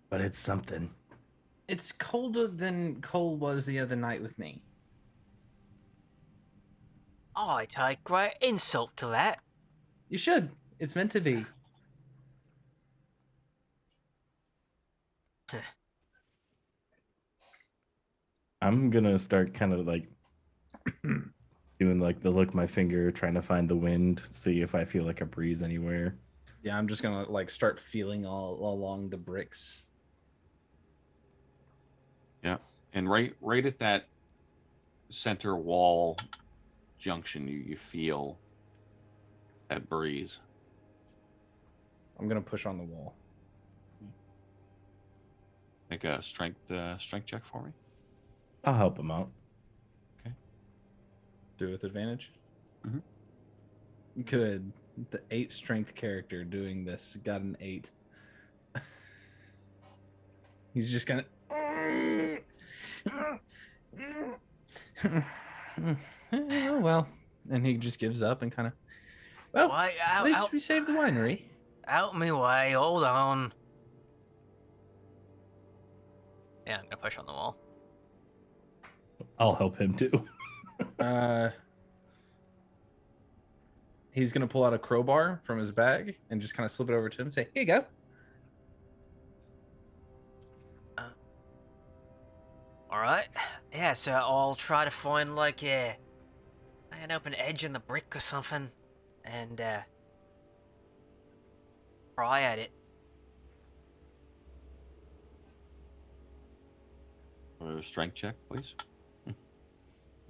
but it's something. It's colder than Cole was the other night with me. I take great insult to that. You should. It's meant to be. I'm gonna start kind of like doing like the look my finger, trying to find the wind, see if I feel like a breeze anywhere. Yeah, I'm just gonna like start feeling all along the bricks. Yeah, and right at that center wall junction, you feel that breeze. I'm gonna push on the wall. Make a strength check for me. I'll help him out. Do it with advantage. Mhm. Good. The 8 strength character doing this got an 8. He's just gonna. Oh well, And he just gives up and kind of. Well, Why, at least we saved the winery. Out me way, hold on. Yeah, I'm gonna push on the wall. I'll help him too. He's gonna pull out a crowbar from his bag and just kind of slip it over to him and say, "Here you go." All right. Yeah, so I'll try to find like an open edge in the brick or something, and pry at it. Strength check, please.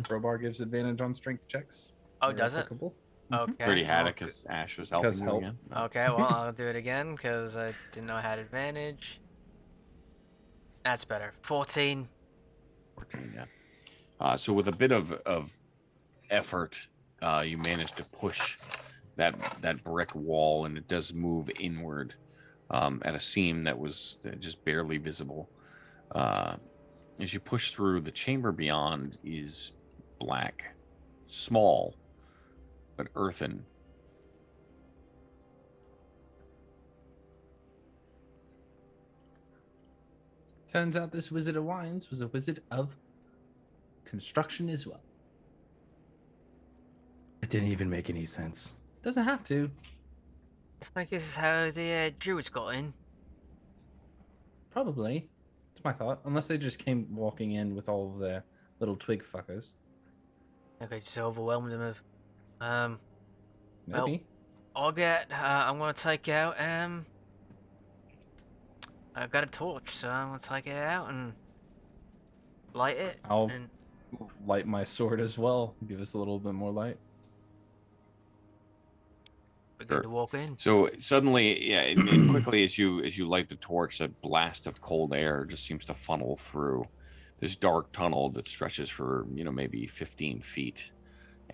Crowbar gives advantage on strength checks. Oh, Where does it? applicable. Okay. Already had well, it because Ash was helping 'Cause you help. again. Okay, well, I'll do it again because I didn't know I had advantage. That's better. 14. 14, yeah. So with a bit of effort, you manage to push that brick wall, and it does move inward at a seam that was just barely visible. As you push through, the chamber beyond is black, small, but earthen. Turns out this Wizard of Wines was a wizard of construction as well. It didn't even make any sense. Doesn't have to. I think this is how the Druids got in. Probably. That's my thought. Unless they just came walking in with all of their little twig fuckers. Okay, just overwhelmed them with. Maybe. I'll get. I'm gonna take out. I've got a torch, so I'm gonna take it out and light it. I'll and light my sword as well. Give us a little bit more light. begin Sure. to walk in. So suddenly, yeah, and quickly as you light the torch, a blast of cold air just seems to funnel through this dark tunnel that stretches for maybe 15 feet,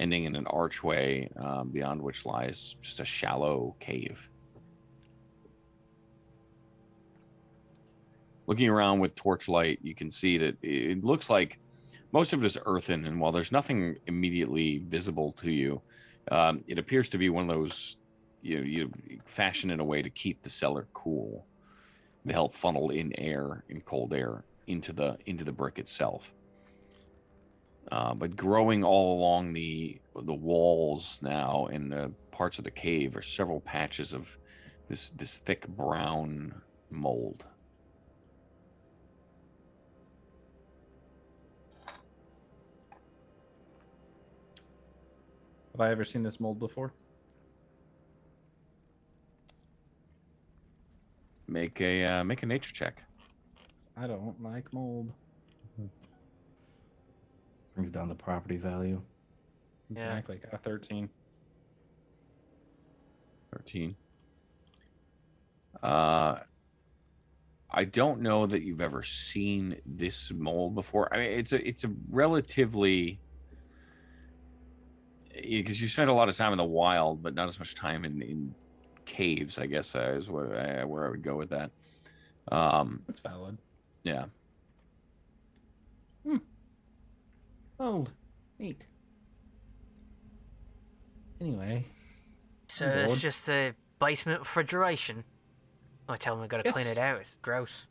ending in an archway beyond which lies just a shallow cave. Looking around with torchlight, you can see that it looks like most of it is earthen, and while there's nothing immediately visible to you, it appears to be one of those you fashion in a way to keep the cellar cool, to help funnel in cold air into the brick itself. But growing all along the walls now in the parts of the cave are several patches of this thick brown mold. Have I ever seen this mold before? Make a nature check. I don't like mold. Brings down the property value. Exactly. Got a 13. 13. I don't know that you've ever seen this mold before. I mean, it's a relatively, because you spend a lot of time in the wild, but not as much time in caves, I guess, is where I would go with that. That's valid. Yeah. Mold. Neat. Anyway. So I'm it's bored. just a basement refrigeration. I tell them I gotta clean Yes. it out. It's gross.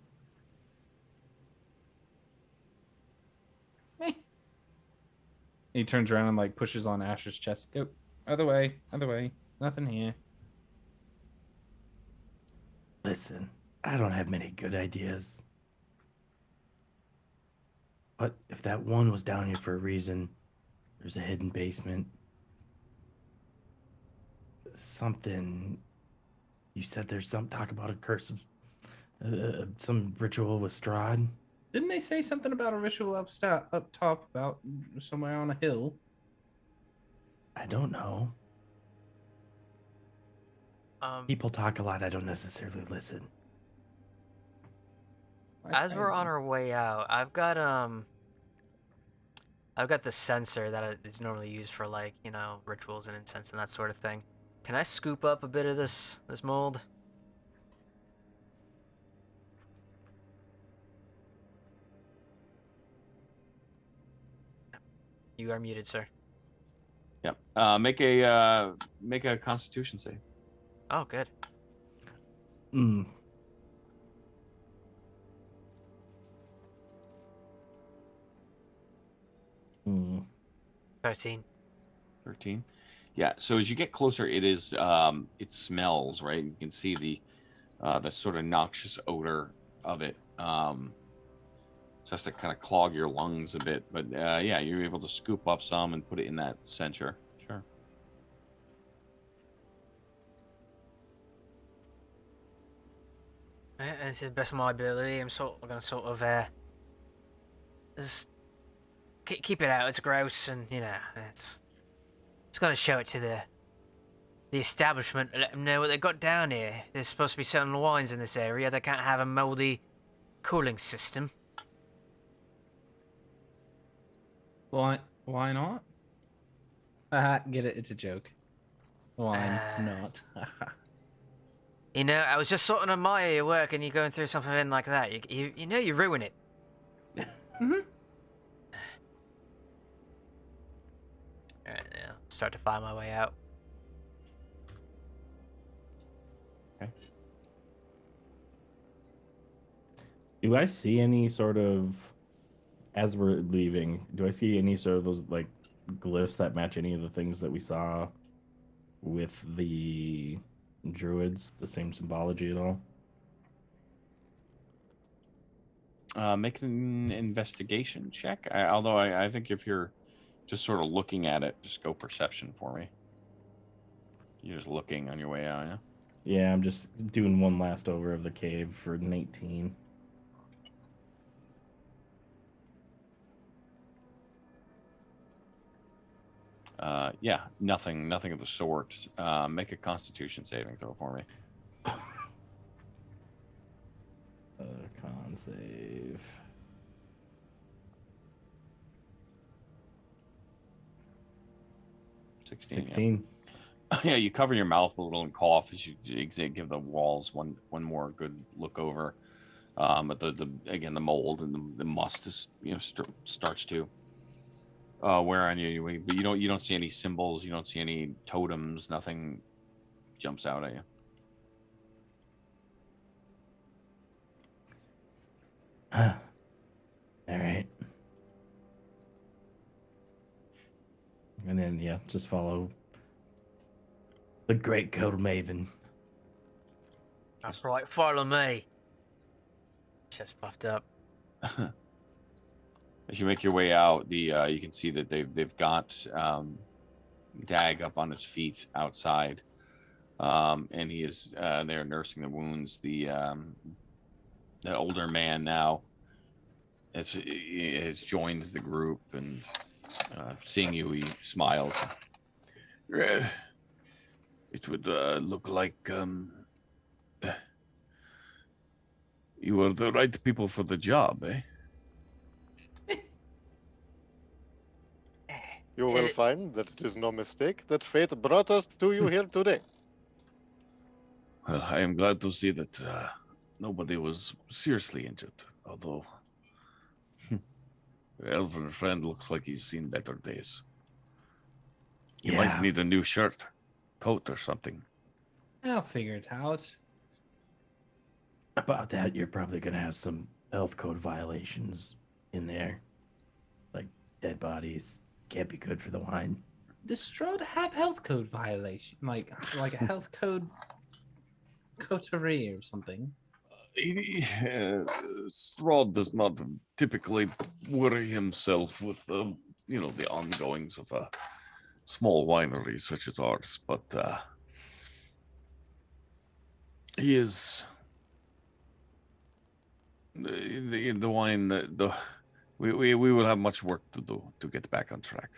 He turns around and like pushes on Ash's chest. Go. Other way. Other way. Nothing here. Listen, I don't have many good ideas. But if that one was down here for a reason, there's a hidden basement. Something. You said there's some talk about a curse of some ritual with Strahd. Didn't they say something about a ritual up top about somewhere on a hill? I don't know. People talk a lot. I don't necessarily listen. As we're on our way out, I've got the sensor that is normally used for like rituals and incense and that sort of thing. Can I scoop up a bit of this mold? You are muted, sir. Yep. Make a Constitution save. Oh, good. Mm. Mm. 13. 13. Yeah. So as you get closer, it smells, right. You can see the sort of noxious odor of it. Just to kind of clog your lungs a bit, but yeah, you're able to scoop up some and put it in that censer. Sure. And to the best of my ability, I'm gonna sort of just keep it out. It's gross, and it's gonna show it to the establishment and let them know what they got down here. There's supposed to be certain wines in this area that can't have a moldy cooling system. Why not? Get it? It's a joke. Why not? I was just sorting on my work, and you're going through something like that. You ruin it. Mm-hmm. Alright, now start to find my way out. Okay. Do I see any sort of, as we're leaving, do I see any sort of those like glyphs that match any of the things that we saw with the Druids? The same symbology at all? Make an investigation check. Although I think if you're just sort of looking at it, just go perception for me. You're just looking on your way out, yeah? Yeah, I'm just doing one last over of the cave for an 18. Yeah, nothing of the sort. Make a Constitution saving throw for me. Con save. Yeah. 16. Yeah, you cover your mouth a little and cough as you give the walls one more good look over. But the mold and the must is starts to wear on you. But you don't see any symbols. You don't see any totems. Nothing jumps out at you. All right. And then just follow the great code Mavvin. That's right, follow me. Chest puffed up. As you make your way out, you can see that they've got Dag up on his feet outside, and he is there nursing the wounds. The older man now has joined the group, and seeing you, he smiles. It would look like you are the right people for the job, eh? You will find that it is no mistake that fate brought us to you here today. Well, I am glad to see that nobody was seriously injured, although your elven friend looks like he's seen better days. You might need a new shirt, coat, or something. I'll figure it out. About that, you're probably going to have some health code violations in there. Like dead bodies. Can't be good for the wine. Does Strahd have health code violation? Like a health code coterie or something? Strahd does not typically worry himself with the ongoings of a small winery such as ours, but he is the wine. We will have much work to do to get back on track.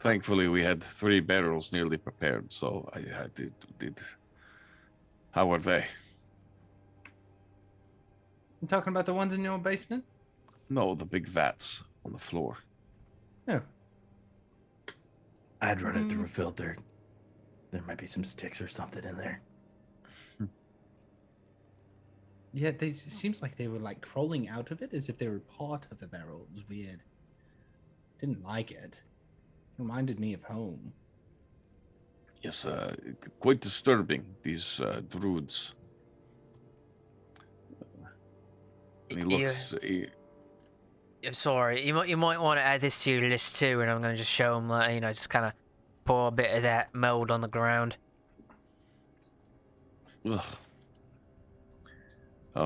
Thankfully, we had 3 barrels nearly prepared, so I did. How are they? You talking about the ones in your basement? No, the big vats on the floor. No. I'd run it through a filter. There might be some sticks or something in there. Yeah, it seems like they were like crawling out of it as if they were part of the barrel. It was weird. Didn't like it. Reminded me of home. Yes, quite disturbing, these Druids. And he looks... I'm sorry. You might want to add this to your list too, and I'm gonna just show him, like, just kind of pour a bit of that mold on the ground.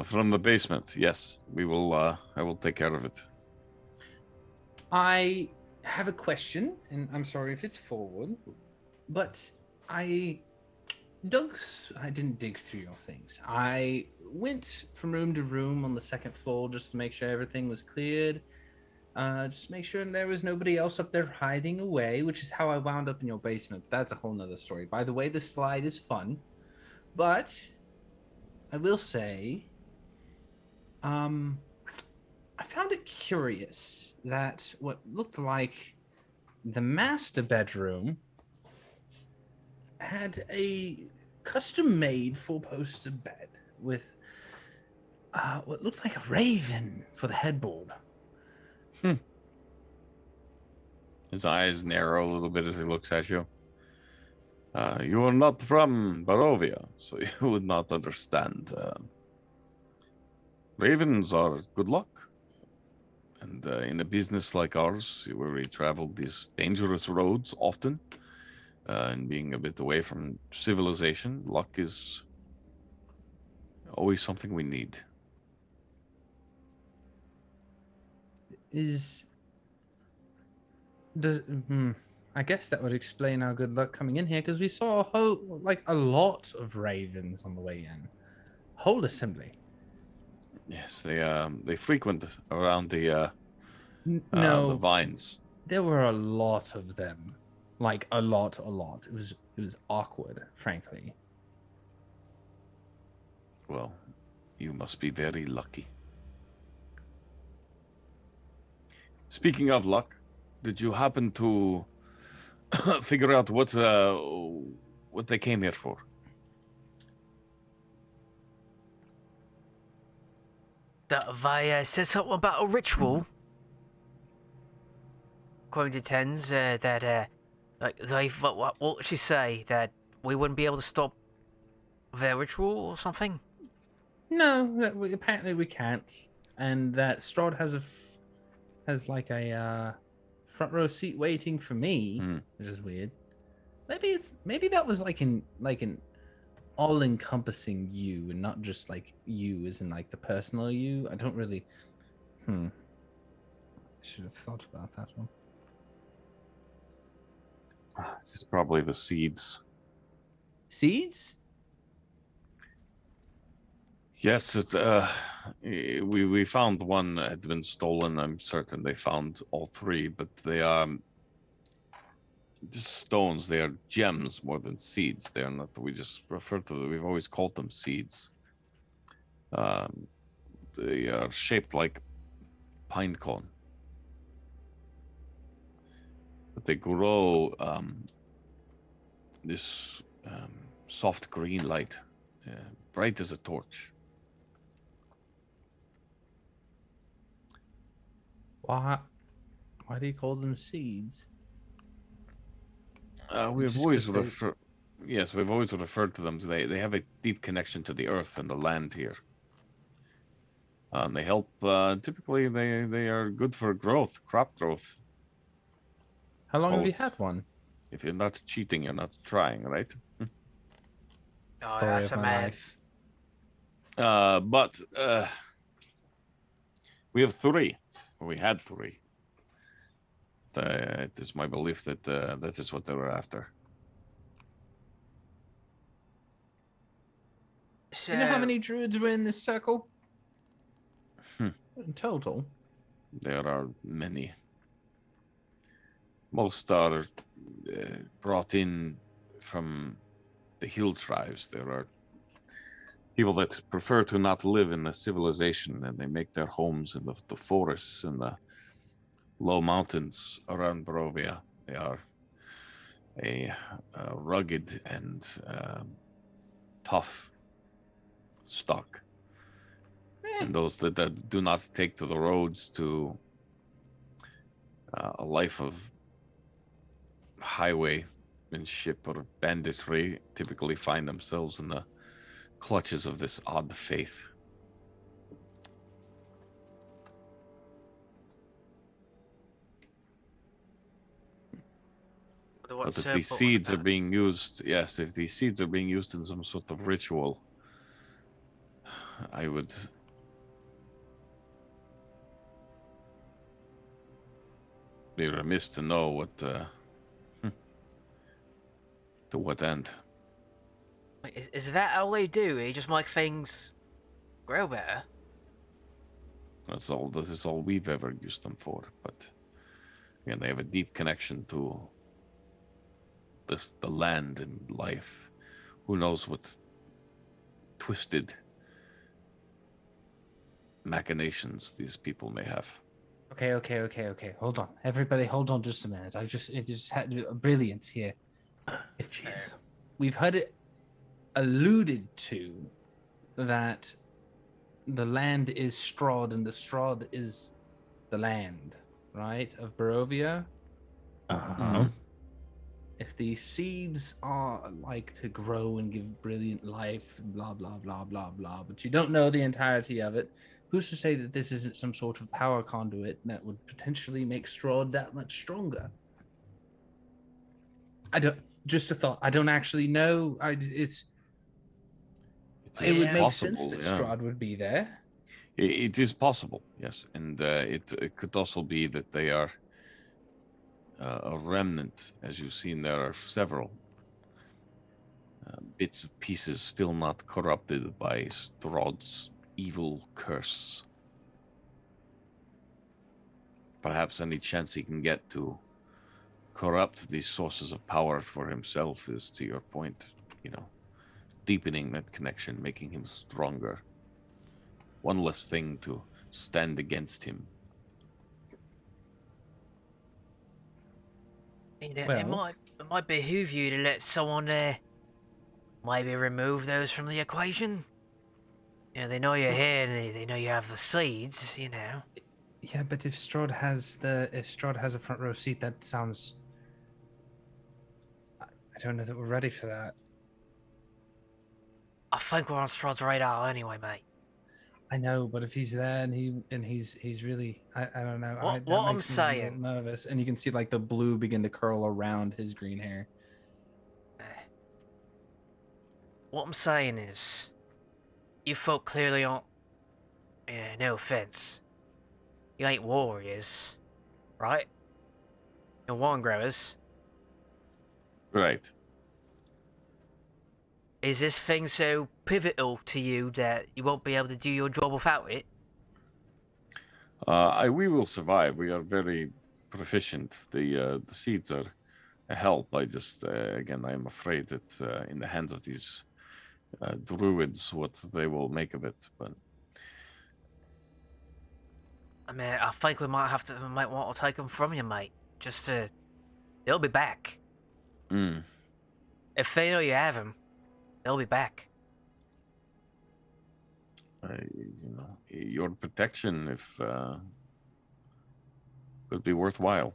From the basement, yes. We will, I will take care of it. I have a question, and I'm sorry if it's forward, but I didn't dig through your things. I went from room to room on the second floor just to make sure everything was cleared. Just to make sure there was nobody else up there hiding away, which is how I wound up in your basement. That's a whole nother story. By the way, the slide is fun, but I will say, I found it curious that what looked like the master bedroom had a custom-made four-poster bed with what looked like a raven for the headboard. His eyes narrow a little bit as he looks at you. You are not from Barovia, so you would not understand. Ravens are good luck. And in a business like ours, where we travel these dangerous roads often, and being a bit away from civilization, luck is always something we need. I guess that would explain our good luck coming in here, because we saw a lot of ravens on the way in. Whole assembly. Yes, they frequent around the No, vines. there were a lot of them. Like a lot. It was awkward, frankly. Well, you must be very lucky. Speaking of luck, did you happen to figure out what they came here for? That Vaya said something about a ritual. According to Tens, that what did she say? That we wouldn't be able to stop their ritual or something? No, apparently we can't, and that Strahd has a front row seat waiting for me, which is weird. Maybe that was like an all-encompassing you, and not just like you as in like the personal you. I don't really. I should have thought about that one. This is probably the seeds. Seeds? Yes, we found one had been stolen. I'm certain they found all three, but they are just stones. They are gems more than seeds. They are not. We just refer to them. We've always called them seeds. They are shaped like pine cone, but they grow this soft green light, bright as a torch. Why do you call them seeds? We've always we've always referred to them. They have a deep connection to the earth and the land here. They help. Typically, they are good for crop growth. How long have you had one? If you're not cheating, you're not trying, right? Story of my life. But we have three. We had three. It is my belief that that is what they were after. So, You know how many druids were in this circle? In total? There are many. Most are brought in from the hill tribes. There are people that prefer to not live in a civilization, and they make their homes in the forests and the low mountains around Barovia. They are a rugged and tough stock. And those that do not take to the roads to a life of highwaymanship or banditry typically find themselves in the clutches of this odd faith. But if these seeds are being used, yes, if these seeds are being used in some sort of ritual, I would be remiss to know what, to what end. Wait, is that all they do? They just make things grow better? This is all we've ever used them for. But again, they have a deep connection to the land and life. Who knows what twisted machinations these people may have. Okay. Hold on. Everybody, hold on just a minute. It just had a brilliance here. If we've heard it alluded to that the land is Strahd and the Strahd is the land, right, of Barovia. Uh-huh. If these seeds are like to grow and give brilliant life, blah, blah, blah, blah, blah, but you don't know the entirety of it, who's to say that this isn't some sort of power conduit that would potentially make Strahd that much stronger? Just a thought. I don't actually know. It would make possible, sense that yeah. Strahd would be there. It is possible, yes. And it could also be that they are a remnant. As you've seen, there are several bits of pieces still not corrupted by Strahd's evil curse. Perhaps any chance he can get to corrupt these sources of power for himself is, to your point, deepening that connection, making him stronger. One less thing to stand against him. It might behoove you to let someone maybe remove those from the equation. They know you're here, and they know you have the seeds. Yeah, but if Strahd has a front row seat, that sounds. I don't know that we're ready for that. I think we're on Strahd's radar anyway, mate. I know, but if he's there and he's really, I don't know. What I'm makes me a little saying, nervous, and you can see like the blue begin to curl around his green hair. What I'm saying is, you folk clearly aren't. No offense. You ain't warriors, right? You're wine growers. Right. Is this thing so pivotal to you that you won't be able to do your job without it? We will survive. We are very proficient. The seeds are a help. I just, again, I am afraid that in the hands of these druids, what they will make of it. But I mean, I think we might want to take them from you, mate. They'll be back. If they know you have them, they'll be back. Your protection, if would be worthwhile.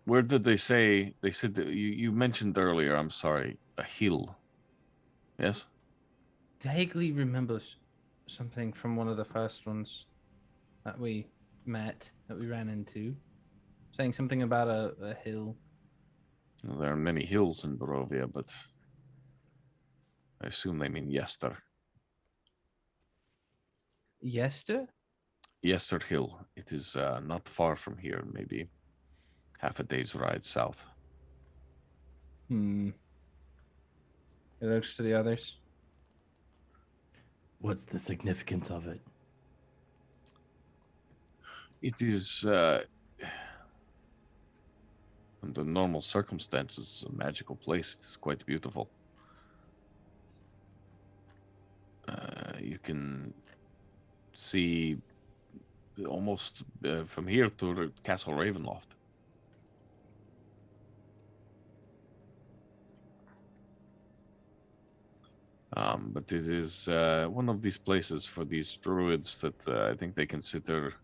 Where did they say? They said that you mentioned earlier. I'm sorry, a hill. Yes. Vaguely remembers something from one of the first ones that we ran into, saying something about a hill. Well, there are many hills in Barovia, but I assume they mean Yester. Yester? Yester Hill. It is not far from here, maybe half a day's ride south. It looks to the others. What's the significance of it? It is, under normal circumstances, a magical place. It is quite beautiful. You can see almost from here to Castle Ravenloft. But it is one of these places for these druids that I think they consider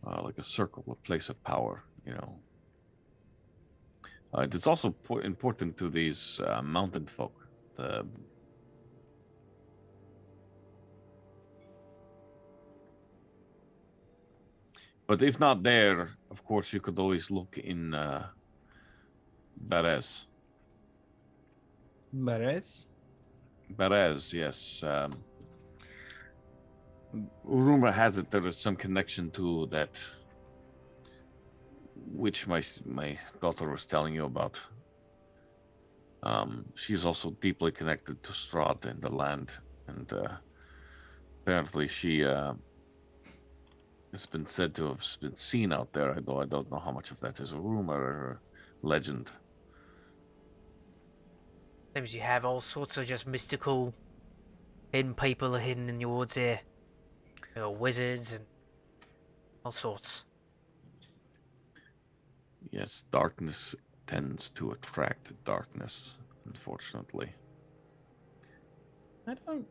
like a circle, a place of power. you know. It's also important to these mountain folk. But if not there, of course, you could always look in Berez. Berets? Berez, yes. Rumor has it there is some connection to that, which my daughter was telling you about. She's also deeply connected to Strahd and the land, and apparently she has been said to have been seen out there, although I don't know how much of that is a rumor or legend. Seems you have all sorts of just mystical hidden people hidden in your woods here. You know, wizards and all sorts. Yes, darkness tends to attract darkness, unfortunately. I don't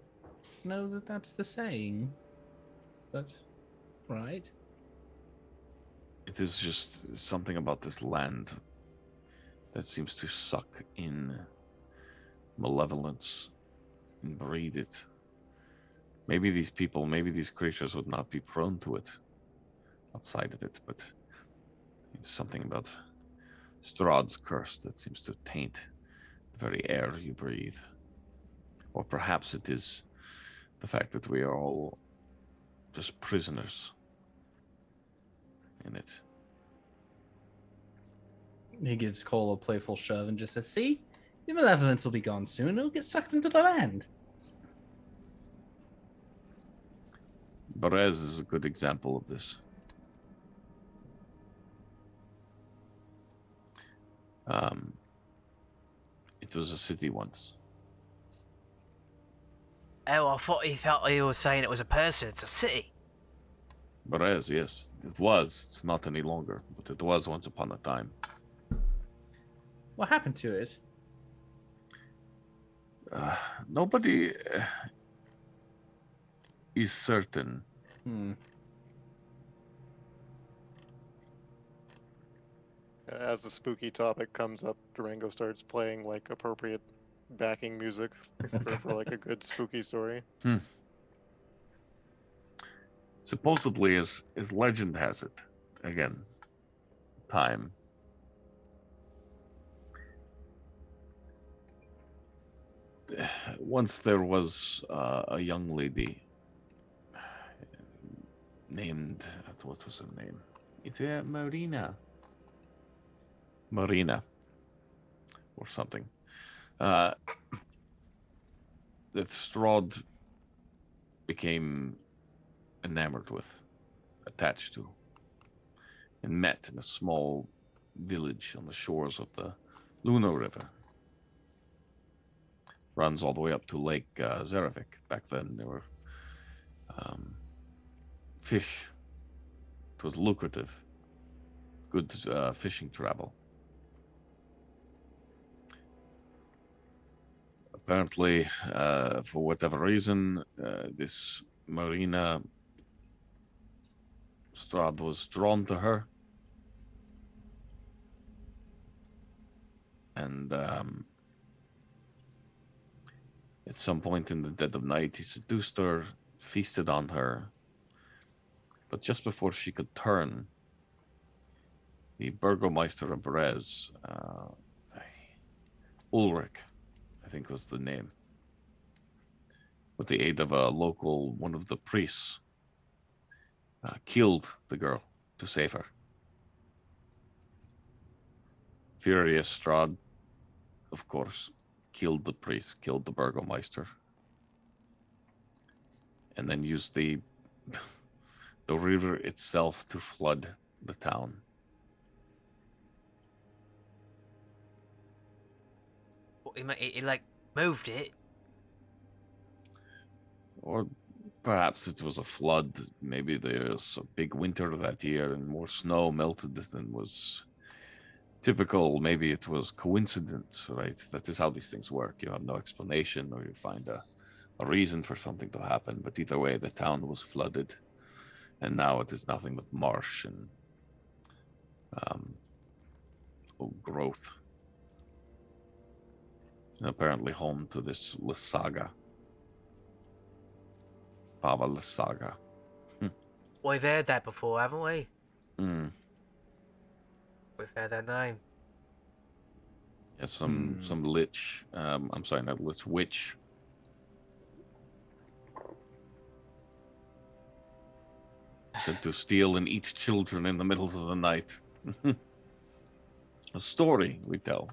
know that that's the saying, but right. It is just something about this land that seems to suck in malevolence and breed it. Maybe these people, maybe these creatures would not be prone to it outside of it, but it's something about Strahd's curse that seems to taint the very air you breathe. Or perhaps it is the fact that we are all just prisoners in it. He gives Cole a playful shove and just says, "See, the malevolence will be gone soon. It'll get sucked into the land." Berez is a good example of this. It was a city once. Oh, I thought he was saying it was a person. It's a city. Berez, yes. It was. It's not any longer, but it was once upon a time. What happened to it? Nobody is certain. As the spooky topic comes up, Durango starts playing like appropriate backing music for like a good spooky story. Supposedly, as legend has it, again, time. Once there was a young lady named, what was her name? It's Marina. Marina. Or something. That Strahd became enamored with, attached to, and met in a small village on the shores of the Luna River. Runs all the way up to Lake Zaravik. Back then, there were fish. It was lucrative. Good fishing travel. Apparently, for whatever reason, this Marina, Strahd was drawn to her. And at some point in the dead of night, he seduced her, feasted on her. But just before she could turn, the Burgomeister of Berez, Ulrich, I think was the name, with the aid of one of the priests, killed the girl to save her. Furious, Strahd, of course, killed the priest, killed the Burgomeister, and then used the river itself to flood the town. He like moved it. Or perhaps it was a flood. Maybe there was a big winter that year and more snow melted than was typical. Maybe it was coincidence, right? That is how these things work. You have no explanation, or you find a reason for something to happen. But either way, the town was flooded, and now it is nothing but marsh and growth. And apparently home to this Lysaga. Baba Lysaga. We've heard that before, haven't we? Hmm. We've heard that name. Yeah, some lich. I'm sorry, not lich, witch. Said to steal and eat children in the middle of the night. A story we tell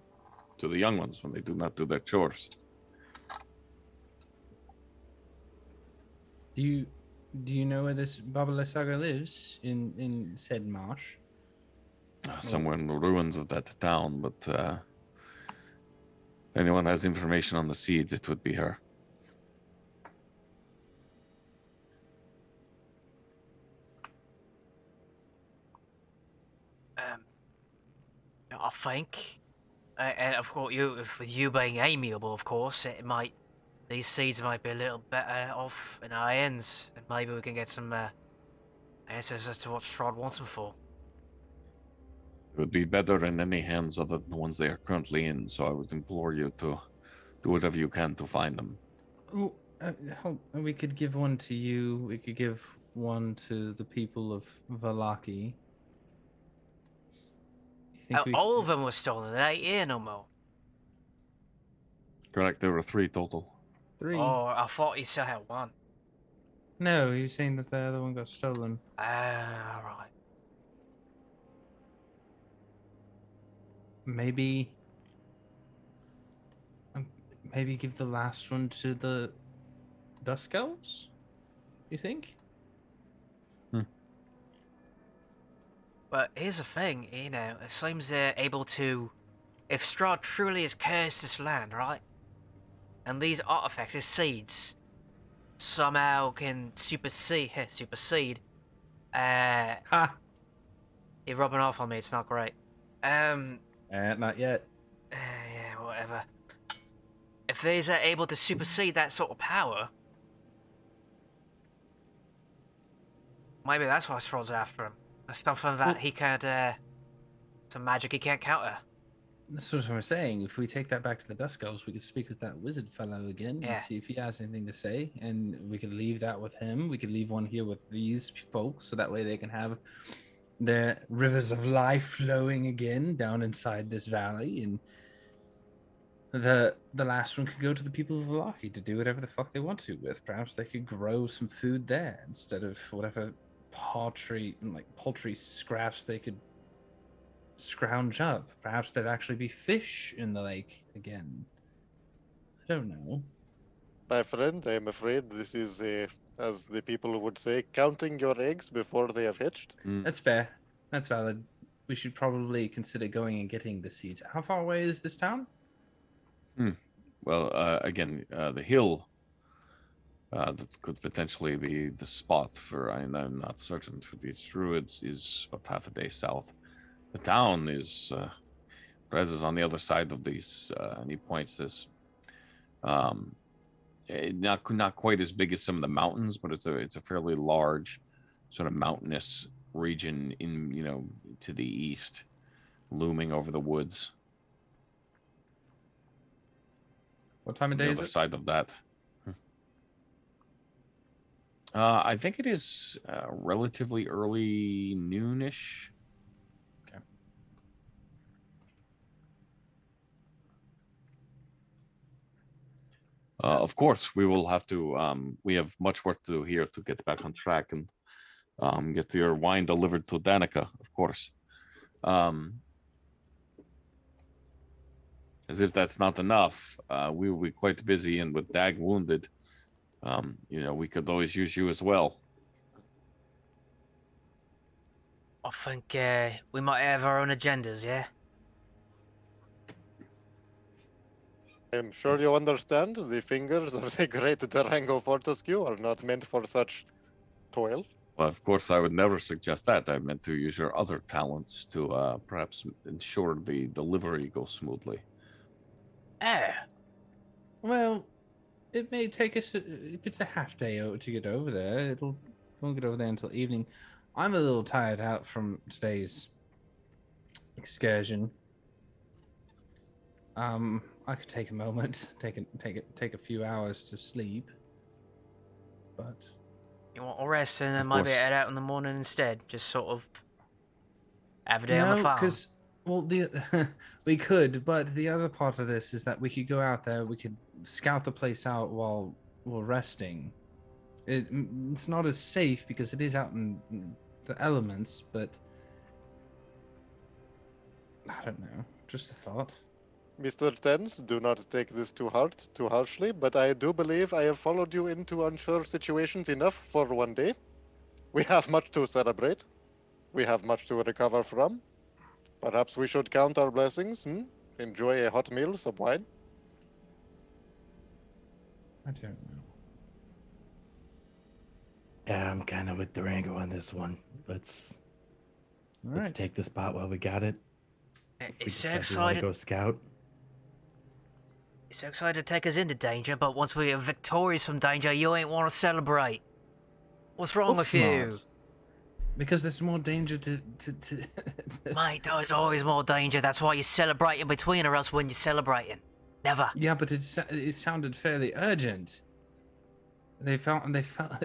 to the young ones when they do not do their chores. Do you know where this Baba Lysaga lives in said marsh? Somewhere in the ruins of that town, but if anyone has information on the seeds, it would be her. I think, and of course, with you being amiable, of course, these seeds might be a little better off in our hands, and maybe we can get some answers as to what Strahd wants them for. It would be better in any hands other than the ones they are currently in, so I would implore you to do whatever you can to find them. Oh, we could give one to you. We could give one to the people of Valaki. All of them were stolen. It ain't here no more. Correct, there were 3 total. 3. Oh, I thought you still had one. No, he's saying that the other one got stolen. All right. Maybe give the last one to the Dusk Elves? You think? But here's the thing, it seems they're able to... If Strahd truly has cursed this land, right? And these artifacts, these seeds, somehow can supersede... Ha! You're rubbing off on me, it's not great. Not yet. Yeah, whatever. If these are able to supersede that sort of power... Maybe that's why Strahd's after him. Something that he can't, some magic he can't counter. That's what I'm saying. If we take that back to the Dusk Elves, we could speak with that wizard fellow again and see if he has anything to say. And we could leave that with him. We could leave one here with these folks, so that way they can have their rivers of life flowing again down inside this valley. And the last one could go to the people of Valaki to do whatever the fuck they want to with. Perhaps they could grow some food there instead of whatever poultry scraps they could scrounge up. Perhaps there'd actually be fish in the lake again. I don't know. My friend, I'm afraid this is, as the people would say, counting your eggs before they have hatched. That's fair. That's valid. We should probably consider going and getting the seeds. How far away is this town? Well, again, the hill that could potentially be the spot for, I'm not certain, for these druids is about half a day south. The town is, Rez is on the other side of these, and he points this, not quite as big as some of the mountains, but it's a fairly large sort of mountainous region in, to the east, looming over the woods. What time of day The is other it? side of that. I think it is relatively early noonish. Okay. Of course, we will have to. We have much work to do here to get back on track and get your wine delivered to Danica, of course. As if that's not enough, we will be quite busy, and with Dag wounded, we could always use you as well. I think we might have our own agendas, yeah? I'm sure you understand the fingers of the great Durango Fortescue are not meant for such toil. Well, of course, I would never suggest that. I meant to use your other talents to perhaps ensure the delivery goes smoothly. Well, it may take us, if it's a half day to get over there, won't get over there until evening. I'm a little tired out from today's excursion. I could take a moment, take a few hours to sleep, but You want a rest and then Of maybe course. head out in the morning instead. Just sort of have a day on the no, farm. because well, we could, but the other part of this is that we could go out there, we could scout the place out while we're resting. It's not as safe because it is out in the elements, but I don't know. Just a thought. Mr. Tens, do not take this too harshly, but I do believe I have followed you into unsure situations enough for one day. We have much to celebrate. We have much to recover from. Perhaps we should count our blessings, Enjoy a hot meal, some wine. I don't know. Yeah, I'm kind of with Durango on this one. Let's All take the spot while we got it. If we It's so decide we want to excited. go scout. He's so excited to take us into danger, but once we are victorious from danger, you ain't want to celebrate. What's wrong with you? Because there's more danger to Mate, there's always more danger. That's why you celebrate in between, or else when you're celebrating. Never. Yeah, but it sounded fairly urgent. They felt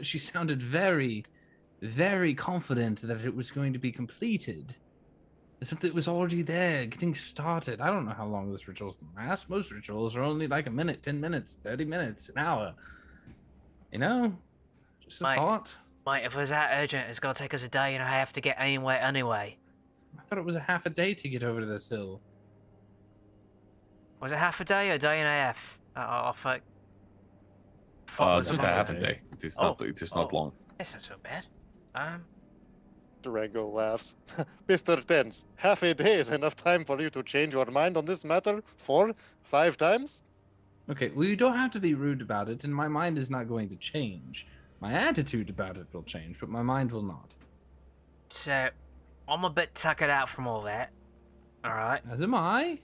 she sounded very, very confident that it was going to be completed. As if it was already there, getting started. I don't know how long this ritual's gonna last. Most rituals are only like a minute, 10 minutes, 30 minutes, an hour. You know? Just a Mate. thought. Mate, if it was that urgent, it's gonna take us a day and a half to get anywhere anyway. I thought it was a half a day to get over to this hill. Was it half a day or a day and a half? Oh, fuck. Just a half a day. It's not. It's not long. That's not so bad. Durango laughs. Mr. Tens, half a day is enough time for you to change your mind on this matter 4, 5 times? Okay, well, you don't have to be rude about it, and my mind is not going to change. My attitude about it will change, but my mind will not. So, I'm a bit tuckered out from all that. Alright. As am I.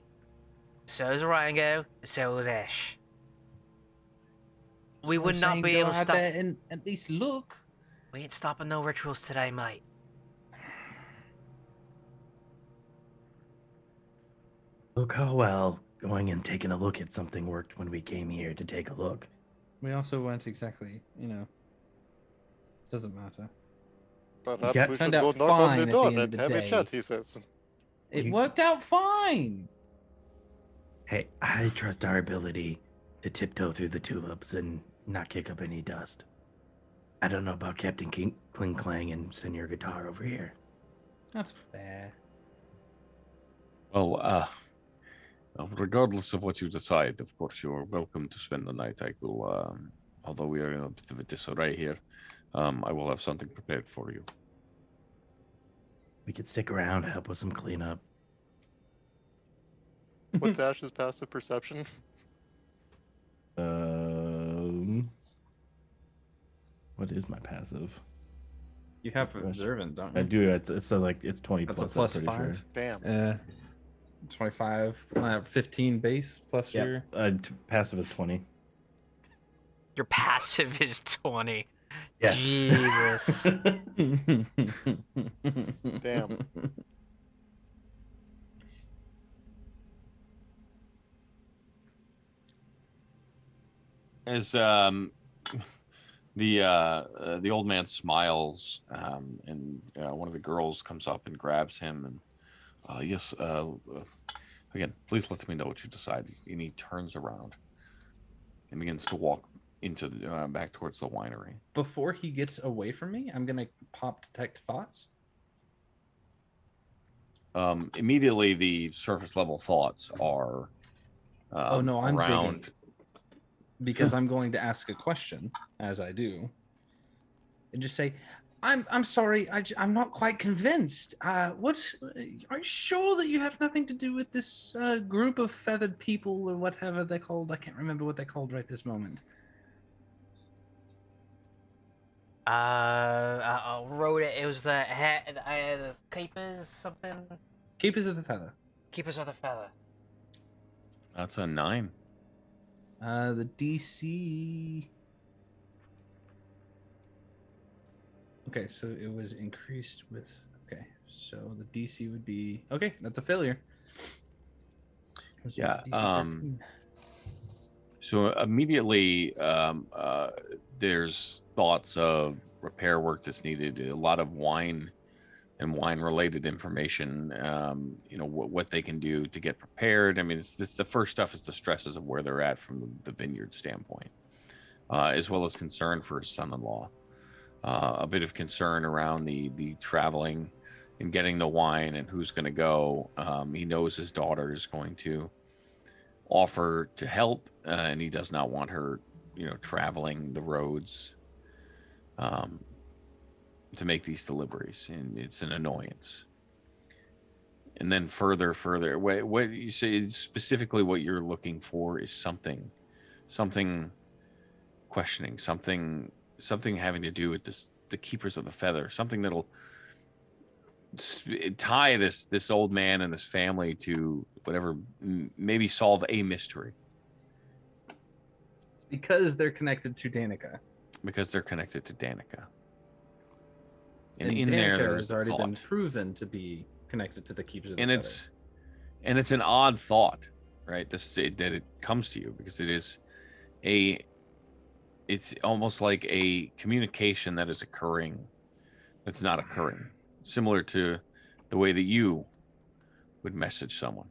So is Rango, so is Ash. We So would I'm not saying be go able to out stop. there and at least look. We ain't stopping no rituals today, mate. Look how well going and taking a look at something worked when we came here to take a look. We also weren't exactly, doesn't matter. Perhaps got- we Turned should go out knock on fine the at the door end of and the have a day. chat, he says. It You- worked out fine. Hey, I trust our ability to tiptoe through the tulips and not kick up any dust. I don't know about Captain Kling Clang and Senor Guitar over here. That's fair. Well, regardless of what you decide, of course, you're welcome to spend the night. I will, although we are in a bit of a disarray here, I will have something prepared for you. We could stick around, help with some cleanup. What's Ash's passive perception? What is my passive? You have Question. observant, don't I you? do. It's 20 That's plus. a plus I'm pretty 5. Sure. Damn. 25. 15 base plus Yeah. your. Passive is 20. Your passive is 20. Yeah. Jesus. Damn. As the old man smiles, and one of the girls comes up and grabs him, and yes, again, please let me know what you decide. And he turns around and begins to walk into the, back towards the winery. Before he gets away from me, I'm gonna pop detect thoughts. Immediately, the surface level thoughts are Oh no, I'm around. digging. Because I'm going to ask a question, as I do, and just say, "I'm sorry, I'm not quite convinced. What are you sure that you have nothing to do with this group of feathered people or whatever they're called? I can't remember what they're called right this moment." I wrote it. It was the keepers, something. Keepers of the feather. Keepers of the feather. That's a 9. The DC. Okay, so it was increased with. Okay, so the DC would be okay. That's a failure. So Yeah, it's a DC 13. So immediately, there's thoughts of repair work that's needed. A lot of wine and wine-related information. What they can do to get prepared. I mean, it's the first stuff is the stresses of where they're at from the vineyard standpoint, as well as concern for his son-in-law. A bit of concern around the traveling and getting the wine and who's going to go. He knows his daughter is going to offer to help, and he does not want her, traveling the roads to make these deliveries, and it's an annoyance. And then further, what you say specifically, what you're looking for is something questioning, something having to do with the keepers of the feather, something that'll tie this old man and this family to whatever, maybe solve a mystery. Because they're connected to Danica. And in Danica there, has already been proven to be connected to the keepers of the feather. It's an odd thought, right? That it comes to you because it's almost like a communication that is occurring that's not occurring, similar to the way that you would message someone.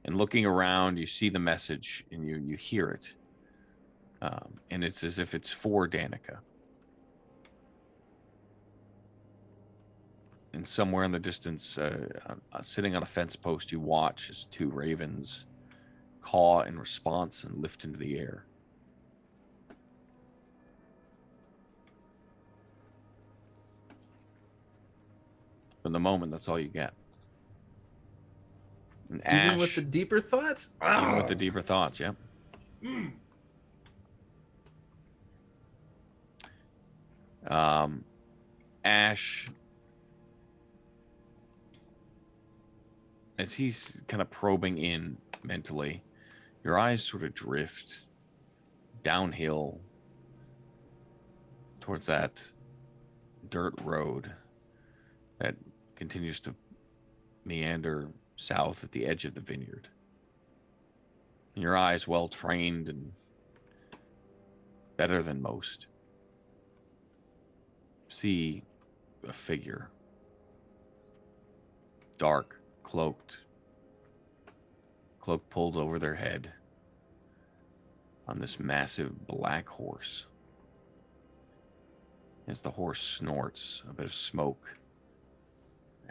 And looking around, you see the message and you hear it. And it's as if it's for Danica. And somewhere in the distance, sitting on a fence post, you watch as two ravens caw in response and lift into the air. For the moment, that's all you get. And Even with the deeper thoughts? Even with the deeper thoughts, yeah. Ash, as he's kind of probing in mentally, your eyes sort of drift downhill towards that dirt road that continues to meander south at the edge of the vineyard. And your eyes, well trained and better than most, see a figure, dark, cloak pulled over their head, on this massive black horse. As the horse snorts, a bit of smoke,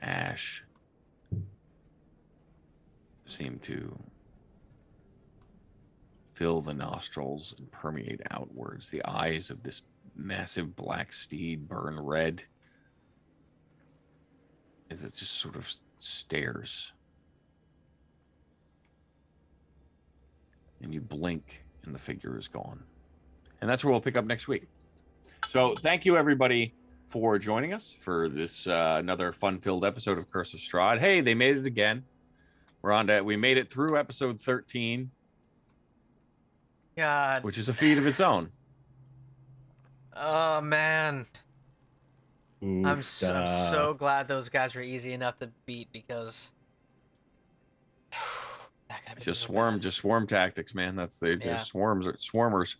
ash seem to fill the nostrils and permeate outwards. The eyes of this massive black steed burn red as it just sort of stares. And you blink and the figure is gone. And that's where we'll pick up next week. So thank you everybody for joining us for this another fun-filled episode of Curse of Strahd. Hey, they made it again. We made it through episode 13. God. Which is a feat of its own. Oh man. Oof, I'm so glad those guys were easy enough to beat because just swarm tactics, man. That's swarmers.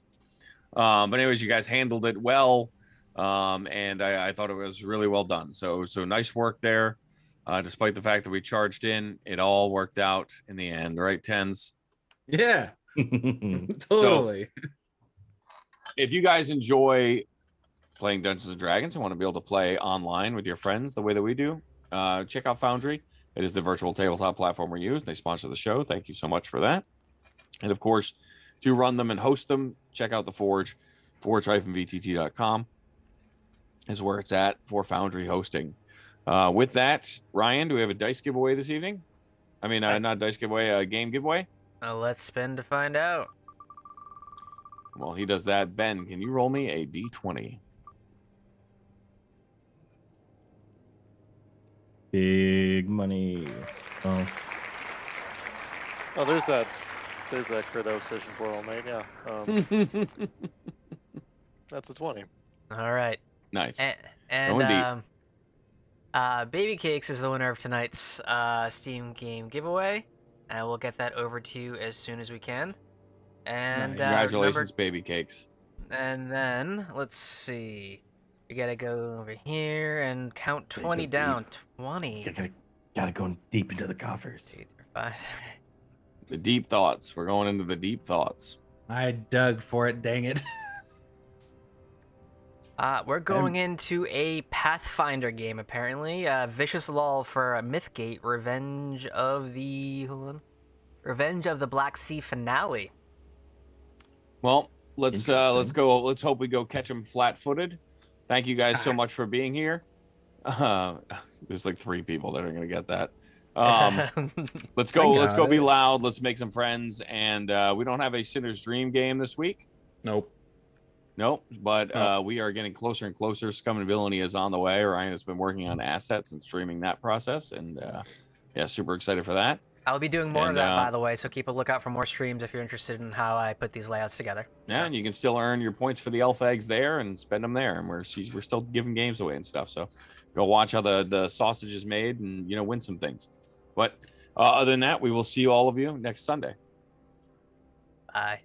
But anyways, you guys handled it well. And I thought it was really well done. So nice work there. Despite the fact that we charged in, it all worked out in the end, right, Tens? Yeah. Totally. So, if you guys enjoy playing Dungeons and Dragons and want to be able to play online with your friends the way that we do, check out Foundry. It is the virtual tabletop platform we use. They sponsor the show. Thank you so much for that. And of course, to run them and host them, check out the Forge. Forge-vtt.com is where it's at for Foundry hosting. With that, Ryan, do we have a dice giveaway this evening? I mean, not dice giveaway, a game giveaway? Let's spin to find out. Well, he does that. Ben, can you roll me a d20? Big money. Oh, there's that crit I was fishing for all night. Yeah. That's a 20. All right. Nice. And Going deep. Baby Cakes is the winner of tonight's Steam game giveaway. And we'll get that over to you as soon as we can. And Nice. Congratulations, Baby Cakes. And then let's see. We gotta go over here and count Gotta 20 go down. 20. Gotta go deep into the coffers. 2, 3, 5. The deep thoughts. We're going into the deep thoughts. I dug for it. Dang it. We're going into a Pathfinder game, apparently. Vicious Lull for Mythgate, Revenge of the Black Sea finale. Well, let's Interesting. go. Let's hope we go catch them flat-footed. Thank you guys so much for being here. There's like 3 people that are gonna get that. Let's go. Let's go. Be loud. Let's make some friends. And we don't have a Sinner's Dream game this week. Nope. Nope. But we are getting closer and closer. Scum and Villainy is on the way. Ryan has been working on assets and streaming that process, and yeah, super excited for that. I'll be doing more of that, by the way, so keep a lookout for more streams if you're interested in how I put these layouts together. Yeah, So. and you can still earn your points for the elf eggs there and spend them there. And we're still giving games away and stuff. So go watch how the sausage is made and win some things. But other than that, we will see all of you next Sunday. Bye.